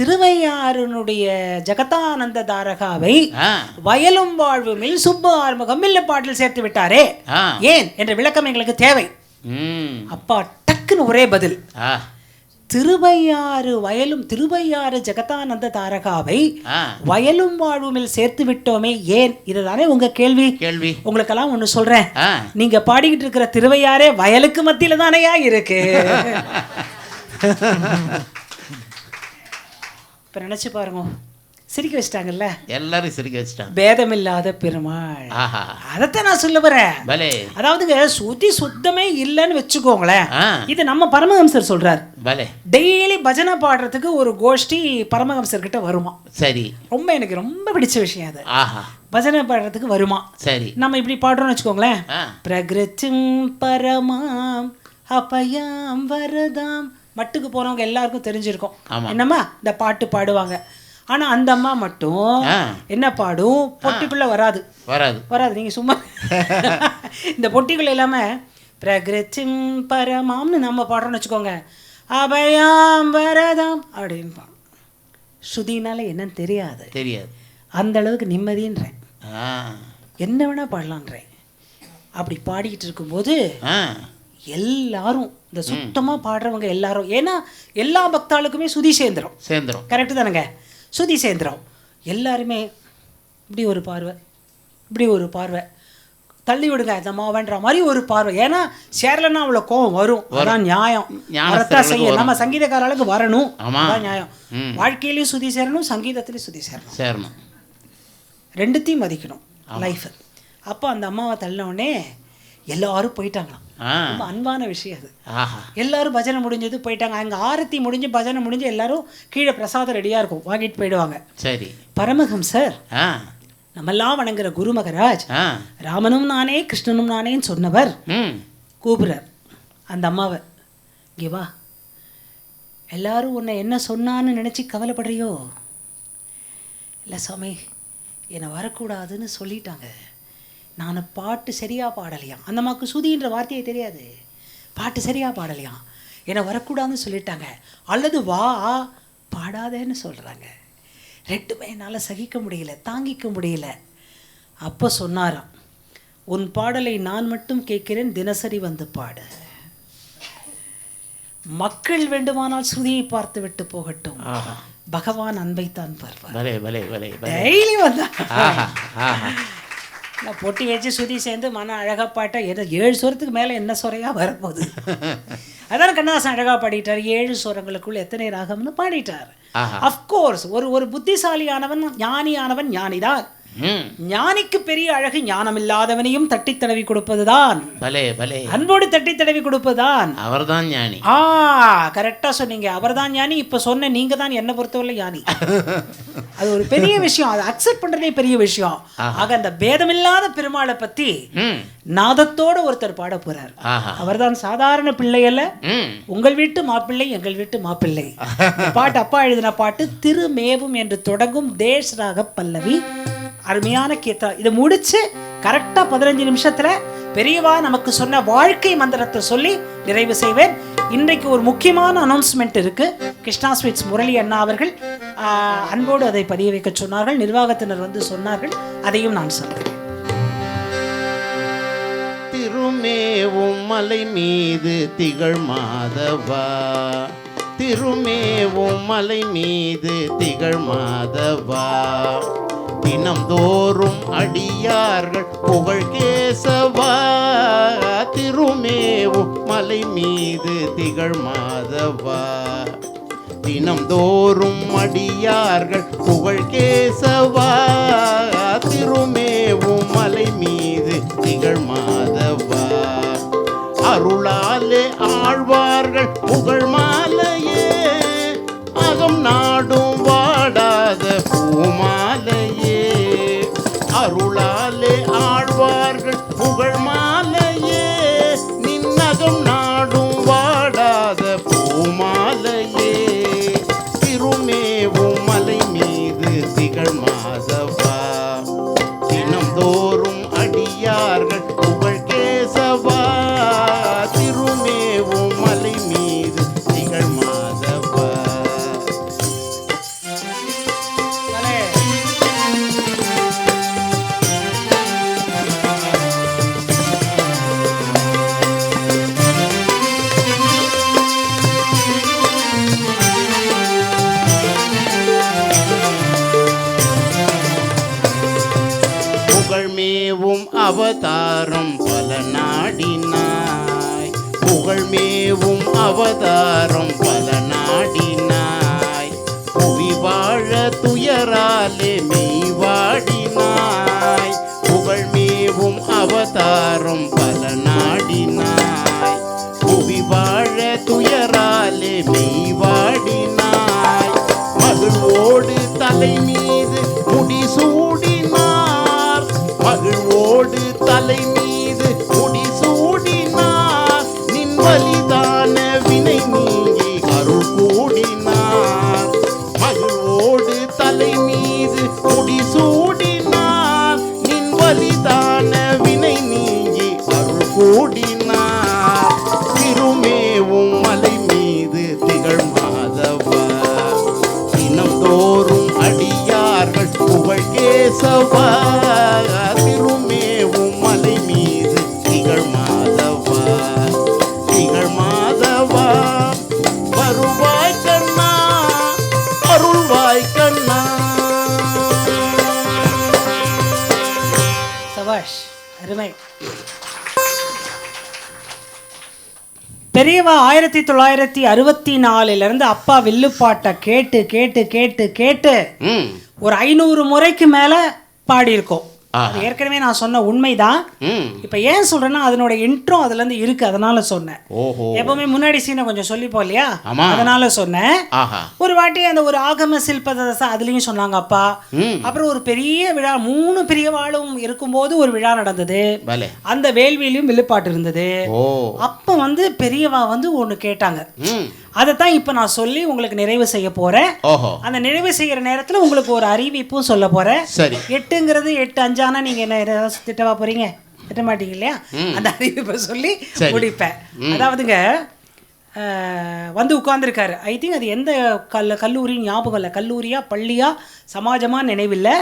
திருவையாறுனுடைய ஜகதானந்த தாரகாவை வயலும் வாழ்வுமில் சுப்பு ஆறுமுகம் வில்லு பாட்டில் சேர்த்து விட்டாரே ஏன் என்ற விளக்கம் எங்களுக்கு தேவை. அப்பா டக்குன்னு ஒரே பதில், திருவையாறு ஜகதானந்த தாரகாவை வயலும் வாழ்வுமில் சேர்த்து விட்டோமே ஏன், இதுதானே உங்க கேள்வி. உங்களுக்கெல்லாம் ஒண்ணு சொல்றேன், நீங்க பாடிக்கிட்டு இருக்கிற திருவையாறே வயலுக்கு மத்தியில தானையா இருக்கு. இப்ப நினைச்சு பாருங்க, சிரிக்க வச்சிட்டாங்கல்ல, எல்லாரும் சிரிக்க வச்சிட்டாங்க. பேதமில்லாத பெருமாள், அதைத்தான் நான் சொல்ல வரேன். அதாவதுங்க சுத்தி சுத்தமே இல்லைன்னு வச்சுக்கோங்களேன். இது நம்ம பரமஹம்சர் சொல்றாரு. டெய்லி பஜனை பாடுறதுக்கு ஒரு கோஷ்டி பரமஹம்சர் கிட்ட வருமா. சரி, ரொம்ப எனக்கு ரொம்ப பிடிச்ச விஷயம் அது. பஜனை பாடுறதுக்கு வருமா. சரி, நம்ம இப்படி பாடுறோம்னு வச்சுக்கோங்களேன், பிரகிருத்திம் பரமாம் அபயாம் வரதாம், மட்டுக்கு போறவங்க எல்லாருக்கும் தெரிஞ்சிருக்கும் என்னம்மா இந்த பாட்டு பாடுவாங்க. ஆனா அந்த அம்மா மட்டும் என்ன பாடும், பொட்டிக்குள்ள வராது. நீங்க சும்மா இந்த பொட்டிக்குள்ள இல்லாம பிரகிருத்திம் பரமாம்னு நம்ம பாடுறோம்னு வச்சுக்கோங்க, அபயாம் வரதாம் அப்படின்னு ஸ்ருதினால என்னன்னு தெரியாது. அந்த அளவுக்கு நிம்மதின்றேன், என்ன வேணா பாடலான்றேன். அப்படி பாடிக்கிட்டு இருக்கும்போது எல்லாரும் இந்த சுத்தமா பாடுறவங்க எல்லாரும், ஏன்னா எல்லா பக்தாளுக்குமே சுதி சேர்ந்துரும். கரெக்டு தானேங்க? சுதி சேர்ந்துரும். எல்லாருமே இப்படி ஒரு பார்வை, இப்படி ஒரு பார்வை, தள்ளி விடுங்க இந்த மாவன்ற மாதிரி ஒரு பார்வை. ஏன்னா சேரலன்னா அவ்வளோ கோவம் வரும். அதான் நியாயம், வரத்தான் செய்ய. நம்ம சங்கீதக்காரர்களுக்கு வரணும், அதான் நியாயம். வாழ்க்கையிலையும் சுதி சேரணும், சங்கீதத்திலையும் சுதி சேரணும், ரெண்டுத்தையும் மதிக்கணும் லைஃப். அப்போ அந்த அம்மாவை தள்ளினோடனே எல்லாரும் போயிட்டாங்களாம். ரொம்ப அன்பான விஷயம் அது. எல்லாரும் பஜனை முடிஞ்சது போயிட்டாங்க. அங்கே ஆரத்தி முடிஞ்சு பஜனை முடிஞ்சு எல்லாரும் கீழே பிரசாதம் ரெடியாக இருக்கும், வாங்கிட்டு போயிடுவாங்க. சரி, பரமஹம்சர் நம்மெல்லாம் வணங்குற குரு மகராஜ், ராமனும் நானே கிருஷ்ணனும் நானேன்னு சொன்னவர் கூப்பிடுறார் அந்த அம்மாவை, இங்கே வா, எல்லாரும் உன்னை என்ன சொன்னான்னு நினச்சி கவலைப்படுறியோ? இல்லை சாமி, என்னை வரக்கூடாதுன்னு சொல்லிட்டாங்க, நான் பாட்டு சரியாக பாடலையாம். அந்த அம்மாவுக்கு சுதின்ற வார்த்தையே தெரியாது, பாட்டு சரியாக பாடலையாம், என்னை வரக்கூடாதுன்னு சொல்லிட்டாங்க, அல்லது வா பாடாதேன்னு சொல்கிறாங்க. ரெண்டுமே என்னால் சகிக்க முடியல, தாங்கிக்க முடியல. அப்போ சொன்னாராம், உன் பாடலை நான் மட்டும் கேட்கிறேன், தினசரி வந்து பாடு. மக்கள் வேண்டுமானால் ஸ்ருதியை பார்த்து விட்டு போகட்டும், பகவான் அன்பைத்தான் பார்ப்பார். பலே பலே பலே பலே. டெய்லி வந்தா ஆஹா ஆஹா. நான் பொட்டி வச்சு சுதி சேர்ந்து மன அழகா பாட்டா 7 சுரத்துக்கு மேலே என்ன சுரையா வரப்போகுது. அதான் கண்ணதாசன் அழகா பாடிட்டார். 7 சுரங்களுக்குள் எத்தனை ராகம்னு பாடிட்டார். அஃப்கோர்ஸ் ஒரு புத்திசாலியானவன் ஞானியானவன் ஞானிதான். ஞானிக்கு பெரிய அழகு ஞானம் இல்லாதவனையும் தட்டி தடவி கொடுப்பதுதான். பலே பலே. அன்போடு தட்டி தடவி கொடுப்பதுதான். அவர்தான் ஞானி. கரெக்டா சொன்னீங்க. அவர்தான் ஞானி. இப்ப சொன்ன நீங்க தான் என்ன பொறுத்தவரை ஞானி. அது ஒரு பெரிய விஷயம். அதை அக்செப்ட் பண்றதே பெரிய விஷயம். ஆக அந்த பேதமில்லாத பெருமாளை பத்தி நாதத்தோட ஒருத்தர் பாட போறார். அவர்தான் சாதாரண பிள்ளை அல்ல, உங்கள் வீட்டு மாப்பிள்ளை, எங்கள் வீட்டு மாப்பிள்ளை. பாட்டு அப்பா எழுதின பாட்டு. திருமேவும் என்று தொடங்கும் தேஷ் ராக பல்லவி. அருமையான கீர்த்தனை. இதை முடிச்சு கரெக்டா 15 நிமிஷத்துல பெரியவா நமக்கு சொன்ன வாழ்க்கை மந்திரத்தை சொல்லி நிறைவு செய்வேன். இன்றைக்கு ஒரு முக்கியமான அனௌன்ஸ்மெண்ட் இருக்கு. கிருஷ்ணா ஸ்வீட்ஸ் முரளி அண்ணா அவர்கள் அன்போடு அதை பதிய வைக்க சொன்னார்கள். நிர்வாகத்தினர் வந்து சொன்னார்கள். அதையும் நான் சொல்றேன். திருமேவும் மலை மீது திகழ் மாதவா, திருமேவும் மலை மீது திகழ் மாதவா, தினம்தோறும் அடியார்கள் புகழ் கேசவா, திருமேவும் மலை மீது திகழ் மாதவா, தினம்தோறும் அடியார்கள் புகழ் கேசவா, திருமேவும் மலை மீது திகழ் மாதவா, அருளாலே ஆழ்வார்கள் புகழ் மாலையே, அகம் நாடும் வாடாத பூமாலையே, அருளாலே ஆழ்வார்கள் புகழ் மாலையே, நின்னகம் நாடும் வாடாத பூமாலையே, திருமேவும் மலை மீது திகழ் மாதவா, தினம்தோறும் அடியார்கள் புகழ் கேசவா, திருமேவும் மலை மீது திகழ் மாதவா. புகழ்மேவும் அவதாரம் பல நாடினாய், புகழ்மேவும் அவதாரம் பல நாடினாய், புவி வாழ துயராலே மெய் வாடினாய், புகழ்மேவும் அவதாரம் பல நாடினாய், புவி வாழ துயராலே மெய் வாடினாய், மகிழ்வோடு தலை மீது முடி சூடினார், மகிழ்வோடு தலை மீது முடி சூடினார், நின் வலிதான வினை நீங்கி அருள் கூடினார், மகிழ்வோடு தலை மீது முடி சூடினார், நின் வலிதான வினை நீங்கி அருள் கூடினார், திருமேவும் மலை மீது திகழ் மாதவா, தினம்தோறும் அடியார்கள் புகழ் கேசவா, திருமேவும் மலை மீது திகழ் மாதவா, திகழ் மாதவா, வருவாய் கண்ணா, அருள்வாய் கண்ணா. சபாஷ், அருமை. பெரியவா 1964 அப்பா வில்லுப்பாட்டை கேட்டு கேட்டு கேட்டு கேட்டு ஒரு 500 முறைக்கு மேல பாடியிருக்கோம். அது ஏற்கனவே நான் சொன்ன உண்மைதான். இப்ப ஏன் சொல்றேன்னா அதனோட இன்ட்ரோ அதுல இருந்து இருக்கு, அதனால சொன்னேன். எப்பவுமே முன்னாடி சீனை கொஞ்சம் சொல்லிப்போம் இல்லையா, அதனால சொன்னேன். ஒரு வாட்டி அந்த ஒரு ஆகம சில்பதசை அதுலயும் சொன்னாங்க அப்பா. அப்புறம் ஒரு பெரிய விழா 3 பெரியவாளும் இருக்கும்போது ஒரு விழா நடந்தது. அந்த வேள்வியிலும் வில்லுப்பாட்டு இருந்தது. அப்ப வந்து பெரியவா வந்து ஒண்ணு கேட்டாங்க. அதைத்தான் இப்ப நான் சொல்லி உங்களுக்கு நிறைவு செய்ய போறேன். அந்த நிறைவு செய்யற நேரத்துல உங்களுக்கு ஒரு அறிவிப்பும் சொல்ல போறேன். 8ங்கிறது 8 5 ஆனா நீங்க என்ன ஏதாவது திட்டவா போறீங்க? திட்ட மாட்டீங்க இல்லையா? அந்த அறிவிப்பை சொல்லி முடிப்பேன். அதாவதுங்க வந்து உட்கார்ந்துருக்காரு. ஐ திங்க் அது எந்த கல்லூரி ஞாபகம் இல்லை, கல்லூரியா பள்ளியா சமாஜமா நினைவில்லை.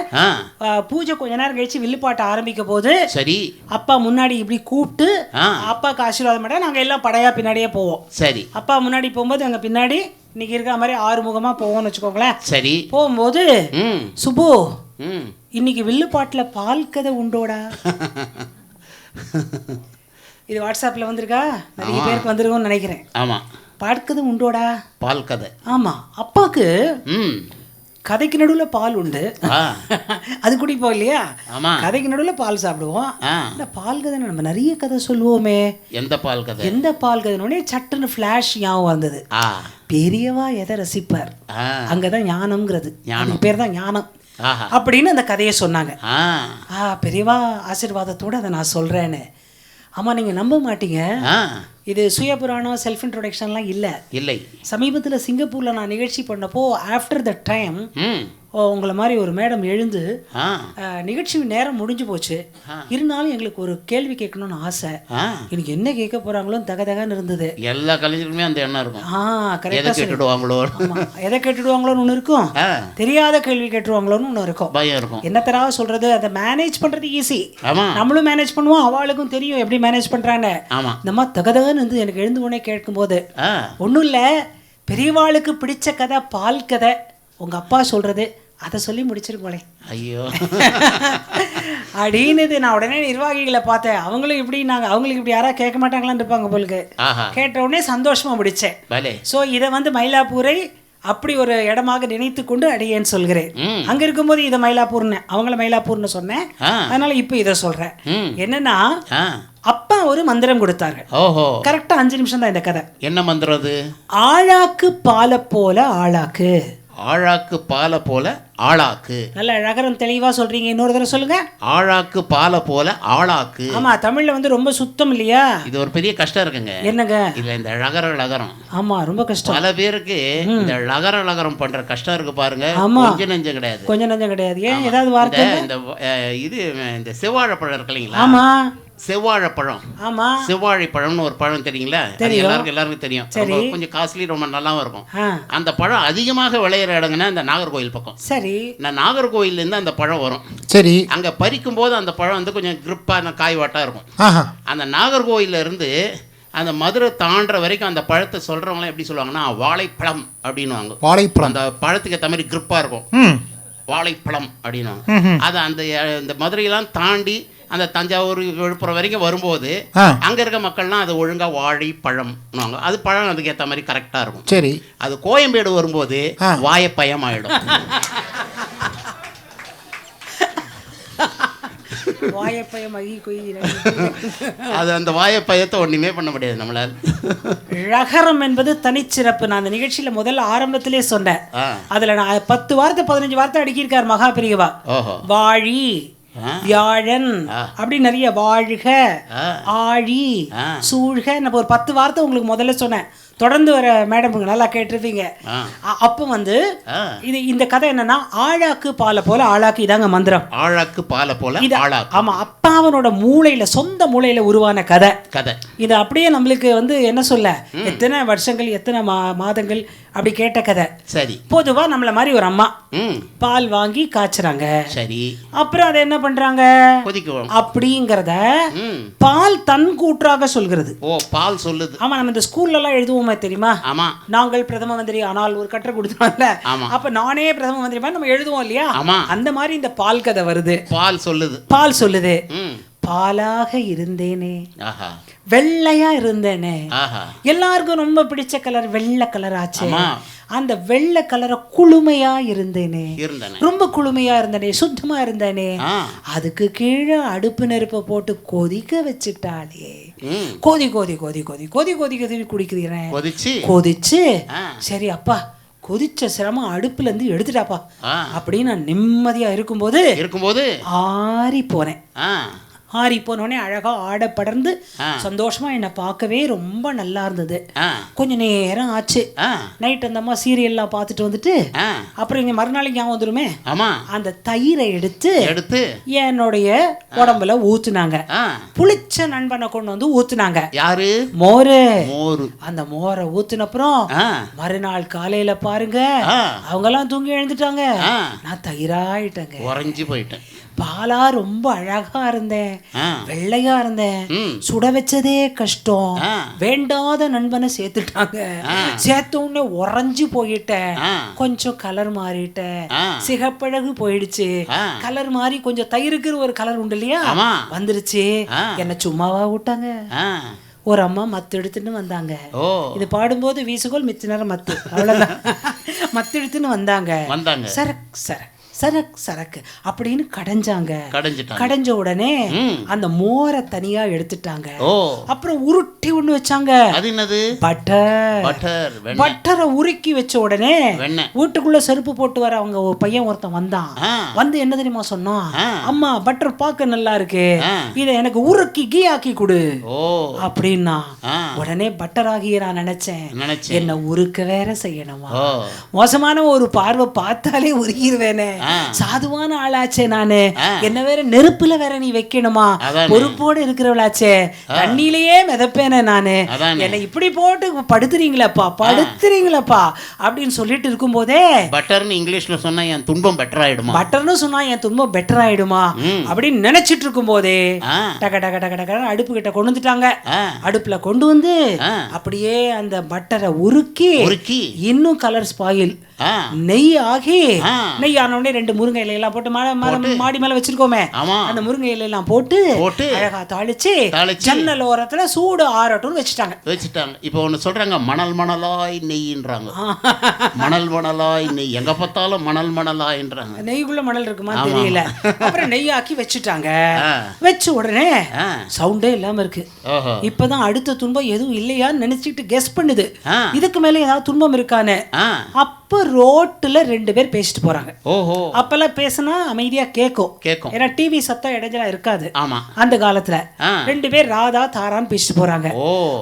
பூஜை கொஞ்ச நேரம் கழிச்சு வில்லுப்பாட்டை ஆரம்பிக்க போது சரி அப்பா முன்னாடி இப்படி கூப்பிட்டு அப்பாவுக்கு ஆசீர்வாதம் பண்ண நாங்கள் எல்லாம் படையா பின்னாடியே போவோம். சரி அப்பா முன்னாடி போகும்போது அங்கே பின்னாடி இன்னைக்கு இருக்கிற மாதிரி 6 முகமா போவோம்னு வச்சுக்கோங்களேன். சரி போகும்போது சுபு இன்னைக்கு வில்லுப்பாட்டில் பால் கதை உண்டோடா. இது வாட்ஸ்அப்பில் வந்திருக்கா, நிறைய பேருக்கு வந்துருக்கும்னு நினைக்கிறேன். ஆமாம், பால் கதை உண்டோடா, பால் கதை. ஆமாம், அப்பாவுக்கு கதைக்கு நடுவில் பால் உண்டு, அது குடிப்போம் இல்லையா? கதைக்கு நடுவில் பால் சாப்பிடுவோம். இந்த பால் கதை நம்ம நிறைய கதை சொல்லுவோமே, எந்த பால் கதை? எந்த பால் கதைனோடனே சட்டுன்னு ஃப்ளாஷ் ஞாபகம் வந்தது. பெரியவா எதை ரசிப்பார், அங்கதான் ஞானம்ங்கிறது, ஞானம் பேர் தான் ஞானம் அப்படின்னு அந்த கதையை சொன்னாங்க. பெரியவா ஆசீர்வாதத்தோடு அதை நான் சொல்கிறேன்னு. ஆமாம், நீங்கள் நம்ப மாட்டீங்க, இது சுயபுராணம் செல்ஃப் இன்ட்ரோடக்ஷன்லாம் இல்லை. சமீபத்தில் சிங்கப்பூரில் நான் நிகழ்ச்சி பண்ணப்போ ஆஃப்டர் த டைம் உங்களை மாதிரி ஒரு மேடம் எழுந்து நிகழ்ச்சி நேரம் முடிஞ்சு போச்சு, இருந்தாலும் எங்களுக்கு ஒரு கேள்வி கேட்கணும்னு ஆசை, எனக்கு என்ன கேட்க போறாங்களோ தகதகன்னு இருந்தது. எல்லா கலைஞருமே அந்த எண்ணம் இருக்கும். கரெக்டாக கேட்டுடுவாங்களோ, எதை கேட்டுடுவாங்களோன்னு ஒன்று இருக்கும், தெரியாத கேள்வி கேட்டுருவாங்களோன்னு ஒன்று இருக்கும், பயம் இருக்கும். என்ன தராக சொல்றது, அதை மேனேஜ் பண்றது ஈஸி, நம்மளும் மேனேஜ் பண்ணுவோம், அவளுக்கும் தெரியும் எப்படி மேனேஜ் பண்றாங்க. இந்த மாதிரி தகதகன்னு வந்து எனக்கு எழுந்து உடனே கேட்கும்போது ஒன்றும் இல்லை, பெரியவாளுக்கு பிடிச்ச கதை பால் கதை, உங்க அப்பா சொல்றது அதை சொல்லி முடிச்சிருக்கோளே ஐயோ அப்படின்னு நான் உடனே நிர்வாகிகளை பார்த்தேன். அவங்களும் இப்படி அவங்களுக்கு இப்படி யாராவது கேட்க மாட்டாங்களான்னு இருப்பாங்க போலுக்கு. கேட்ட உடனே சந்தோஷமா முடிச்சேன். ஸோ இதை வந்து மயிலாப்பூரை அப்படி ஒரு இடமாக நினைத்து கொண்டு அடியேன்னு சொல்கிறேன். அங்க இருக்கும்போது இதை மயிலாப்பூர்னு அவங்கள மயிலாப்பூர்னு சொன்னேன், அதனால இப்ப இதை சொல்றேன். என்னன்னா அப்பா ஒரு மந்திரம் கொடுத்தாங்க. கரெக்டா 5 நிமிஷம் தான் இந்த கதை. என்ன மந்திரம் அது? ஆழாக்கு பாலை போல ஆளாக்கு. ஆழாக்கு பாலை போல ஆளாக்கு. நல்ல அழகரம் தெளிவா சொல்றீங்க, இன்னொரு தடவை சொல்லுங்க. ஆழாக்கு பாலை போல ஆளாக்கு. ஆமா, தமிழ்ல வந்து ரொம்ப சுத்தம் இல்லையா? இது ஒரு பெரிய கஷ்டம் இருக்குங்க. என்னங்க? இல்ல இந்த லகரம். ஆமா, ரொம்ப கஷ்டம். பல பேருக்கு இந்த லகரம் பண்ற கஷ்டம் இருக்கு பாருங்க, கொஞ்சம் நெஞ்சம் கிடையாது. கொஞ்சம் நெஞ்சம் கிடையாது. ஏன், ஏதாவது வார்த்தை? இந்த இது இந்த செவ்வாழைப்பழம் இருக்கு இல்லைங்களா? ஆமா, செவ்வாழைப்பழம். ஆமா, செவ்வாழைப்பழம்னு ஒரு பழம் தெரியுங்களா? எல்லாருக்கும் தெரியும். கொஞ்சம் காஸ்ட்லி, ரொம்ப நல்லாவும் இருக்கும். அந்த பழம் அதிகமாக விளையிற இடங்கன்னா இந்த நாகர்கோயில் பக்கம். சரி, நான் நாகர்கோயில்ல இருந்து அந்த பழம் வரும். சரி, அங்க பறிக்கும் போது அந்த பழம் வந்து கொஞ்சம் கிரிப்பான காய்வாட்டா இருக்கும். அந்த நாகர்கோயில்ல இருந்து அந்த மதுரை தாண்டுற வரைக்கும் அந்த பழத்தை சொல்றவங்களாம் எப்படி சொல்லுவாங்கன்னா வாழைப்பழம் அப்படின்னுவாங்க. வாழைப்பழம் அந்த பழத்துக்கு ஏற்ற மாதிரி கிரிப்பா இருக்கும், வாழைப்பழம் அப்படின்னுவாங்க. அது அந்த மதுரையெல்லாம் தாண்டி அந்த தஞ்சாவூர் விழுப்புரம் வரைக்கும் வரும்போது அங்க இருக்க மக்கள்லாம் அது ஒழுங்கா வாழைப்பழம், அது பழம் அதுக்கு ஏற்ற மாதிரி கரெக்டா இருக்கும். சரி, அது கோயம்பேடு வரும்போது வாழைப்பயம் ஆயிடும். அது அந்த வாழைப்பயத்தை ஒண்ணுமே பண்ண முடியாது நம்மளால. ழகரம் என்பது தனிச்சிறப்பு. நான் அந்த நிகழ்ச்சியில முதல்ல ஆரம்பத்திலே சொன்னேன். அதுல நான் 10 வார்த்தை 15 வார்த்தை அடுக்கியிருக்கார் மகா பெரியவா. வாழி, வியாழன், அப்படி நிறைய வாழ்க, ஆழி, சூழ்க, நம்ம ஒரு 10 வார்த்தை உங்களுக்கு முதல்ல சொன்னேன். தொடர்ந்து வர மேடம் நல்லா கேட்டிருப்பீங்க. அப்போ வந்து இது இந்த கதை என்னன்னா ஆழாக்கு பாலை போல ஆளாக்கு. இதாங்க மந்திரம், ஆழாக்கு பாலை போல ஆளாக்கு. ஆமா, அப்பாவனோட மூளையில, சொந்த மூளையில உருவான கதை. இது அப்படியே நம்மளுக்கு வந்து என்ன சொல்ல, எத்தனை வருஷங்கள் எத்தனை மாதங்கள் அப்படி கேட்ட கதை. சரி, பொதுவா நம்மள மாதிரி ஒரு அம்மா பால் வாங்கி காய்ச்சுறாங்க. சரி, அப்புறம் அதை என்ன பண்றாங்க, அப்படிங்கறத பால் தன் கூற்றாக சொல்கிறது. ஓ, பால் சொல்லுது. ஆமா, நம்ம இந்த ஸ்கூல்ல எல்லாம் எழுதுவோம் தெரியுமா? ஆமா, நாங்கள் பிரதம மந்திரி ஆனால் ஒரு கட்டுரை கொடுத்தோம்ல, அப்ப நானே பிரதம மந்திரி மாதிரி நம்ம எழுதுவோம் இல்லையா? அந்த மாதிரி இந்த பால் கதை வருது. பால் சொல்லுது, பால் சொல்லுது. பாலாக இருந்தேனே, வெள்ளையா இருந்தேனே, எல்லாருக்கும் ரொம்ப பிடிச்ச கலர் வெள்ளை கலர் ஆச்சு. அந்த வெள்ளை கலரை குளுமையா இருந்தேனே, ரொம்ப குளுமையா இருந்தேனே, சுத்தமா இருந்தேனே, அதுக்கு கீழே அடுப்பு நெருப்பை போட்டு கொதிக்க வச்சுட்டாலே, கொதி கொதி கொதி கொதி கொதி கொதி கொதி குடிக்கிறேன், கொதிச்சு சரி அப்பா கொதிச்ச சிரமம் அடுப்புல இருந்து எடுத்துட்டாப்பா அப்படின்னு நான் நிம்மதியா இருக்கும்போது ஆறி போனேன். ஆறி போனோடனே அழகா ஆடை படர்ந்து சந்தோஷமா என்னை பார்க்கவே ரொம்ப நல்லா இருந்தது. கொஞ்ச நேரம் ஆச்சு. நைட் அந்த அம்மா சீரியல்லாம் பார்த்துட்டு வந்துட்டு அப்புறம் இங்க மறுநாளைக்கு ஞாபகம் வந்துருமே, அந்த தயிரை எடுத்து என்னுடைய உடம்புல ஊத்துனாங்க. புளிச்ச நண்பனை கொண்டு வந்து ஊத்துனாங்க. யாரு? மோரு. அந்த மோரை ஊத்துன அப்புறம் மறுநாள் காலையில பாருங்க அவங்க எல்லாம் தூங்கி எழுந்துட்டாங்க. நான் தயிராயிட்டேங்க, உறைஞ்சு போயிட்டேன். பாலா ரொம்ப அழகா இருந்தேன், வெள்ளையா இருந்தேன். சுட வச்சதே கஷ்டம். வேண்டாத நண்பனை சேர்த்துட்டாங்க. சேர்த்த உடனே உறைஞ்சு போயிட்டேன். கொஞ்சம் கலர் மாறிட்டேன். சிகப்பழகு போயிடுச்சு. கலர் மாறி கொஞ்சம் தயிருக்கு ஒரு கலர் உண்டு இல்லையா, வந்துருச்சு. என்ன சும்மாவா விட்டாங்க. ஒரு அம்மா மத்து எடுத்துன்னு வந்தாங்க. இது பாடும்போது வீசுகோல் மிச்ச நேரம் மத்து, அவ்வளவுதான். மத்து எடுத்துன்னு வந்தாங்க. சரக் சரக் சரக் சரக்கு அப்படின்னு கடைஞ்ச உடனே அந்த மோரை தனியா எடுத்துட்டாங்க. அப்புறம் உருட்டி ஒண்ணு வச்சாங்க. அது என்னது? பட்டரை உருக்கி வச்ச உடனே வீட்டுக்குள்ள செருப்பு போட்டு வர அவங்க பையன் ஒருத்தன் வந்தான். வந்து என்ன தெரியுமா சொன்னான்? அம்மா பட்டர் பார்க்க நல்லா இருக்கு, இத எனக்கு உருக்கி கீ ஆக்கி கொடு அப்படின்னா. உடனே பட்டர் ஆகிய நான் நினைச்சேன் என்ன உருக்க வேற செய்யணுமா? மோசமான ஒரு பார்வை பார்த்தாலே உருகிடுவேனே. சாதுவான ஆளாச்சே நானு, என்ன வேற நெருப்புல வேற நீ வைக்கணுமா? பொறுப்போடு இருக்கிறவளாச்சே, தண்ணியிலேயே மிதப்பேனே நானு. என்னை இப்படி போட்டு படுத்துறீங்களப்பா அப்படின்னு சொல்லிட்டு இருக்கும் போதே பட்டர்னு இங்கிலீஷ்ல சொன்னா என் துன்பம் பெட்டர் ஆயிடுமா, பட்டர்னு சொன்னா என் துன்பம் பெட்டர் ஆயிடுமா அப்படின்னு நினைச்சிட்டு இருக்கும் போதே டக டக டக டக அடுப்பு கிட்ட கொண்டு வந்துட்டாங்க. அடுப்புல கொண்டு வந்து அப்படியே அந்த பட்டரை உருக்கி இன்னும் கலர் ஸ்பாயில் நெய் ஆகி, நெய் ஆன உடனே 2 முருங்கை இலையெல்லாம் போட்டு மாடி மேல வச்சிருக்கோமே, அந்த முருங்கை இலையெல்லாம் போட்டு அழகா தாளிச்சு ஜன்னல் ஓரத்துல சூடு ஆறட்டும்னு வச்சுட்டாங்க. இப்போ ஒண்ணு சொல்றாங்க, மணல் மணலாய் நெய்ன்றாங்க. மணல் மணலாய் நெய், எங்க பார்த்தாலும் மணல் மணலாய்ன்றாங்க. நெய்க்குள்ள மணல் இருக்குமா தெரியல. அப்புறம் நெய் ஆக்கி வச்சுட்டாங்க. வச்ச உடனே சவுண்டே இல்லாம இருக்கு. இப்பதான் அடுத்த துன்பம் எதுவும் இல்லையான்னு நினைச்சிட்டு கெஸ் பண்ணுது, இதுக்கு மேல ஏதாவது துன்பம் இருக்கானு. அப்ப ரோட்டுல 2 பேர் பேசிட்டு போறாங்க. அப்பெல்லாம் பேசினா அமைதியா கேட்கும், ஏன்னா டிவி சத்தம் இடைஞ்சலா இருக்காது. அந்த காலத்துல 2 பேர் ராதா தாரான்னு பேசிட்டு போறாங்க.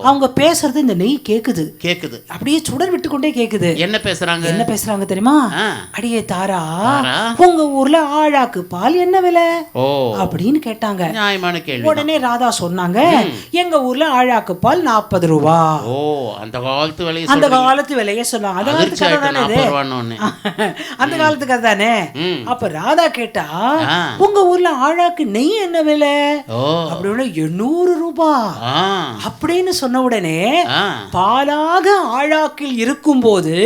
அவங்க பேசுறது இந்த நெய் கேக்குது, அப்படியே சுடர் விட்டு கொண்டே கேக்குது. என்ன பேசுறாங்க தெரியுமா? அடியே தாரா, உங்க ஊர்ல ஆழாக்கு பால் என்ன விலை அப்படின்னு கேட்டாங்க. உடனே ராதா சொன்னாங்க, எங்க ஊர்ல ஆழாக்கு பால் 40 ரூபா. அந்த காலத்து விலையே சொன்னாங்க. அந்த காலத்துக்கு அதுதானே. அப்ப ராதா கேட்டா, உங்க ஊர்ல ஆழாக்கு நெய் என்ன விலை அப்படின்னு 800 ரூபாய் அப்படின்னு சொன்ன உடனே பாலாக ஆழாக்கில் இருக்கும் போது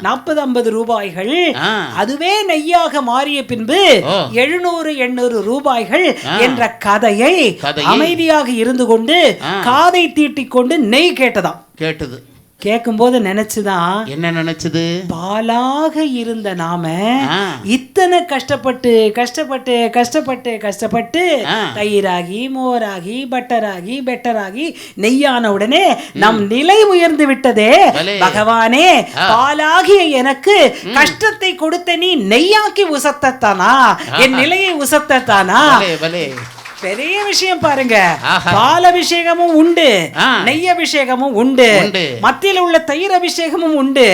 40-50 ரூபாய்கள் அதுவே நெய்யாக மாறிய பின்பு 700-800 ரூபாய்கள் என்ற கதையை அமைதியாக இருந்து கொண்டு காதை தீட்டிக் கொண்டு நெய் கேட்டது. கேட்கும்போது நினைச்சுதான், என்ன நினைச்சது? பாலாக இருந்த நாம இத்தனை கஷ்டப்பட்டு தயிராகி மோராகி பட்டராகி பெட்டராகி நெய்யான உடனே நம் நிலை உயர்ந்து விட்டதே. பகவானே, பாலாகிய எனக்கு கஷ்டத்தை கொடுத்த நீ நெய்யாக்கி உசத்தத்தானா, என் நிலையை உசத்தத்தானா? பெரிய விஷயம் பாருங்க. பால் அபிஷேகமும் உண்டு, நெய் அபிஷேகமும் உண்டு, மத்தியில் உள்ள தயிர் அபிஷேகமும் உண்டு.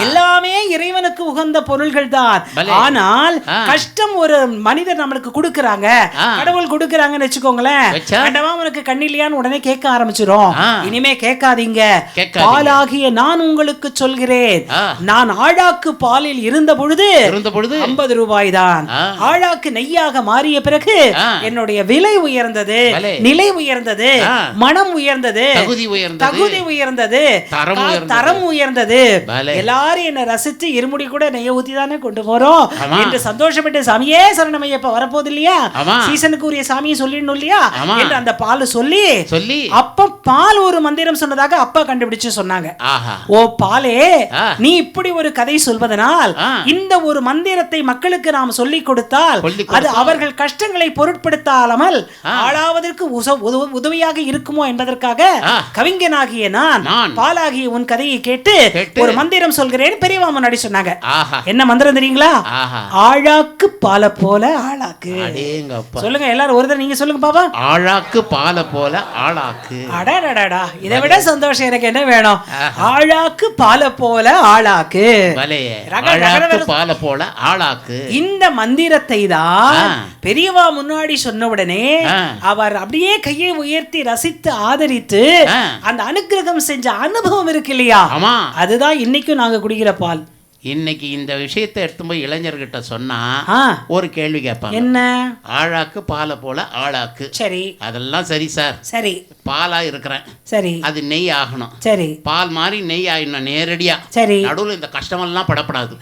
எல்லாமே இறைவனுக்கு உகந்த பொருள்கள் தான். ஆனால் கஷ்டம் ஒரு மனிதர் நம்மளுக்கு கொடுக்கறாங்க, கடவுள் கொடுக்கறாங்கன்னு வச்சுக்கோங்களேன், கடவுளுக்கு கண்ணில்லையான்னு உடனே கேட்க ஆரம்பிச்சிரும். இனிமே கேட்காதீங்க. பாலாகிய நான் உங்களுக்கு சொல்கிறேன், நான் ஆழாக்கு பாலில் இருந்த பொழுது 50 ரூபாய் தான். ஆழாக்கு நெய்யாக மாறிய பிறகு என்னுடைய விலை உயர்ந்தது, நிலை உயர்ந்தது, மனம் உயர்ந்தது, தகுதி உயர்ந்தது, தரம் உயர்ந்தது. எல்லாரும் என்ன ரசிச்சு இருமுடி கூட நெய்ய ஊத்தி தானே கொண்டு போறோம் என்று சந்தோஷப்பட்டு, சாமியே சரணமையப்ப வரப்போது இல்லையா, சீசனுக்கு உரிய சாமியை சொல்லிடணும் இல்லையா என்று அந்த பால் சொல்லி அப்ப பால் ஒரு மந்திரம் சொன்னதாக அப்பா கண்டுபிடிச்சு சொன்னாங்க. ஓ பாலே, நீ இப்படி ஒரு கதை சொல்வதனால் இந்த ஒரு மந்திரத்தை மக்களுக்கு நாம் சொல்லிக் கொடுத்தால் அது அவர்கள் கஷ்டங்களை பொருட்படுத்தாமல் ஆளாவதற்கு உதவியாக இருக்குமோ என்பதற்காக கவிஞனாகிய நான் பாலாகிய உன் கதையை கேட்டு ஒரு மந்திரம் சொல்கிறேன் பெரியவா முன்னாடி சொன்னாங்க. என்ன மந்திரம் தெரியுங்களா? ஆழாக்கு பால போல ஆளாக்கு. சொல்லுங்க எல்லாரும் ஒரு தடவை நீங்க சொல்லுங்க பாப்பா. ஆழாக்கு பால போல ஆளாக்கு. அடடடடா, இதை விட சந்தோஷம் எனக்கு என்ன வேணும்? ஆழாக்கு பால போல ஆளாக்கு. பால போல ஆளாக்கு. இந்த மந்திரத்தை தான் பெரியவா முன்னாடி சொன்ன உடனே அவர் அப்படியே கையை உயர்த்தி ரசித்து ஆதரித்து அந்த அனுக்கிரகம் செஞ்ச அனுபவம் இருக்கு இல்லையா, அதுதான் இன்னைக்கும் நாங்க குடிக்கிற பால். இன்னைக்கு இந்த விஷயத்தை எடுத்து போய் இளைஞர்கிட்ட சொன்னா ஒரு கேள்வி கேட்பாங்க. என்ன? ஆழாக்கு பாலை போல ஆளாக்கு. சரி, அதெல்லாம் சரி சார். சரி, பாலா இருக்கிறேன். சரி, அது நெய் ஆகணும். சரி, பால் மாதிரி நெய் ஆயிடணும் நேரடியா. சரி, நடுவில் இந்த கஷ்டமெல்லாம் படப்படாது.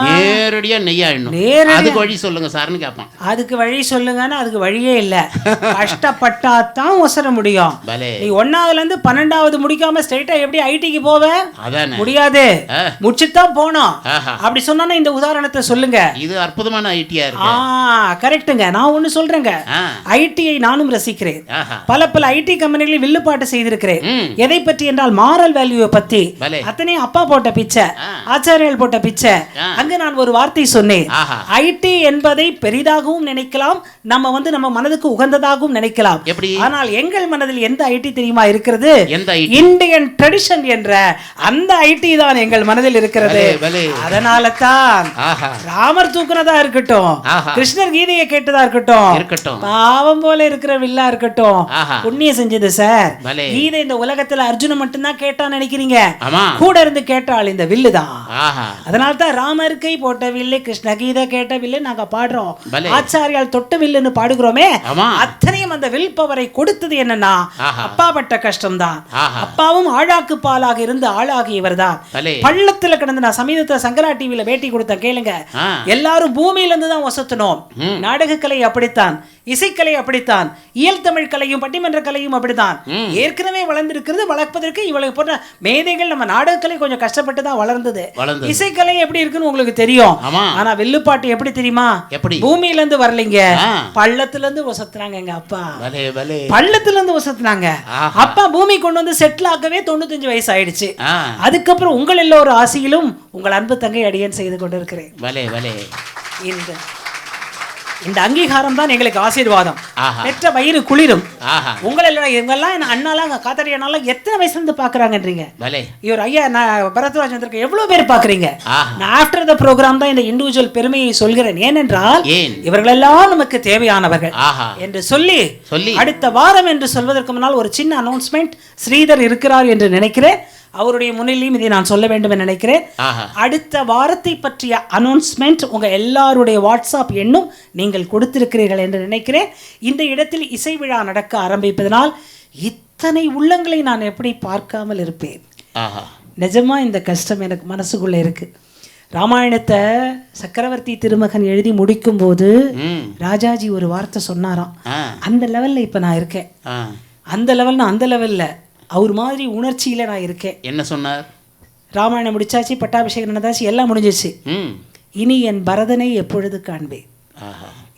நேரடியா நெய் ஆயிடணும். அதுக்கு வழி சொல்லுங்க சார்னு கேட்பான். அதுக்கு வழி சொல்லுங்கன்னா அதுக்கு வழியே இல்ல. கஷ்டப்பட்டாதான் ஒசர முடியும். நீ 1ஆவதுல இருந்து 12ஆவது முடிக்காம ஸ்ட்ரைட்டா எப்படி ஐடிக்கு போவ? முடியாது, முடிச்சுதான் போன. அப்படி சொன்னா இந்த உதாரணத்தை சொல்லுங்க. இது அற்புதமான ஐடியா இருக்கு. கரெக்ட்டுங்க. நான் ஒன்னு சொல்றேங்க, ஐடியை நானும் ரசிக்கிறேன். பல ஐடி கம்பெனிகளில் வில்லுப்பாட்டு செய்திருக்கிறேன். எதை பற்றி என்றால் மாரல் வேல்யூவை பத்தி. அத்தனை அப்பா போட்ட பிச்சை, ஆச்சாரியர்கள் போட்ட பிச்சை. அங்க நான் ஒரு வார்த்தை சொன்னேன். ஐடி என்பதை பெரிதாகவும் நினைக்கலாம், நம்ம மனதுக்கு உகந்ததாகவும் நினைக்கலாம். ஆனால் எங்கள் மனதில் எந்த ஐடி தெரியுமா இருக்கிறது? இந்தியன் ட்ரெடிஷன் என்ற அந்த ஐடி தான் எங்கள் மனதில் இருக்கிறது. அதனால தான் ராமர் தூக்குனதா இருக்கட்டும், கிருஷ்ணர் கீதையை கேட்டதா இருக்கட்டும், பாவம் போல இருக்கிற வில்லா இருக்கட்டும், புண்ணியம் செஞ்சது சார். கீதை இந்த உலகத்துல அர்ஜுன மட்டும்தான் கேட்டான்னு நினைக்கிறீங்க? கூட இருந்து கேட்டால் இந்த வில்லு தான். அதனால தான் ராமர் கை போட்ட வில்லு, கிருஷ்ண கீதை கேட்ட வில்லு நாங்க பாடுறோம். ஆச்சாரியால் தொட்ட வில்லுன்னு பாடுகிறோமே, அத்தனையும் அந்த வில் பவரை கொடுத்தது என்னன்னா அப்பா பட்ட கஷ்டம் தான். அப்பாவும் ஆழாக்கு பாலாக இருந்து ஆளாகியவர் தான். பள்ளத்துல கிடந்து நான் சமீபத்தில் சங்கரா டிவில பேட்டி கொடுத்த கேளுங்க. எல்லாரும் பூமியில இருந்து தான் வசத்தணும். நாடக கலை அப்படித்தான், இசைக்கலை அப்படித்தான், இயல் தமிழ் கலையும் பட்டிமன்ற கலையும் அப்படித்தான். ஏற்கனவே வளர்ந்திருக்கிறது. வளர்ப்பதற்கு இவ்வளவு போன்ற மேதைகள் நம்ம நாடக கலை கொஞ்சம் கஷ்டப்பட்டு தான் வளர்ந்தது. இசைக்கலை எப்படி இருக்குன்னு உங்களுக்கு தெரியும். ஆனா வில்லுப்பாட்டு எப்படி தெரியுமா? பூமியில இருந்து வரலைங்க, பள்ளத்துல இருந்து வசத்துனாங்க. எங்க அப்பா பள்ளத்துல இருந்து வசத்துனாங்க. அப்பா பூமி கொண்டு வந்து செட்டில் ஆகவே 95 வயசு ஆயிடுச்சு. அதுக்கப்புறம் உங்கள் எல்லோரும் ஆசையிலும் உங்கள் அன்பு தங்கை அடியேன் செய்து கொண்டிருக்கிறேன். இந்த அங்கீகாரம் தான் எங்களுக்கு ஆசீர்வாதம். பெற்ற வயிறு குளிரும். இவங்கெல்லாம் அண்ணாலாம் காத்தாடியானாலாம் எத்தனை வயசுல இருந்து பாக்குறாங்கன்றீங்க. இவர் ஐயா பரத்வாஜ் வந்திருக்க எவ்வளவு பேர் பாக்குறீங்க. நான் ஆஃப்டர் த ப்ரோக்ராம் தான் இந்த இண்டிவிஜுவல் பெருமையை சொல்கிறேன். ஏனென்றால் இவர்கள் எல்லாம் நமக்கு தேவையானவர்கள் என்று சொல்லி அடுத்த வாரம் என்று சொல்வதற்கு முன்னால் ஒரு சின்ன அனௌன்ஸ்மெண்ட். ஸ்ரீதர் இருக்கிறார் என்று நினைக்கிறேன். அவருடைய முன்னிலையும் இதை நான் சொல்ல வேண்டும் என்று நினைக்கிறேன். அடுத்த வாரத்தை பற்றிய அனௌன்ஸ்மெண்ட் உங்க எல்லாருடைய வாட்ஸ்அப் எண்ணும் நீங்கள் கொடுத்திருக்கிறீர்கள் என்று நினைக்கிறேன். இந்த இடத்தில் இசை விழா நடக்க ஆரம்பிப்பதனால் இத்தனை உள்ளங்களை நான் எப்படி பார்க்காமல் இருப்பேன். நிஜமா இந்த கஷ்டம் எனக்கு மனசுக்குள்ள இருக்கு. ராமாயணத்தை சக்கரவர்த்தி திருமகன் எழுதி முடிக்கும் போது ராஜாஜி ஒரு வார்த்தை சொன்னாராம். அந்த லெவல்ல இப்ப நான் இருக்கேன். அந்த லெவல்ல அவர் மாதிரி உணர்ச்சியில நான் இருக்கேன். என்ன சொன்னார்? ராமாயணம் முடிச்சாச்சு, பட்டாபிஷேகம் நடந்தாச்சு, எல்லாம் முடிஞ்சிச்சு. இனி என் பரதனை எப்பொழுது காண்பேன்,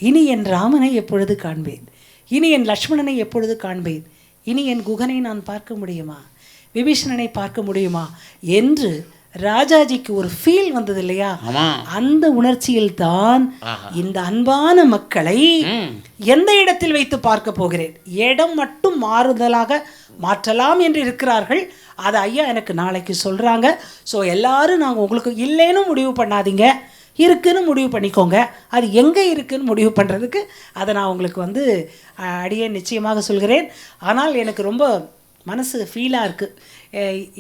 இனி என் ராமனை எப்பொழுது காண்பேன், இனி என் லக்ஷ்மணனை எப்பொழுது காண்பேன், இனி என் குகனை நான் பார்க்க முடியுமா, விபீஷணனை பார்க்க முடியுமா என்று ராஜாஜிக்கு ஒரு ஃபீல் வந்தது இல்லையா? அந்த உணர்ச்சியில் தான் இந்த அன்பான மக்களை எந்த இடத்தில் வைத்து பார்க்க போகிறேன். இடம் மட்டும் மாறுதலாக மாற்றலாம் என்று இருக்கிறார்கள். அதை ஐயா எனக்கு நாளைக்கு சொல்கிறாங்க. ஸோ எல்லாரும் நாங்கள் உங்களுக்கு இல்லைன்னு முடிவு பண்ணாதீங்க, இருக்குன்னு முடிவு பண்ணிக்கோங்க. அது எங்கே இருக்குன்னு முடிவு பண்ணுறதுக்கு அதை நான் உங்களுக்கு அடியே நிச்சயமாக சொல்கிறேன். ஆனால் எனக்கு ரொம்ப மனசு ஃபீலாக இருக்குது.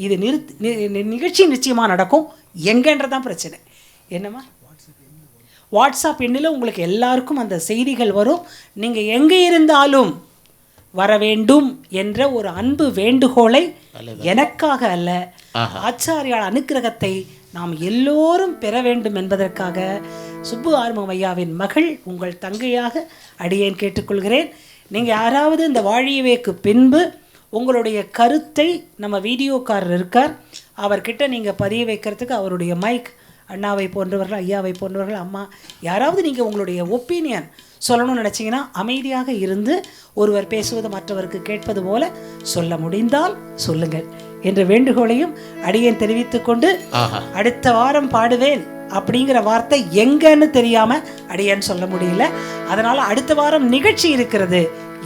இது நிகழ்ச்சி நிச்சயமாக நடக்கும். எங்கன்றதான் பிரச்சனை. என்னம்மா வாட்ஸ்அப் எண்ணில் உங்களுக்கு எல்லாருக்கும் அந்த செய்திகள் வரும். நீங்கள் எங்கே இருந்தாலும் வர வேண்டும் என்ற ஒரு அன்பு வேண்டுகோளை எனக்காக அல்ல, ஆச்சாரியால் அனுக்கிரகத்தை நாம் எல்லோரும் பெற வேண்டும் என்பதற்காக சுப்பு ஆறுமுகம் ஐயாவின் மகள் உங்கள் தங்கையாக அடியேன் கேட்டுக்கொள்கிறேன். நீங்கள் யாராவது இந்த வாழியவேக்கு பின்பு உங்களுடைய கருத்தை நம்ம வீடியோக்காரர் இருக்கார், அவர்கிட்ட நீங்கள் பதிய வைக்கிறதுக்கு அவருடைய மைக் அண்ணாவை போன்றவர்கள், ஐயாவை போன்றவர்கள், அம்மா யாராவது நீங்கள் உங்களுடைய ஒப்பீனியன் சொல்லணும்னு நினச்சிங்கன்னா அமைதியாக இருந்து ஒருவர் பேசுவது மற்றவருக்கு கேட்பது போல சொல்ல முடிந்தால் சொல்லுங்கள் என்ற வேண்டுகோளையும் அடியேன் தெரிவித்துக்கொண்டு, அடுத்த வாரம் பாடுவேன் அப்படிங்கிற வார்த்தை எங்கன்னு தெரியாம அடியேன் சொல்ல முடியல. அதனால அடுத்த வாரம் நிகழ்ச்சி இருக்கிறது,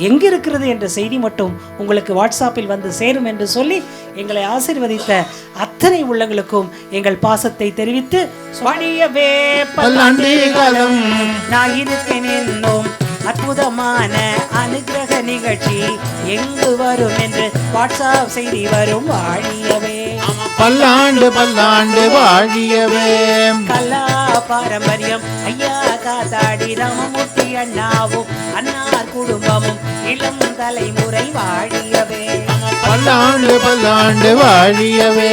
எங்க இருக்கிறது என்ற செய்தி மட்டும் உங்களுக்கு வாட்ஸ்அப்பில் வந்து சேரும் என்று சொல்லி எங்களை ஆசீர்வதித்த அத்தனை உள்ளங்களுக்கும் எங்கள் பாசத்தை தெரிவித்து, சுவாடியவே பல்லாண்டு காலம் நான் இருக்கேன் என்னும் அற்புதமான அனுகிரக நிகழ்ச்சி எங்கு வரும் என்று வாட்ஸ்அப் செய்தி வரும். வாழியவே பல்லாண்டு பல்லாண்டு வாழியவே. கலா பாரம்பரியம் ஐயா காத்தாடி ராமமூர்த்தி அண்ணாவும் அண்ணார் குடும்பமும் இளம் தலைமுறை வாழியவே. பல்லாண்டு பல்லாண்டு வாழியவே.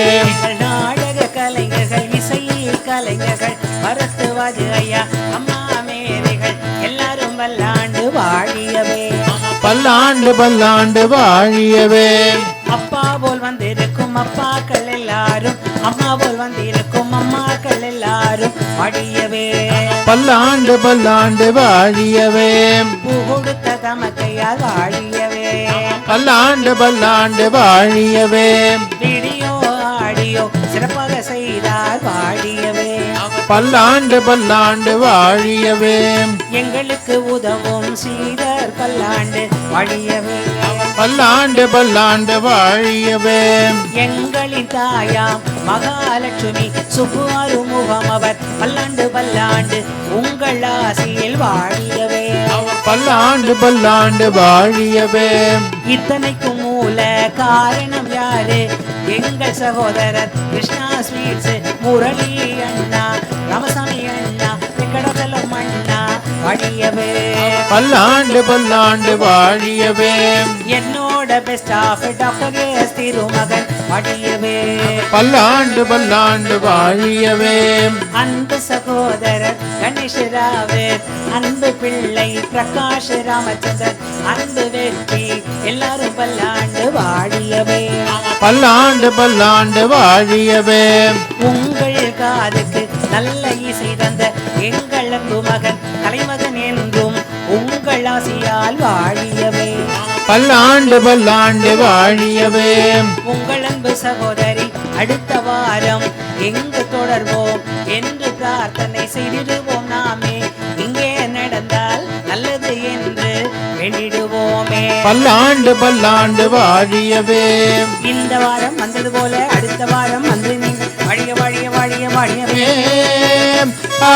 நாடக கலைஞர்கள், இசை கலைஞர்கள், பரத்துவாஜு ஐயா, அம்மா மேதைகள் எல்லாரும் பல்லாண்டு வாழியவே. பல்லாண்டு பல்லாண்டு வாழியவே. அப்பா போல் வந்திருக்கும் அப்பாக்கள் எல்லாரும், அம்மா போல் வந்திருக்கும் அம்மாக்கள் எல்லாரும் வாழியவே. பல்லாண்டு பல்லாண்டு வாழியவே. பூ கொடுத்த தமக்கையால் வாழியவே. பல்லாண்டு பல்லாண்டு வாழியவே. வீடியோ ஆடியோ சிறப்பாக செய்தார் வாழியவே. பல்லாண்டு பல்லாண்டு வாழியவே. எங்களுக்கு உதவும் சீடர் பல்லாண்டு வாழியவே. பல்லாண்டு பல்லாண்டு வாழியவே. எங்களின் தாயாம் மகாலட்சுமி சுப்புவாரு முகம் அவர் பல்லாண்டு பல்லாண்டு உங்கள் ஆசியில் வாழியவே. பல்லாண்டு பல்லாண்டு வாழியவே. இத்தனைக்கும் மூல காரணம் யாரு? எங்கள் சகோதரர் கிருஷ்ணா ஸ்வீட்ஸ் முரளி அண்ணா, ராமசாமி அண்ணா, கடகலம் அண்ணா வாழியவே. பல்லாண்டு பல்லாண்டு வாழியவே. என்னோட பெஸ்ட் ஆஃப் டாக்டர் எஸ் திருமகன் வாழியவே. பல்லாண்டு பல்லாண்டு வாழியவே. அன்பு சகோதரர் கணேஷ் ராவு, அன்பு பிள்ளை பிரகாஷ் ராமச்சந்திரன், அன்பு வெற்றி எல்லாரும் பல்லாண்டு வாழியவே. பல்லாண்டு பல்லாண்டு வாழியவே. உங்கள் காதுக்கு நல்ல இசை தந்த எங்கள் அன்பு மகன் தலைமகன் என்றும் உங்கள் ஆசியால் வாழியவே. பல்லாண்டு பல்லாண்டு வாழியவே. உங்கள் அன்பு சகோதரி அடுத்த வாரம் எங்கு தொடர்வோம் என்று பிரார்த்தனை செய்திடுவோம். நாமே இங்கே நடந்தால் நல்லது என்று வேண்டிடுவோமே. பல்லாண்டு பல்லாண்டு வாழியவே. இந்த வாரம் வந்தது போல அடுத்த வாரம் வந்து நீங்கள் வாழிய வாழிய வாழிய வாழியவே. ஆ